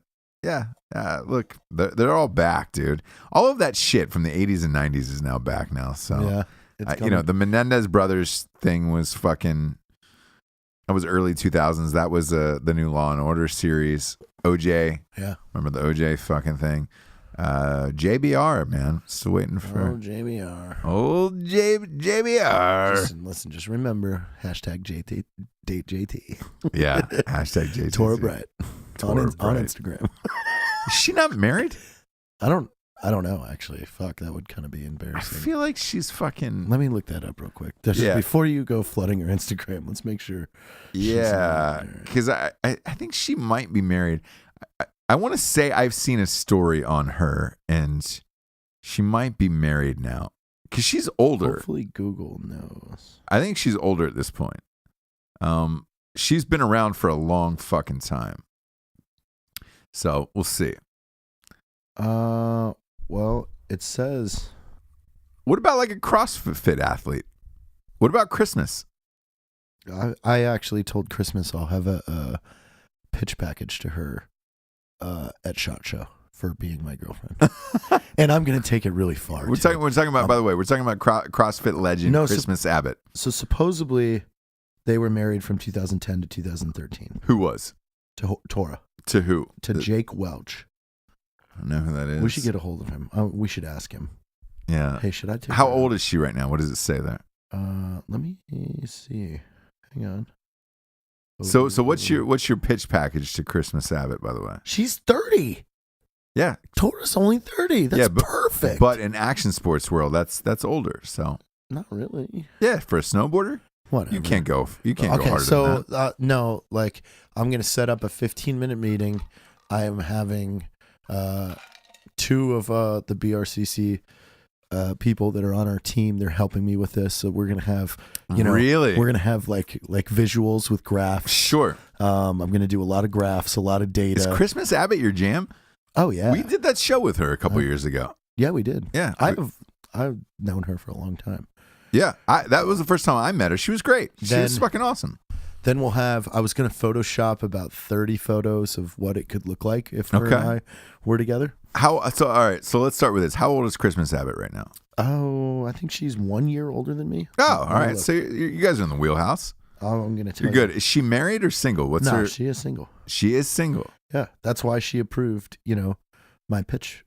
Speaker 2: look, they're all back, dude. All of that shit from the 80s and 90s is now back now. So the Menendez brothers thing was fucking. That was early 2000s. That was the new Law and Order series. OJ. Yeah. Remember the OJ fucking thing? JBR, man. Still waiting for.
Speaker 3: Oh, JBR.
Speaker 2: Old JBR.
Speaker 3: Listen, just remember, #JT, date JT.
Speaker 2: Yeah. #JT.
Speaker 3: Tora Bright. On Instagram.
Speaker 2: Is she not married?
Speaker 3: I don't know, actually. Fuck, that would kind of be embarrassing.
Speaker 2: I feel like she's fucking...
Speaker 3: Let me look that up real quick. Before you go flooding her Instagram, let's make sure.
Speaker 2: Yeah, because I think she might be married. I want to say I've seen a story on her, and she might be married now. Because she's older.
Speaker 3: Hopefully Google knows.
Speaker 2: I think she's older at this point. She's been around for a long fucking time. So, we'll see.
Speaker 3: Well, it says...
Speaker 2: What about like a CrossFit athlete? What about Christmas?
Speaker 3: I actually told Christmas I'll have a pitch package to her at SHOT Show for being my girlfriend. And I'm going to take it really far.
Speaker 2: We're talking about, by the way, we're talking about CrossFit legend Christmas Abbott.
Speaker 3: So supposedly they were married from 2010 to 2013.
Speaker 2: Who was?
Speaker 3: To Tora.
Speaker 2: To who?
Speaker 3: To Jake Welch.
Speaker 2: I don't know who that is.
Speaker 3: We should get a hold of him. We should ask him.
Speaker 2: Yeah.
Speaker 3: Hey, should I take
Speaker 2: How
Speaker 3: her
Speaker 2: old
Speaker 3: out?
Speaker 2: is she right now? What does it say there?
Speaker 3: Let me see. Hang on.
Speaker 2: So what's your pitch package to Christmas Abbott, by the way?
Speaker 3: She's 30.
Speaker 2: Yeah.
Speaker 3: Tora's only 30. That's perfect.
Speaker 2: But in action sports world, that's older. So
Speaker 3: not really.
Speaker 2: yeah, for a snowboarder,
Speaker 3: Whatever.
Speaker 2: you can't go
Speaker 3: Okay,
Speaker 2: harder
Speaker 3: so
Speaker 2: than that.
Speaker 3: no, like I'm gonna set up a 15-minute meeting. I am having two of the BRCC people that are on our team. They're helping me with this, so we're gonna have
Speaker 2: Really?
Speaker 3: we're gonna have like visuals with graphs.
Speaker 2: Sure.
Speaker 3: I'm gonna do a lot of graphs, a lot of data.
Speaker 2: Is Christmas Abbott your jam?
Speaker 3: Oh yeah,
Speaker 2: We did that show with her a couple years ago.
Speaker 3: yeah, we did.
Speaker 2: Yeah.
Speaker 3: I've known her for a long time.
Speaker 2: Yeah. That was the first time I met her. She was great. She was fucking awesome.
Speaker 3: Then we'll have. I was going to Photoshop about 30 photos of what it could look like if her and I were together.
Speaker 2: All right. So let's start with this. How old is Christmas Abbott right now?
Speaker 3: Oh, I think she's 1 year older than me.
Speaker 2: Oh, all right. So you guys are in the wheelhouse.
Speaker 3: I'm going to tell
Speaker 2: You're good. Is she married or single? What's her?
Speaker 3: She is single.
Speaker 2: She is single.
Speaker 3: Yeah, that's why she approved. My pitch.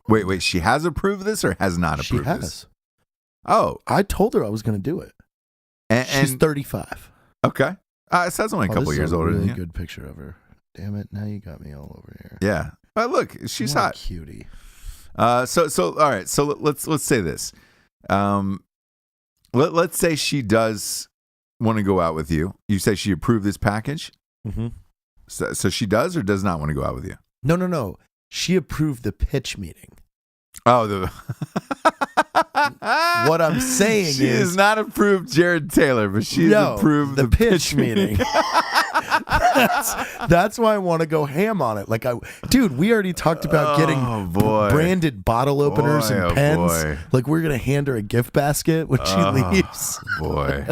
Speaker 2: Wait. She has approved this or has not approved
Speaker 3: She has.
Speaker 2: this? Oh,
Speaker 3: I told her I was going to do it.
Speaker 2: and
Speaker 3: She's 35.
Speaker 2: okay. So that's only a couple
Speaker 3: this
Speaker 2: years
Speaker 3: is a
Speaker 2: older
Speaker 3: really
Speaker 2: than you.
Speaker 3: good picture of her. Damn it! Now you got me all over here.
Speaker 2: Yeah. But look, she's
Speaker 3: What a
Speaker 2: hot.
Speaker 3: cutie.
Speaker 2: So all right. So let's say this. Let's say she does want to go out with you. You say she approved this package.
Speaker 3: Mm-hmm.
Speaker 2: So she does or does not want to go out with you?
Speaker 3: No. She approved the pitch meeting.
Speaker 2: Oh,
Speaker 3: What I'm saying
Speaker 2: she
Speaker 3: is
Speaker 2: has not approved Jarred Taylor, but she's approved
Speaker 3: the pitch meeting. that's why I want to go ham on it. Like, dude, we already talked about getting branded bottle openers and pens. Like, we're gonna hand her a gift basket when she leaves.
Speaker 2: Boy,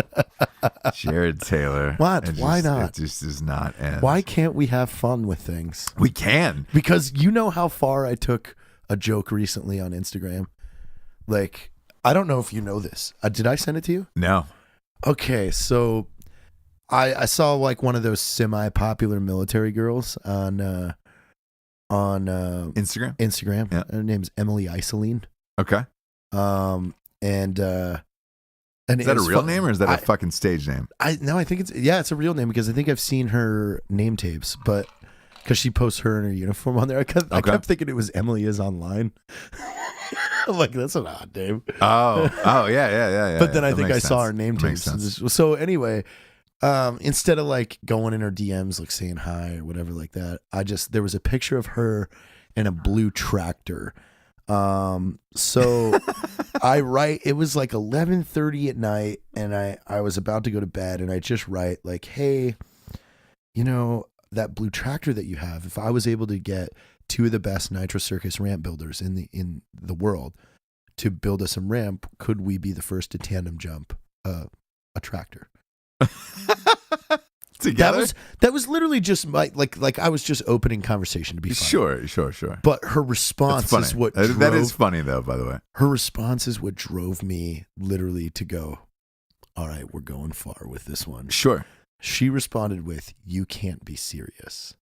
Speaker 2: Jarred Taylor.
Speaker 3: What? Why not?
Speaker 2: It just does not end.
Speaker 3: Why can't we have fun with things?
Speaker 2: We can.
Speaker 3: Because you know how far I took a joke recently on Instagram. Like, I don't know if you know this. Did I send it to you?
Speaker 2: No.
Speaker 3: Okay, so I saw like one of those semi-popular military girls on
Speaker 2: Instagram.
Speaker 3: Instagram.
Speaker 2: Yeah.
Speaker 3: Her name's Emily Isoline.
Speaker 2: Okay.
Speaker 3: And
Speaker 2: Is that a real name or is that a fucking stage name?
Speaker 3: I think it's a real name because I think I've seen her name tapes, but because she posts her in her uniform on there, I kept thinking it was Emily Is Online. I'm like, that's an odd name.
Speaker 2: Oh, yeah.
Speaker 3: But then I
Speaker 2: That
Speaker 3: think I
Speaker 2: makes
Speaker 3: saw
Speaker 2: sense.
Speaker 3: her name
Speaker 2: That makes
Speaker 3: tapes.
Speaker 2: sense.
Speaker 3: So anyway, instead of like going in her DMs, like saying hi or whatever like that, there was a picture of her in a blue tractor. So it was like 11:30 at night and I was about to go to bed and I just write like, hey, that blue tractor that you have, if I was able to get two of the best Nitro Circus ramp builders in the world to build us a ramp, could we be the first to tandem jump a tractor?
Speaker 2: Together?
Speaker 3: That was literally just like I was just opening conversation to be funny.
Speaker 2: Sure.
Speaker 3: But her response is what
Speaker 2: that is funny though, by the way.
Speaker 3: Her response is what drove me literally to go, all right, we're going far with this one.
Speaker 2: Sure.
Speaker 3: She responded with, you can't be serious.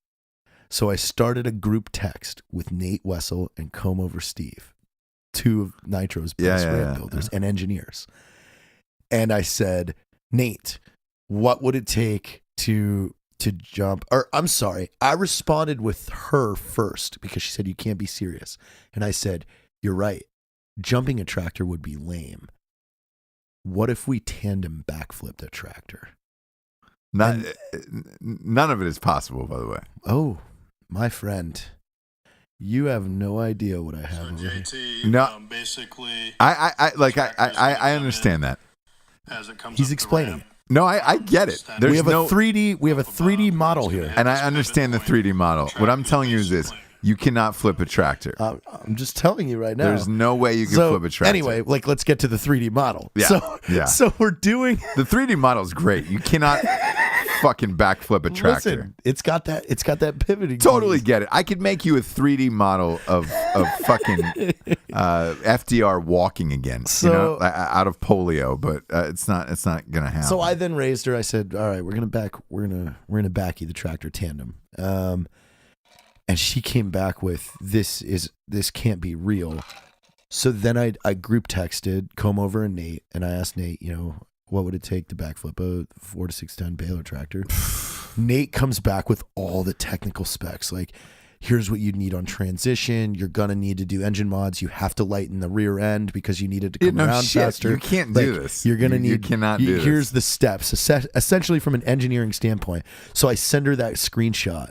Speaker 3: So I started a group text with Nate Wessel and Comb Over Steve, two of Nitro's best ramp builders and engineers. And I said, Nate, what would it take to jump? Or I'm sorry, I responded with her first because she said, you can't be serious. And I said, you're right. Jumping a tractor would be lame. What if we tandem backflipped a tractor?
Speaker 2: None of it is possible, by the way.
Speaker 3: Oh, my friend, you have no idea what I have over here.
Speaker 2: No,
Speaker 4: basically,
Speaker 2: I understand that.
Speaker 4: As it comes
Speaker 3: He's
Speaker 4: up the
Speaker 3: explaining.
Speaker 4: ramp.
Speaker 2: No, I get it. There's
Speaker 3: We have a 3D model here.
Speaker 2: and I understand the 3D model. What I'm telling you is this: you cannot flip a tractor.
Speaker 3: I'm just telling you right now.
Speaker 2: There's no way you can flip a tractor.
Speaker 3: Anyway, let's get to the 3D model.
Speaker 2: Yeah,
Speaker 3: So we're doing
Speaker 2: the 3D model is great. You cannot fucking backflip a tractor.
Speaker 3: Listen, it's got that pivoting.
Speaker 2: Totally
Speaker 3: piece.
Speaker 2: get it. I could make you a 3D model of fucking FDR walking again, out of polio, but it's not gonna happen.
Speaker 3: So I then raised her. I said, "All right, we're gonna back you the tractor tandem." And she came back with, this can't be real. So then I group texted Comb Over and Nate, and I asked Nate, what would it take to backflip a 4 to 6 ton baler tractor? Nate comes back with all the technical specs, like, here's what you need on transition. You're going to need to do engine mods. You have to lighten the rear end because you need it to come around faster.
Speaker 2: You can't do this.
Speaker 3: You're going to need.
Speaker 2: You cannot do this.
Speaker 3: Here's the steps, essentially from an engineering standpoint. So I send her that screenshot.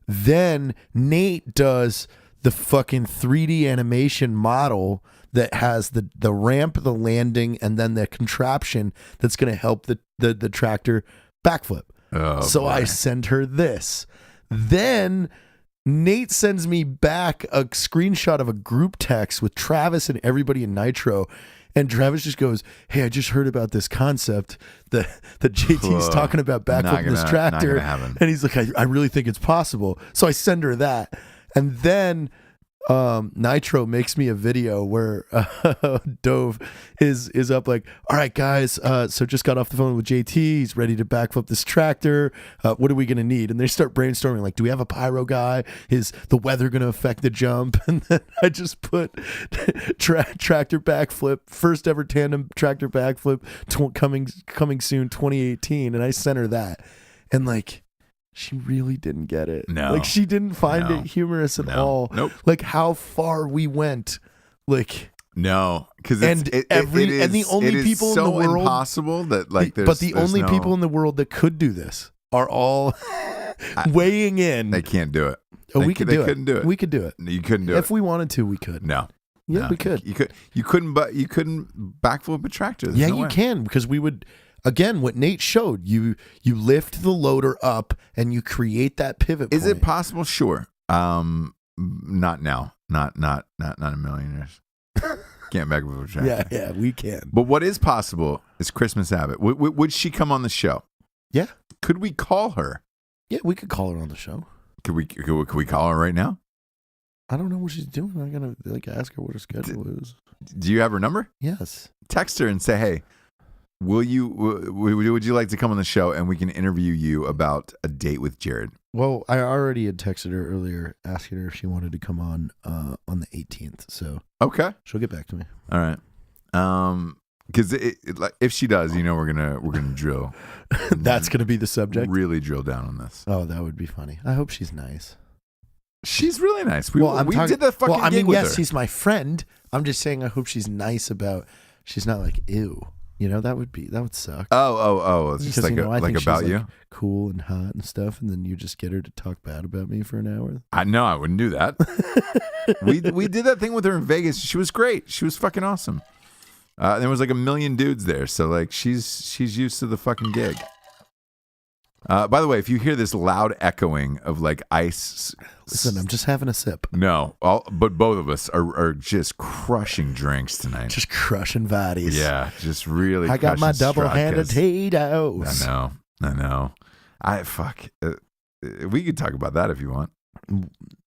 Speaker 3: Then Nate does the fucking 3D animation model that has the ramp, the landing, and then the contraption that's going to help the tractor backflip.
Speaker 2: Oh,
Speaker 3: so
Speaker 2: boy.
Speaker 3: I send her this. Then Nate sends me back a screenshot of a group text with Travis and everybody in Nitro. And Travis just goes, hey, I just heard about this concept that JT's talking about backflipping this tractor. And he's like, I really think it's possible. So I send her that. And then Nitro makes me a video where Dove is up like, all right, guys, so just got off the phone with JT. He's ready to backflip this tractor. What are we going to need? And they start brainstorming like, do we have a pyro guy? Is the weather going to affect the jump? And then I just put tractor backflip, first ever tandem tractor backflip coming soon 2018. And I sent her that. And like, she really didn't get it.
Speaker 2: No.
Speaker 3: Like, she didn't find it humorous at all.
Speaker 2: Nope.
Speaker 3: Like, how far we went. Like,
Speaker 2: no, because
Speaker 3: the only people in the world
Speaker 2: impossible that like there's,
Speaker 3: but the only people in the world that could do this are all weighing in.
Speaker 2: They can't do it.
Speaker 3: We could do it.
Speaker 2: Couldn't do it.
Speaker 3: We could do it.
Speaker 2: You couldn't do it.
Speaker 3: If we wanted to, we could.
Speaker 2: No.
Speaker 3: Yeah,
Speaker 2: no.
Speaker 3: we could.
Speaker 2: You couldn't backflip a tractor. There's
Speaker 3: yeah,
Speaker 2: no
Speaker 3: you
Speaker 2: way.
Speaker 3: can, because we would. Again, what Nate showed, you lift the loader up and you create that pivot point.
Speaker 2: Is it possible? Sure. Not now. Not a million years. Can't backflip a tractor.
Speaker 3: Yeah, we can.
Speaker 2: But what is possible is Christmas Abbott. Would she come on the show?
Speaker 3: Yeah.
Speaker 2: Could we call her?
Speaker 3: Yeah, we could call her on the show.
Speaker 2: Could we call her right now?
Speaker 3: I don't know what she's doing. I gotta ask her what her schedule is.
Speaker 2: Do you have her number?
Speaker 3: Yes.
Speaker 2: Text her and say, hey, would you like to come on the show and we can interview you about a date with Jarred?
Speaker 3: Well, I already had texted her earlier asking her if she wanted to come on the 18th. So
Speaker 2: okay,
Speaker 3: she'll get back to me.
Speaker 2: All right. Because if she does, we're gonna drill.
Speaker 3: That's gonna be the subject.
Speaker 2: Really drill down on this.
Speaker 3: Oh, that would be funny. I hope she's nice.
Speaker 2: She's really nice. We
Speaker 3: talking,
Speaker 2: did the fucking gig with her.
Speaker 3: Yes, she's my friend. I'm just saying I hope she's nice about. She's not like ew. That would suck.
Speaker 2: Oh! It's
Speaker 3: Because,
Speaker 2: just like
Speaker 3: I think
Speaker 2: about
Speaker 3: she's,
Speaker 2: you,
Speaker 3: like, cool and hot and stuff, and then you just get her to talk bad about me for an hour.
Speaker 2: I know I wouldn't do that. we did that thing with her in Vegas. She was great. She was fucking awesome. There was like 1 million dudes there, so like she's used to the fucking gig. By the way, if you hear this loud echoing of like ice,
Speaker 3: listen, I'm just having a sip.
Speaker 2: No, but both of us are just crushing drinks tonight.
Speaker 3: Just crushing bodies.
Speaker 2: Yeah, just really.
Speaker 3: I got my double-handed potatoes.
Speaker 2: I know. We could talk about that if you want.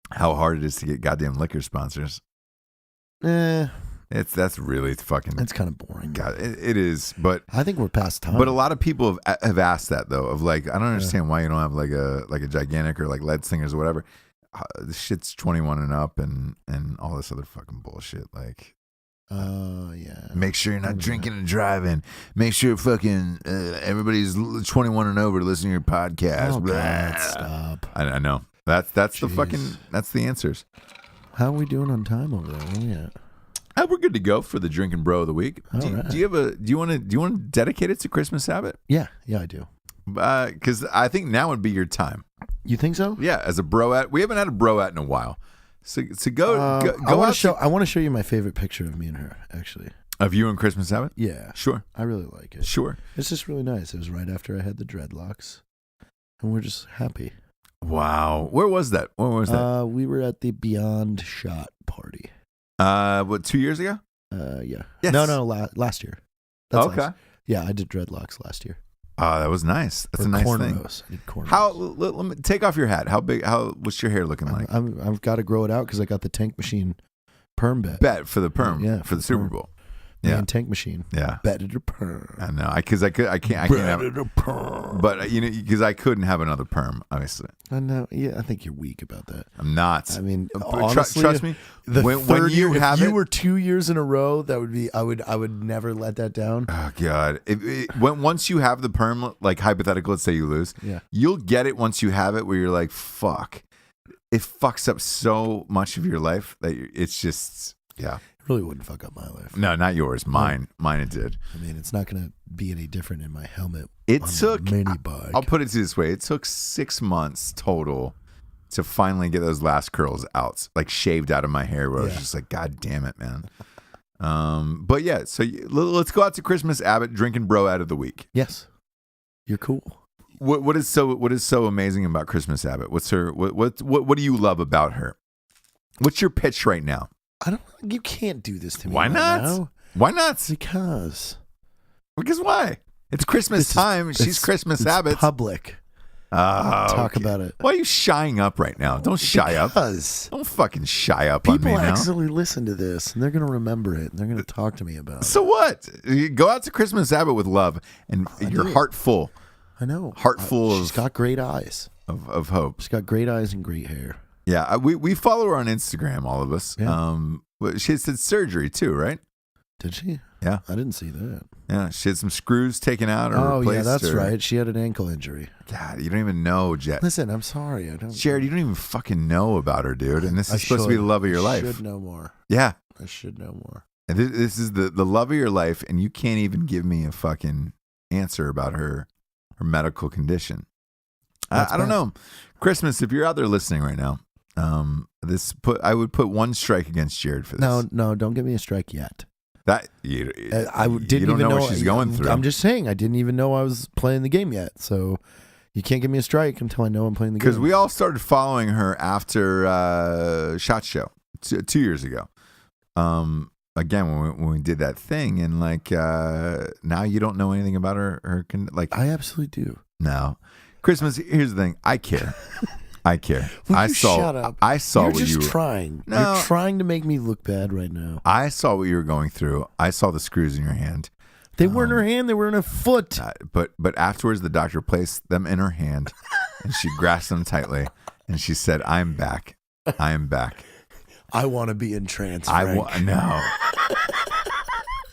Speaker 2: How hard it is to get goddamn liquor sponsors. That's really fucking.
Speaker 3: It's kind of boring.
Speaker 2: God, it is, but
Speaker 3: I think we're past time.
Speaker 2: But a lot of people have asked that though. Of like, I don't understand why you don't have like a gigantic or like lead singers or whatever. This shit's 21 and up and all this other fucking bullshit. Like,
Speaker 3: yeah.
Speaker 2: Make sure you're not drinking and driving. Make sure fucking everybody's 21 and over to listen to your podcast.
Speaker 3: Oh, God, stop.
Speaker 2: I know. That's the fucking. That's the answers.
Speaker 3: How are we doing on time over there? Where are we at?
Speaker 2: We're good to go for the Drinkin' Bro of the week. Do you want to dedicate it to Christmas Abbott?
Speaker 3: Yeah, I do.
Speaker 2: Because I think now would be your time.
Speaker 3: You think so?
Speaker 2: Yeah, as a broette, we haven't had a broette in a while. So go.
Speaker 3: I want to show you my favorite picture of me and her. Actually,
Speaker 2: of you and Christmas Abbott.
Speaker 3: Yeah,
Speaker 2: sure.
Speaker 3: I really like it.
Speaker 2: Sure,
Speaker 3: it's just really nice. It was right after I had the dreadlocks, and we're just happy.
Speaker 2: Wow, where was that?
Speaker 3: We were at the Beyond Shot party.
Speaker 2: What, 2 years ago?
Speaker 3: Yeah.
Speaker 2: Yes.
Speaker 3: No, last year. That's
Speaker 2: okay.
Speaker 3: Last. Yeah, I did dreadlocks last year.
Speaker 2: That was nice. That's a nice
Speaker 3: cornrows.
Speaker 2: thing.
Speaker 3: I did cornrows.
Speaker 2: How? Let me take off your hat. What's your hair looking like?
Speaker 3: I've got to grow it out because I got the Tank Machine perm bet.
Speaker 2: Bet for the perm.
Speaker 3: Yeah,
Speaker 2: for the Super Bowl. Yeah.
Speaker 3: and Tank Machine.
Speaker 2: Yeah.
Speaker 3: Better to perm.
Speaker 2: I know. I can't have.
Speaker 3: Better to perm.
Speaker 2: But because I couldn't have another perm, obviously.
Speaker 3: I know. Yeah, I think you're weak about that.
Speaker 2: I'm not.
Speaker 3: I mean,
Speaker 2: But
Speaker 3: honestly,
Speaker 2: trust me.
Speaker 3: The
Speaker 2: When
Speaker 3: third
Speaker 2: you
Speaker 3: year,
Speaker 2: have
Speaker 3: if you
Speaker 2: it,
Speaker 3: were 2 years in a row, that would be. I would never let that down.
Speaker 2: oh god. Once you have the perm, like hypothetical, let's say you lose,
Speaker 3: Yeah.
Speaker 2: you'll get it once you have it, where you're like, fuck. It fucks up so much of your life that it's just, yeah.
Speaker 3: It really wouldn't fuck up my life.
Speaker 2: No, not yours. Mine it did.
Speaker 3: I mean, it's not going to be any different in my helmet.
Speaker 2: It
Speaker 3: on
Speaker 2: took.
Speaker 3: the mini bike.
Speaker 2: I'll put it this way: it took 6 months total to finally get those last curls out, like shaved out of my hair. Where I was just like, God damn it, man. But yeah, so let's go out to Christmas Abbott, drinking bro out of the week.
Speaker 3: Yes, you're cool.
Speaker 2: What is so amazing about Christmas Abbott? What's her? What do you love about her? What's your pitch right now?
Speaker 3: I don't. You can't do this to me.
Speaker 2: Why
Speaker 3: right
Speaker 2: not?
Speaker 3: now.
Speaker 2: Why not?
Speaker 3: Because
Speaker 2: Why? It's Christmas time. She's Christmas
Speaker 3: it's
Speaker 2: Abbott.
Speaker 3: public. Talk about it.
Speaker 2: Why are you shying up right now? Don't shy up.
Speaker 3: Because
Speaker 2: Don't fucking shy up on me
Speaker 3: people
Speaker 2: now.
Speaker 3: actually listen to this, and they're going to remember it, and they're going to talk to me about it.
Speaker 2: So what? You go out to Christmas Abbott with love and your
Speaker 3: do.
Speaker 2: heart full
Speaker 3: I know.
Speaker 2: Heart full
Speaker 3: She's
Speaker 2: of-
Speaker 3: got great eyes.
Speaker 2: of hope.
Speaker 3: She's got great eyes and great hair.
Speaker 2: Yeah, we follow her on Instagram, all of us.
Speaker 3: Yeah.
Speaker 2: But she had surgery too, right?
Speaker 3: Did she?
Speaker 2: Yeah.
Speaker 3: I didn't see that.
Speaker 2: Yeah, she had some screws taken out or
Speaker 3: Oh,
Speaker 2: replaced.
Speaker 3: yeah, that's
Speaker 2: or-
Speaker 3: right. She had an ankle injury.
Speaker 2: God, you don't even know, Jet.
Speaker 3: Listen, I'm sorry. I don't.
Speaker 2: Jared, you don't even fucking know about her, dude. And this
Speaker 3: I
Speaker 2: is supposed to be
Speaker 3: should.
Speaker 2: the love of your
Speaker 3: I
Speaker 2: life.
Speaker 3: should know more.
Speaker 2: Yeah.
Speaker 3: I should know more.
Speaker 2: And this is the love of your life, and you can't even give me a fucking answer about her medical condition.
Speaker 3: That's
Speaker 2: I don't
Speaker 3: bad.
Speaker 2: know. Christmas, if you're out there listening right now, I would put one strike against Jared for this.
Speaker 3: No, don't give me a strike yet.
Speaker 2: That
Speaker 3: I
Speaker 2: you
Speaker 3: didn't
Speaker 2: don't
Speaker 3: even
Speaker 2: know what she's going through.
Speaker 3: I'm just saying, I didn't even know I was playing the game yet. So you can't give me a strike until I know I'm playing the game.
Speaker 2: Because we all started following her after SHOT Show 2 years ago. Again, when we did that thing, and like now you don't know anything about her like
Speaker 3: I absolutely do.
Speaker 2: no. Christmas. Here's the thing. I care. I care.
Speaker 3: Will
Speaker 2: I
Speaker 3: you
Speaker 2: saw.
Speaker 3: shut up?
Speaker 2: I saw
Speaker 3: You're
Speaker 2: what
Speaker 3: just
Speaker 2: you were.
Speaker 3: trying.
Speaker 2: No.
Speaker 3: You're trying to make me look bad right now.
Speaker 2: I saw what you were going through. I saw the screws in your hand.
Speaker 3: They were in her hand. They were in her foot.
Speaker 2: But afterwards, the doctor placed them in her hand, and she grasped them tightly, and she said, "I'm back. I am back."
Speaker 3: I want to be in trance. Frank.
Speaker 2: No.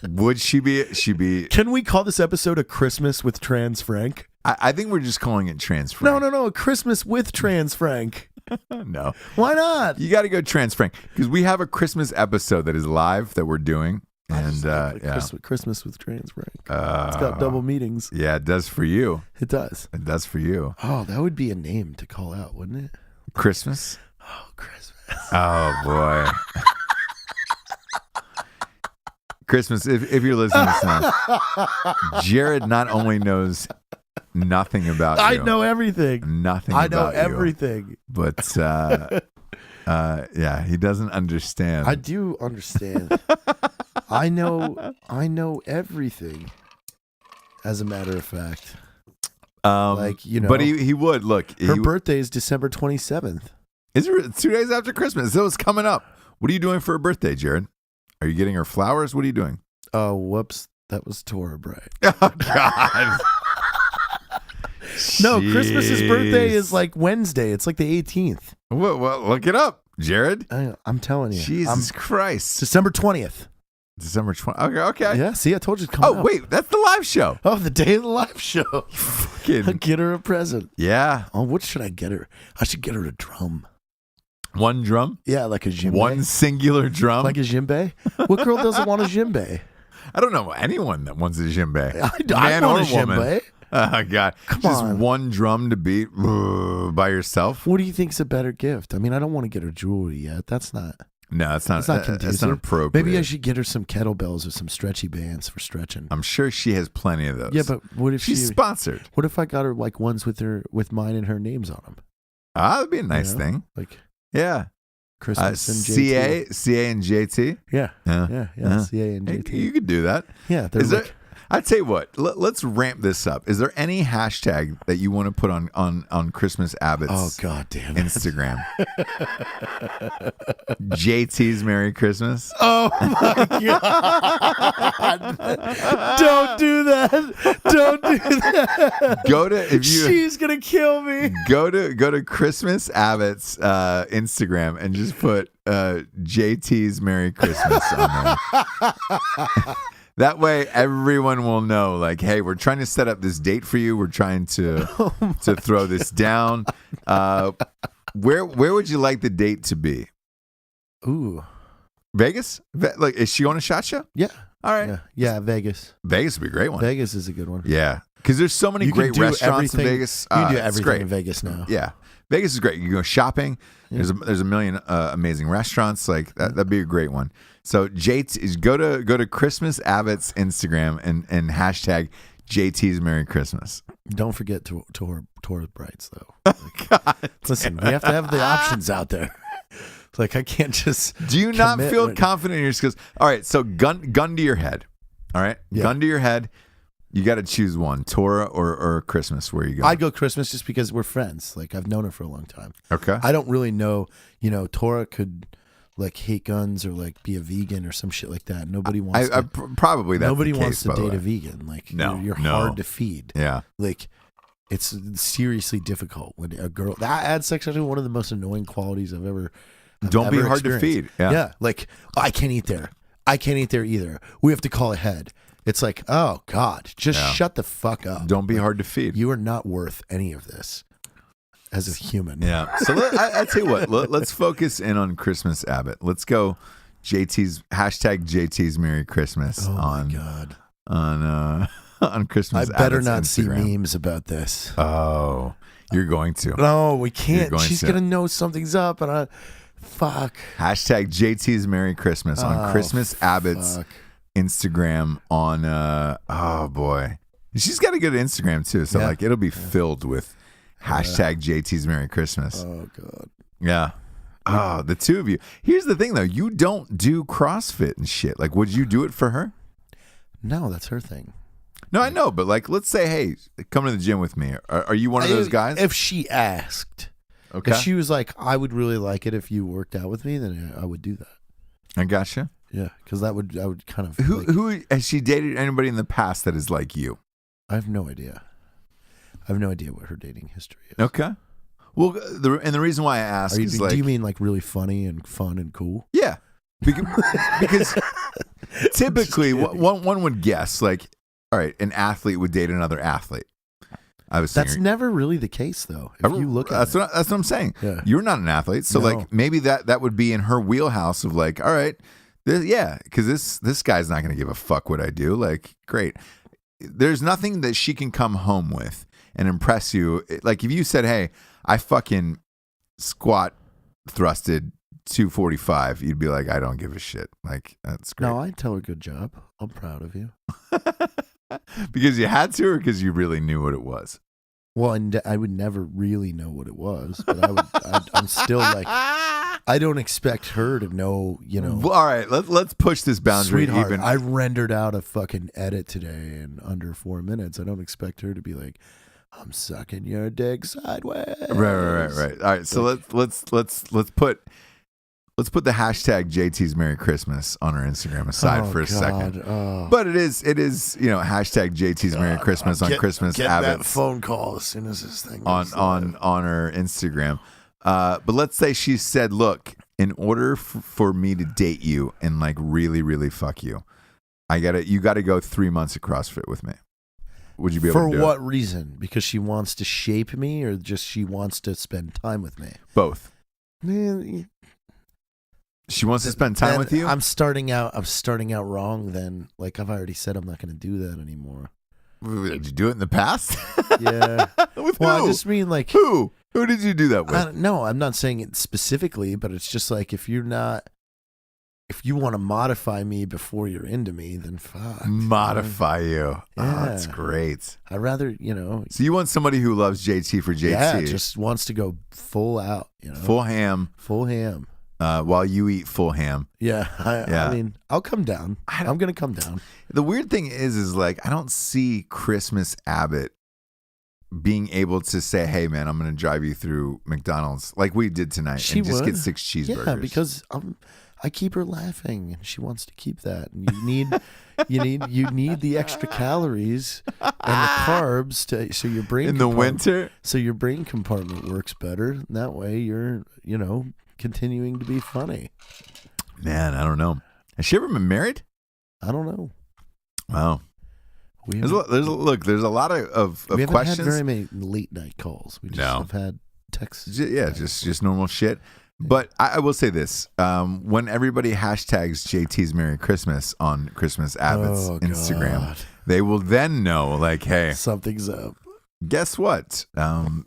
Speaker 2: Would she be?
Speaker 3: Can we call this episode a Christmas with Trans Frank?
Speaker 2: I think we're just calling it Trans
Speaker 3: No,
Speaker 2: Frank.
Speaker 3: a Christmas with Trans Frank.
Speaker 2: No.
Speaker 3: Why not?
Speaker 2: You got to go Trans Frank because we have a Christmas episode that is live that we're doing, and yeah,
Speaker 3: Christmas with Trans Frank. It's got double meanings.
Speaker 2: yeah, it does for you.
Speaker 3: It does.
Speaker 2: It does for you.
Speaker 3: Oh, that would be a name to call out, wouldn't it?
Speaker 2: Christmas.
Speaker 3: Oh, Christmas.
Speaker 2: Oh boy. Christmas, if you're listening to this now, Jared not only knows nothing about you.
Speaker 3: I know everything.
Speaker 2: Nothing
Speaker 3: I know
Speaker 2: about you,
Speaker 3: everything.
Speaker 2: but yeah, he doesn't understand.
Speaker 3: I do understand. I know everything. As a matter of fact, like, you know,
Speaker 2: but he would look.
Speaker 3: her birthday is December 27th.
Speaker 2: Is it 2 days after Christmas? So it's coming up. What are you doing for her birthday, Jared? Are you getting her flowers? What are you doing?
Speaker 3: Oh, whoops. That was Tora Bright.
Speaker 2: Oh, God.
Speaker 3: No, Christmas's birthday is
Speaker 2: Jeez.
Speaker 3: like Wednesday. It's like the 18th.
Speaker 2: Well, look it up, Jared.
Speaker 3: I'm telling you.
Speaker 2: Jesus Christ.
Speaker 3: December 20th.
Speaker 2: December 20th. Okay.
Speaker 3: Yeah, see, I told you it's coming
Speaker 2: Oh,
Speaker 3: up.
Speaker 2: wait. That's the live show.
Speaker 3: Oh, the day of the live show. I'll
Speaker 2: Fucking,
Speaker 3: get her a present.
Speaker 2: yeah.
Speaker 3: Oh, what should I get her? I should get her a drum.
Speaker 2: One drum.
Speaker 3: Yeah, like a djembe.
Speaker 2: One singular drum.
Speaker 3: Like a djembe? What girl doesn't want a djembe?
Speaker 2: I don't know anyone that wants a djembe.
Speaker 3: I
Speaker 2: Man
Speaker 3: want
Speaker 2: or
Speaker 3: a
Speaker 2: woman.
Speaker 3: djembe.
Speaker 2: Oh, God.
Speaker 3: Come
Speaker 2: Just
Speaker 3: on.
Speaker 2: one drum to beat by yourself?
Speaker 3: What do you think's a better gift? I mean, I don't want to get her jewelry yet. That's not
Speaker 2: No, that's not
Speaker 3: conducive.
Speaker 2: that's not appropriate.
Speaker 3: Maybe I should get her some kettlebells or some stretchy bands for stretching.
Speaker 2: I'm sure she has plenty of those.
Speaker 3: Yeah, but what if
Speaker 2: she's sponsored.
Speaker 3: What if I got her like ones with mine and her names on them?
Speaker 2: Ah, that'd be a nice
Speaker 3: You know?
Speaker 2: thing.
Speaker 3: Like
Speaker 2: Yeah.
Speaker 3: Christmas and JT.
Speaker 2: CA and JT.
Speaker 3: Yeah.
Speaker 2: Yeah.
Speaker 3: Yeah. CA and JT.
Speaker 2: You could do that.
Speaker 3: Yeah. They're
Speaker 2: Is there?
Speaker 3: like,
Speaker 2: I'd say what? Let's ramp this up. Is there any hashtag that you want to put on Christmas Abbott's
Speaker 3: oh, God damn it.
Speaker 2: Instagram? JT's Merry Christmas.
Speaker 3: Oh, my God. Don't do that. Don't do that.
Speaker 2: Go to if you
Speaker 3: She's gonna kill me.
Speaker 2: go to Christmas Abbott's Instagram and just put JT's Merry Christmas on there. That way everyone will know, like, hey, we're trying to set up this date for you. We're trying to throw this down. Where would you like the date to be?
Speaker 3: Ooh.
Speaker 2: Vegas? Like, is she on a SHOT Show?
Speaker 3: Yeah.
Speaker 2: All right.
Speaker 3: Yeah, Vegas.
Speaker 2: Vegas would be a great one.
Speaker 3: Vegas is a good one.
Speaker 2: Yeah. Because there's so many great restaurants in Vegas.
Speaker 3: You can do
Speaker 2: It's
Speaker 3: everything
Speaker 2: great.
Speaker 3: in Vegas now.
Speaker 2: Yeah. Vegas is great. You go shopping. There's a million amazing restaurants. Like that'd be a great one. So go to Christmas Abbott's Instagram and hashtag JT's Merry Christmas.
Speaker 3: Don't forget Taurus Brights though. Like, listen, we have to have the options out there. Like I can't just.
Speaker 2: Do you not feel confident in your skills? All right. So gun to your head. All right. Yeah. Gun to your head. You got to choose one, Torah or Christmas. Where you go?
Speaker 3: I'd go Christmas just because we're friends. Like I've known her for a long time.
Speaker 2: Okay.
Speaker 3: I don't really know. You know, Torah could like hate guns or like be a vegan or some shit like that. Nobody wants.
Speaker 2: Probably that's
Speaker 3: nobody
Speaker 2: the case,
Speaker 3: wants to date a vegan. Like you're hard to feed.
Speaker 2: Yeah.
Speaker 3: Like it's seriously difficult when a girl that adds sex actually one of the most annoying qualities I've ever.
Speaker 2: Don't be hard to feed.
Speaker 3: Yeah. Like I can't eat there. I can't eat there either. We have to call ahead. It's like, oh God, just shut the fuck up.
Speaker 2: Don't be hard to feed.
Speaker 3: You are not worth any of this as a human.
Speaker 2: Yeah. So I tell you what, let's focus in on Christmas Abbott. Let's go hashtag JT's Merry Christmas
Speaker 3: my God.
Speaker 2: on Christmas
Speaker 3: I better
Speaker 2: Abbott's
Speaker 3: not
Speaker 2: Instagram.
Speaker 3: see memes about this.
Speaker 2: Oh, you're going to.
Speaker 3: No, we can't.
Speaker 2: She's
Speaker 3: going to know something's up and fuck.
Speaker 2: Hashtag JT's Merry Christmas on Christmas Abbott's Instagram on oh boy, she's got a good Instagram too, so like it'll be filled with hashtag JT's Merry Christmas.
Speaker 3: Oh God.
Speaker 2: Yeah. Oh, the two of you. Here's the thing though, you don't do CrossFit and shit. Like, would you do it for her?
Speaker 3: No, that's her thing.
Speaker 2: No, I know, but like, let's say, hey, come to the gym with me. Are you one of those guys?
Speaker 3: If she asked, if she was like, I would really like it if you worked out with me, then I would do that.
Speaker 2: I gotcha.
Speaker 3: Yeah, because I would kind of.
Speaker 2: Who has she dated anybody in the past that is like you?
Speaker 3: I have no idea. I have no idea what her dating history is.
Speaker 2: Okay. Well, the reason why I ask is like,
Speaker 3: do you mean like really funny and fun and cool?
Speaker 2: Yeah, because typically one would guess like, all right, an athlete would date another athlete.
Speaker 3: That's never really the case though. If you look at
Speaker 2: that's what I'm saying.
Speaker 3: Yeah.
Speaker 2: You're not an athlete, so like maybe that would be in her wheelhouse of like, all right. Because this guy's not going to give a fuck what I do. Like, great. There's nothing that she can come home with and impress you. Like, if you said, hey, I fucking squat thrusted 245, you'd be like, I don't give a shit. Like, that's great.
Speaker 3: No, I'd tell her good job. I'm proud of you.
Speaker 2: Because you had to or because you really knew what it was?
Speaker 3: Well, and I would never really know what it was, but I'm still like, I don't expect her to know, you know.
Speaker 2: Well, all right, let's push this boundary.
Speaker 3: Sweetheart,
Speaker 2: even.
Speaker 3: I rendered out a fucking edit today in under 4 minutes. I don't expect her to be like, I'm sucking your dick sideways.
Speaker 2: Right. All right, so let's put the hashtag JT's Merry Christmas on our Instagram aside for a second.
Speaker 3: Oh.
Speaker 2: But it is hashtag JT's Merry Christmas on Christmas Abbott's
Speaker 3: that phone call as soon as this thing
Speaker 2: on her Instagram. But let's say she said, look, in order for me to date you and like really, really fuck you, you got to go 3 months of CrossFit with me. Would you be able to do it?
Speaker 3: For what reason? Because she wants to shape me or just she wants to spend time with me?
Speaker 2: Both.
Speaker 3: Man,
Speaker 2: she wants to spend time with you?
Speaker 3: I'm starting out wrong then. Like I've already said I'm not going to do that anymore.
Speaker 2: Did you do it in the past?
Speaker 3: Yeah.
Speaker 2: With
Speaker 3: well,
Speaker 2: who?
Speaker 3: I just mean like
Speaker 2: Who did you do that with?
Speaker 3: No, I'm not saying it specifically, but it's just like if you want to modify me before you're into me, then fuck.
Speaker 2: Modify you.
Speaker 3: Yeah.
Speaker 2: Oh, that's great.
Speaker 3: I'd rather,
Speaker 2: So you want somebody who loves JT for JT.
Speaker 3: Yeah, just wants to go full out,
Speaker 2: Full ham.
Speaker 3: Full ham.
Speaker 2: While you eat full ham.
Speaker 3: Yeah. I mean, I'll come down. I'm going to come down.
Speaker 2: The weird thing is like, I don't see Christmas Abbott being able to say, hey man, I'm going to drive you through McDonald's like we did tonight and just get 6 cheeseburgers.
Speaker 3: Yeah, because I keep her laughing, and she wants to keep that. And you need the extra calories and the carbs so your brain
Speaker 2: in the winter.
Speaker 3: so your brain compartment works better. And that way, you're continuing to be funny.
Speaker 2: Man, I don't know. Has she ever been married?
Speaker 3: I don't know.
Speaker 2: Wow. There's a lot of
Speaker 3: we haven't
Speaker 2: questions.
Speaker 3: had very many late night calls. We just have had texts.
Speaker 2: Just normal shit. But I will say this: when everybody hashtags JT's Merry Christmas on Christmas Abbott's Instagram, they will then know, like, hey,
Speaker 3: something's up.
Speaker 2: Guess what?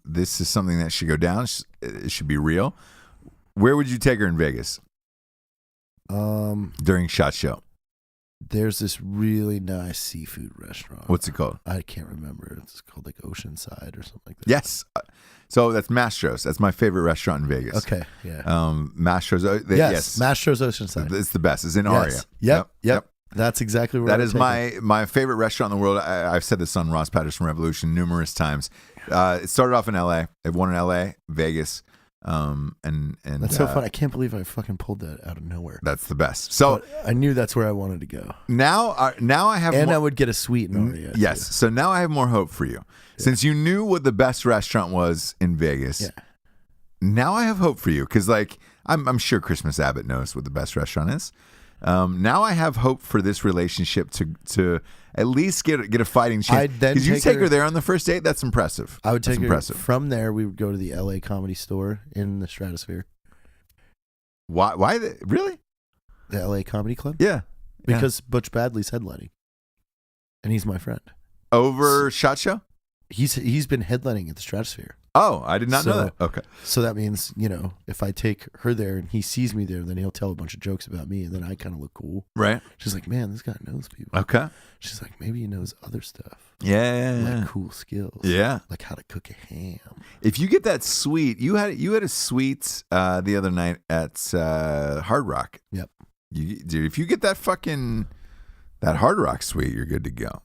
Speaker 2: This is something that should go down. It should be real. Where would you take her in Vegas? During SHOT Show.
Speaker 3: There's this really nice seafood restaurant.
Speaker 2: What's it called?
Speaker 3: I can't remember. It's called like Oceanside or something like that.
Speaker 2: Yes. So that's Mastro's. That's my favorite restaurant in Vegas.
Speaker 3: Okay. Yeah.
Speaker 2: Mastro's.
Speaker 3: Yes. Mastro's Oceanside.
Speaker 2: It's the best. It's in
Speaker 3: Aria. Yep. That's exactly where
Speaker 2: that is my favorite restaurant in the world. I've said this on Ross Patterson Revolution numerous times. It started off in LA. It won in LA, Vegas. And
Speaker 3: that's so fun. I can't believe I fucking pulled that out of nowhere.
Speaker 2: That's the best. So
Speaker 3: but I knew that's where I wanted to go.
Speaker 2: Now I have,
Speaker 3: and I would get a suite in Aria.
Speaker 2: Yes.
Speaker 3: Too.
Speaker 2: So now I have more hope for you, since you knew what the best restaurant was in Vegas.
Speaker 3: Yeah.
Speaker 2: Now I have hope for you because, like, I'm sure Christmas Abbott knows what the best restaurant is. Now I have hope for this relationship to at least get a fighting chance. Because you take her there on the first date, that's impressive.
Speaker 3: I would take her from there. We would go to the LA Comedy Store in the Stratosphere.
Speaker 2: Why? Really?
Speaker 3: The LA Comedy Club?
Speaker 2: Yeah.
Speaker 3: Because Butch Bradley's headlining, and he's my friend.
Speaker 2: Over SHOT Show?
Speaker 3: He's been headlining at the Stratosphere.
Speaker 2: Oh, I did not know that. Okay.
Speaker 3: So that means, if I take her there and he sees me there, then he'll tell a bunch of jokes about me, and then I kind of look cool.
Speaker 2: Right.
Speaker 3: She's like, man, this guy knows people.
Speaker 2: Okay.
Speaker 3: She's like, maybe he knows other stuff.
Speaker 2: Yeah.
Speaker 3: Like cool skills.
Speaker 2: Yeah.
Speaker 3: Like how to cook a ham.
Speaker 2: If you get that suite, you had a suite the other night at Hard Rock.
Speaker 3: Yep.
Speaker 2: Dude, if you get that Hard Rock suite, you're good to go.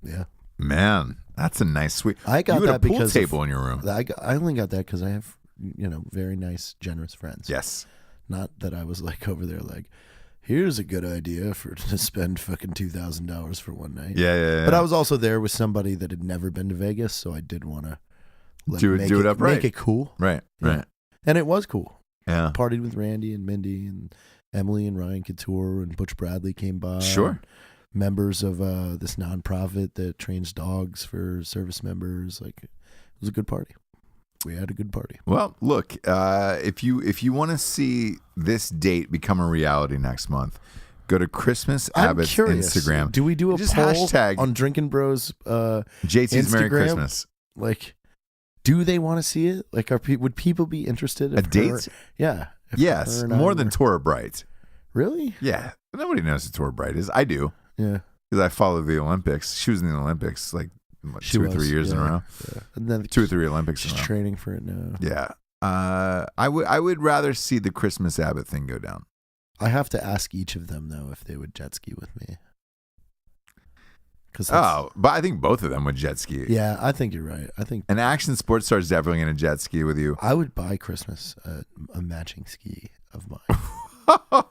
Speaker 3: Yeah.
Speaker 2: Man, that's a nice suite.
Speaker 3: I got
Speaker 2: you had
Speaker 3: that
Speaker 2: a pool table in your room.
Speaker 3: I only got that because I have, very nice, generous friends.
Speaker 2: Yes.
Speaker 3: Not that I was like over there like, here's a good idea to spend fucking $2,000 for one night.
Speaker 2: Yeah.
Speaker 3: But I was also there with somebody that had never been to Vegas, so I did want to
Speaker 2: do it upright.
Speaker 3: Make it cool.
Speaker 2: Right.
Speaker 3: And it was cool.
Speaker 2: Yeah.
Speaker 3: Partied with Randy and Mindy and Emily and Ryan Couture and Butch Bradley came by.
Speaker 2: Sure.
Speaker 3: Members of this nonprofit that trains dogs for service members. Like, it was a good party. We had a good party.
Speaker 2: Well, look, if you want to see this date become a reality next month, go to Christmas Abbott's Instagram.
Speaker 3: Do we do a
Speaker 2: just
Speaker 3: poll
Speaker 2: hashtag
Speaker 3: on Drinkin' Bros
Speaker 2: JT's
Speaker 3: Instagram?
Speaker 2: Merry Christmas?
Speaker 3: Like, do they want to see it? Like, would people be interested?
Speaker 2: A date?
Speaker 3: Yeah.
Speaker 2: Yes, more than Tora Bright.
Speaker 3: Really?
Speaker 2: Yeah. Nobody knows who Tora Bright is. I do.
Speaker 3: Yeah.
Speaker 2: Because I follow the Olympics. She was in the Olympics like 2 or 3 years in a row.
Speaker 3: Yeah. And then
Speaker 2: 2 or 3 Olympics
Speaker 3: she's
Speaker 2: in a row.
Speaker 3: training for it now.
Speaker 2: Yeah. I would rather see the Christmas Abbott thing go down.
Speaker 3: I have to ask each of them, though, if they would jet ski with me.
Speaker 2: But I think both of them would jet ski.
Speaker 3: Yeah, I think you're right. I think
Speaker 2: an action sports star is definitely going to jet ski with you.
Speaker 3: I would buy Christmas a matching ski of mine.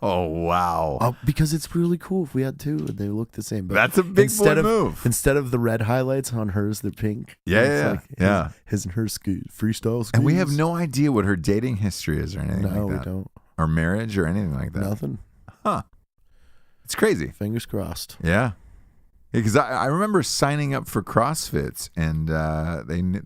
Speaker 2: Oh, wow.
Speaker 3: Because it's really cool if we had two and they look the same. But
Speaker 2: that's a big boy move.
Speaker 3: Instead of the red highlights on hers, they're pink.
Speaker 2: Yeah.
Speaker 3: His and her ski, freestyle skis.
Speaker 2: And we have no idea what her dating history is or anything like that.
Speaker 3: No, we don't.
Speaker 2: Or marriage or anything like that.
Speaker 3: Nothing.
Speaker 2: Huh. It's crazy.
Speaker 3: Fingers crossed.
Speaker 2: Yeah. Because I remember signing up for CrossFit, and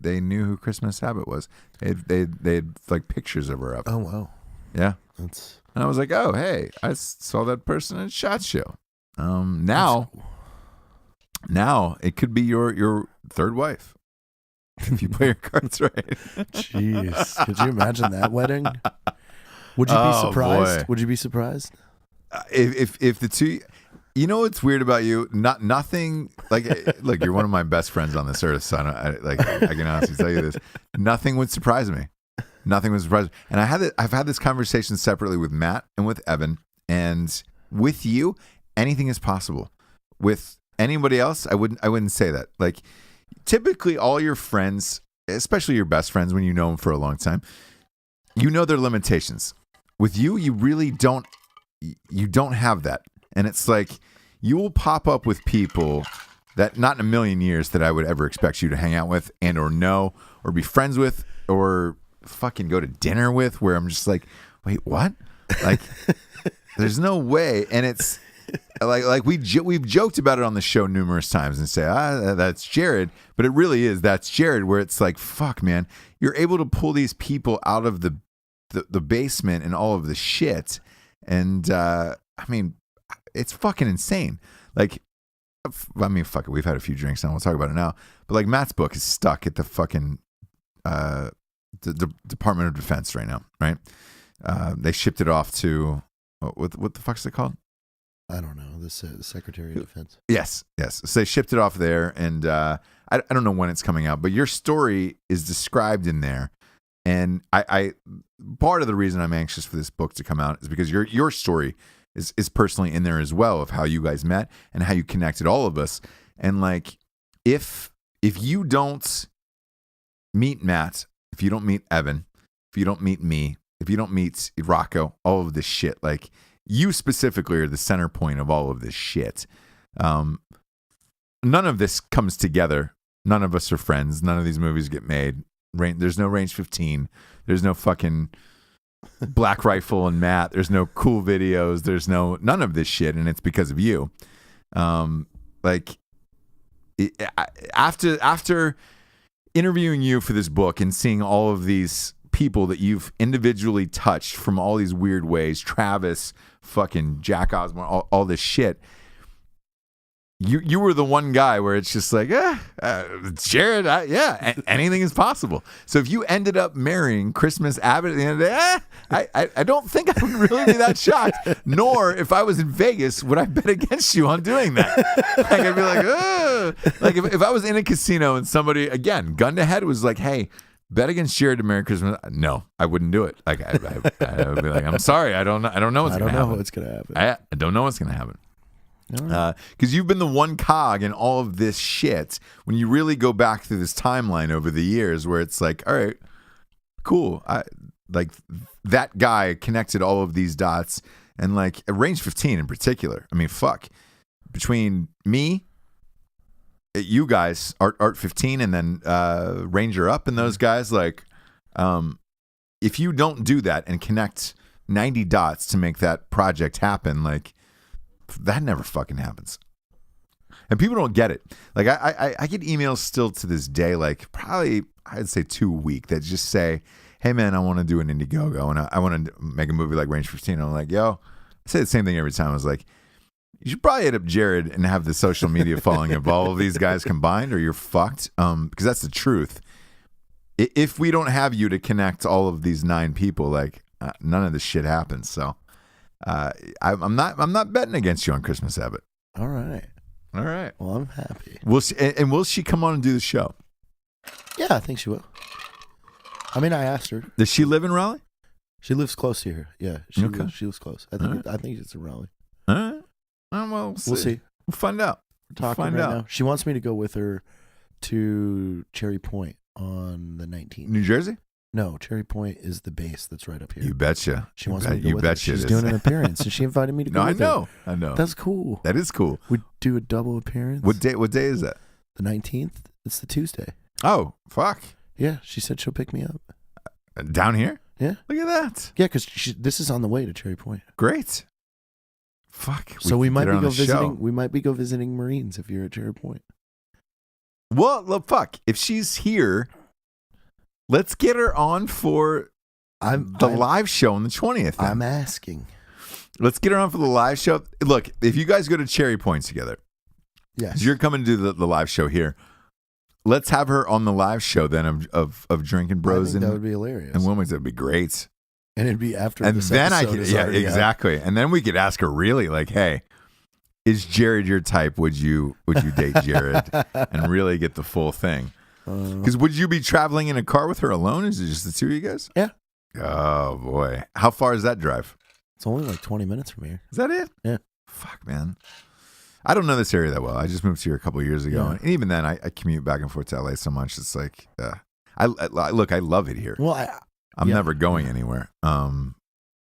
Speaker 2: they knew who Christmas Abbott was. They had like pictures of her up.
Speaker 3: Oh wow.
Speaker 2: Yeah.
Speaker 3: And
Speaker 2: I was like, oh hey, I saw that person at SHOT Show. Now it could be your third wife if you play your cards right.
Speaker 3: Jeez, could you imagine that wedding? Would you be surprised?
Speaker 2: Boy.
Speaker 3: Would you be surprised?
Speaker 2: If the two. You know what's weird about you? Nothing. Like, look, you're one of my best friends on this earth, so I can honestly tell you this. Nothing would surprise me. Nothing would surprise me. And I've had this conversation separately with Matt and with Evan, and with you, anything is possible. With anybody else, I wouldn't say that. Like, typically, all your friends, especially your best friends, when you know them for a long time, you know their limitations. With you really don't you don't have that. And it's like you will pop up with people that not in a million years that I would ever expect you to hang out with and or know or be friends with or fucking go to dinner with, where I'm just like, wait, what? Like, there's no way. And it's like we've joked about it on the show numerous times and say, that's Jarred, but it really is that's Jarred, where it's like, fuck, man, you're able to pull these people out of the basement and all of the shit. And I mean, it's fucking insane. Like, I mean, fuck it, we've had a few drinks now, we'll talk about it now, but like Matt's book is stuck at the fucking the Department of Defense right now, right? They shipped it off to what the fuck's it called?
Speaker 3: I don't know. The Secretary of Defense.
Speaker 2: Yes. So they shipped it off there, and I don't know when it's coming out, but your story is described in there, and I part of the reason I'm anxious for this book to come out is because your story is personally in there as well, of how you guys met and how you connected all of us, and like if you don't meet Matt, if you don't meet Evan, if you don't meet me, if you don't meet Rocco, all of this shit, like you specifically are the center point of all of this shit. None of this comes together. None of us are friends. None of these movies get made. There's no Range 15. There's no fucking Black Rifle and Matt. There's no cool videos. There's none of this shit, and it's because of you. After interviewing you for this book and seeing all of these people that you've individually touched from all these weird ways, Travis, fucking Jack Osborne, all this shit, you were the one guy where it's just like, Jarred, yeah, anything is possible. So if you ended up marrying Christmas Abbott at the end of the day, I don't think I would really be that shocked. Nor if I was in Vegas, would I bet against you on doing that. Like I'd be like, ugh. Like if I was in a casino and somebody, again, gun to head, was like, hey, bet against Jarred to marry Christmas. No, I wouldn't do it. Like I would be like, I'm sorry, I don't know what's going to happen.
Speaker 3: I don't know what's going to happen.
Speaker 2: I don't know what's going to happen. Because you've been the one cog in all of this shit. When you really go back through this timeline over the years, where it's like, all right, cool. Like that guy connected all of these dots, and like at Range 15 in particular. I mean, fuck. Between me, you guys, Art 15, and then Ranger Up, and those guys, like, if you don't do that and connect 90 dots to make that project happen, like, that never fucking happens. And people don't get it. Like I get emails still to this day, like probably I'd say 2 a week, that just say, hey man, I want to do an Indiegogo and I want to make a movie like Range 15. I'm like, yo, I say the same thing every time. I was like, you should probably hit up Jarred and have the social media following of all of these guys combined, or you're fucked. Because that's the truth. If we don't have you to connect all of these 9 people, like none of this shit happens. So I'm not betting against you on Christmas Abbott.
Speaker 3: All right.
Speaker 2: Well,
Speaker 3: I'm happy.
Speaker 2: Will she come on and do the show?
Speaker 3: Yeah, I think she will. I mean, I asked her.
Speaker 2: Does she live in Raleigh?
Speaker 3: She lives close to here. Yeah, she lives close. I think it's in Raleigh.
Speaker 2: All right. Well, we'll see. We'll find out.
Speaker 3: We're talking right now. She wants me to go with her to Cherry Point on the 19th.
Speaker 2: New Jersey?
Speaker 3: No, Cherry Point is the base that's right up here.
Speaker 2: You betcha.
Speaker 3: She wants me to go with her. She's doing an appearance, and she invited me to go with her.
Speaker 2: I know.
Speaker 3: That's cool.
Speaker 2: That is cool.
Speaker 3: We'd do a double appearance.
Speaker 2: What day is that?
Speaker 3: The 19th. It's the Tuesday.
Speaker 2: Oh, fuck.
Speaker 3: Yeah, she said she'll pick me up.
Speaker 2: Down here?
Speaker 3: Yeah.
Speaker 2: Look at that.
Speaker 3: Yeah, because this is on the way to Cherry Point.
Speaker 2: Great. Fuck.
Speaker 3: So we might be go visiting. We might be go visiting Marines if you're at Jarred Point.
Speaker 2: Well, look, fuck. If she's here, let's get her on for the live show on the 20th.
Speaker 3: I'm asking.
Speaker 2: Let's get her on for the live show. Look, if you guys go to Cherry Point together,
Speaker 3: yes,
Speaker 2: you're coming to do the live show here. Let's have her on the live show then of Drinkin' Bros.
Speaker 3: That would be hilarious.
Speaker 2: And Wilmington would be great.
Speaker 3: And it'd be after.
Speaker 2: And
Speaker 3: this
Speaker 2: then
Speaker 3: exactly.
Speaker 2: And then we could ask her really, like, hey, is Jarred your type? Would you date Jarred and really get the full thing? Because would you be traveling in a car with her alone? Is it just the two of you guys?
Speaker 3: Yeah.
Speaker 2: Oh boy, how far is that drive?
Speaker 3: It's only like 20 minutes from here.
Speaker 2: Is that it?
Speaker 3: Yeah.
Speaker 2: Fuck, man. I don't know this area that well. I just moved here a couple of years ago, and even then, I commute back and forth to LA so much. It's like, I love it here.
Speaker 3: Well,
Speaker 2: I'm never going anywhere. You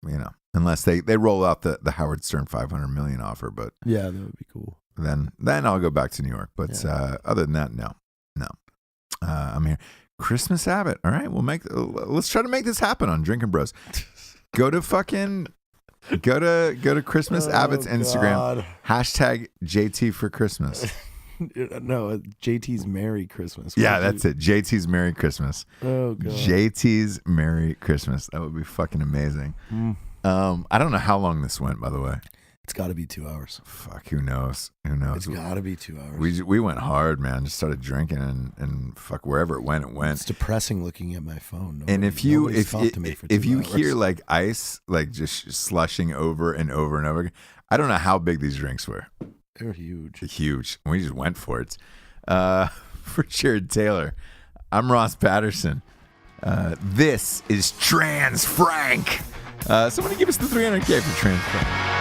Speaker 2: know, unless they roll out the Howard Stern 500 million offer. But
Speaker 3: Yeah, that would be cool.
Speaker 2: then I'll go back to New York. But other than that, no. I'm here. Christmas Abbott. All right, let's try to make this happen on Drinkin' Bros. Go to Christmas Abbott's Instagram.
Speaker 3: God.
Speaker 2: #JT for Christmas.
Speaker 3: No, JT's Merry Christmas.
Speaker 2: Yeah, that's it. JT's Merry Christmas.
Speaker 3: Oh god.
Speaker 2: JT's Merry Christmas. That would be fucking amazing. I don't know how long this went, by the way.
Speaker 3: It's got to be 2 hours.
Speaker 2: Fuck, who knows?
Speaker 3: It's got to be 2 hours.
Speaker 2: We went hard, man. Just started drinking and fuck, wherever it went, it went.
Speaker 3: It's depressing looking at my phone.
Speaker 2: And if you
Speaker 3: hours.
Speaker 2: hear like ice like just slushing over and over and over again, I don't know how big these drinks were.
Speaker 3: They're huge.
Speaker 2: Huge. We just went for it. For Jarred Taylor, I'm Ross Patterson. This is Trans Frank. Somebody give us the 300K for Trans Frank.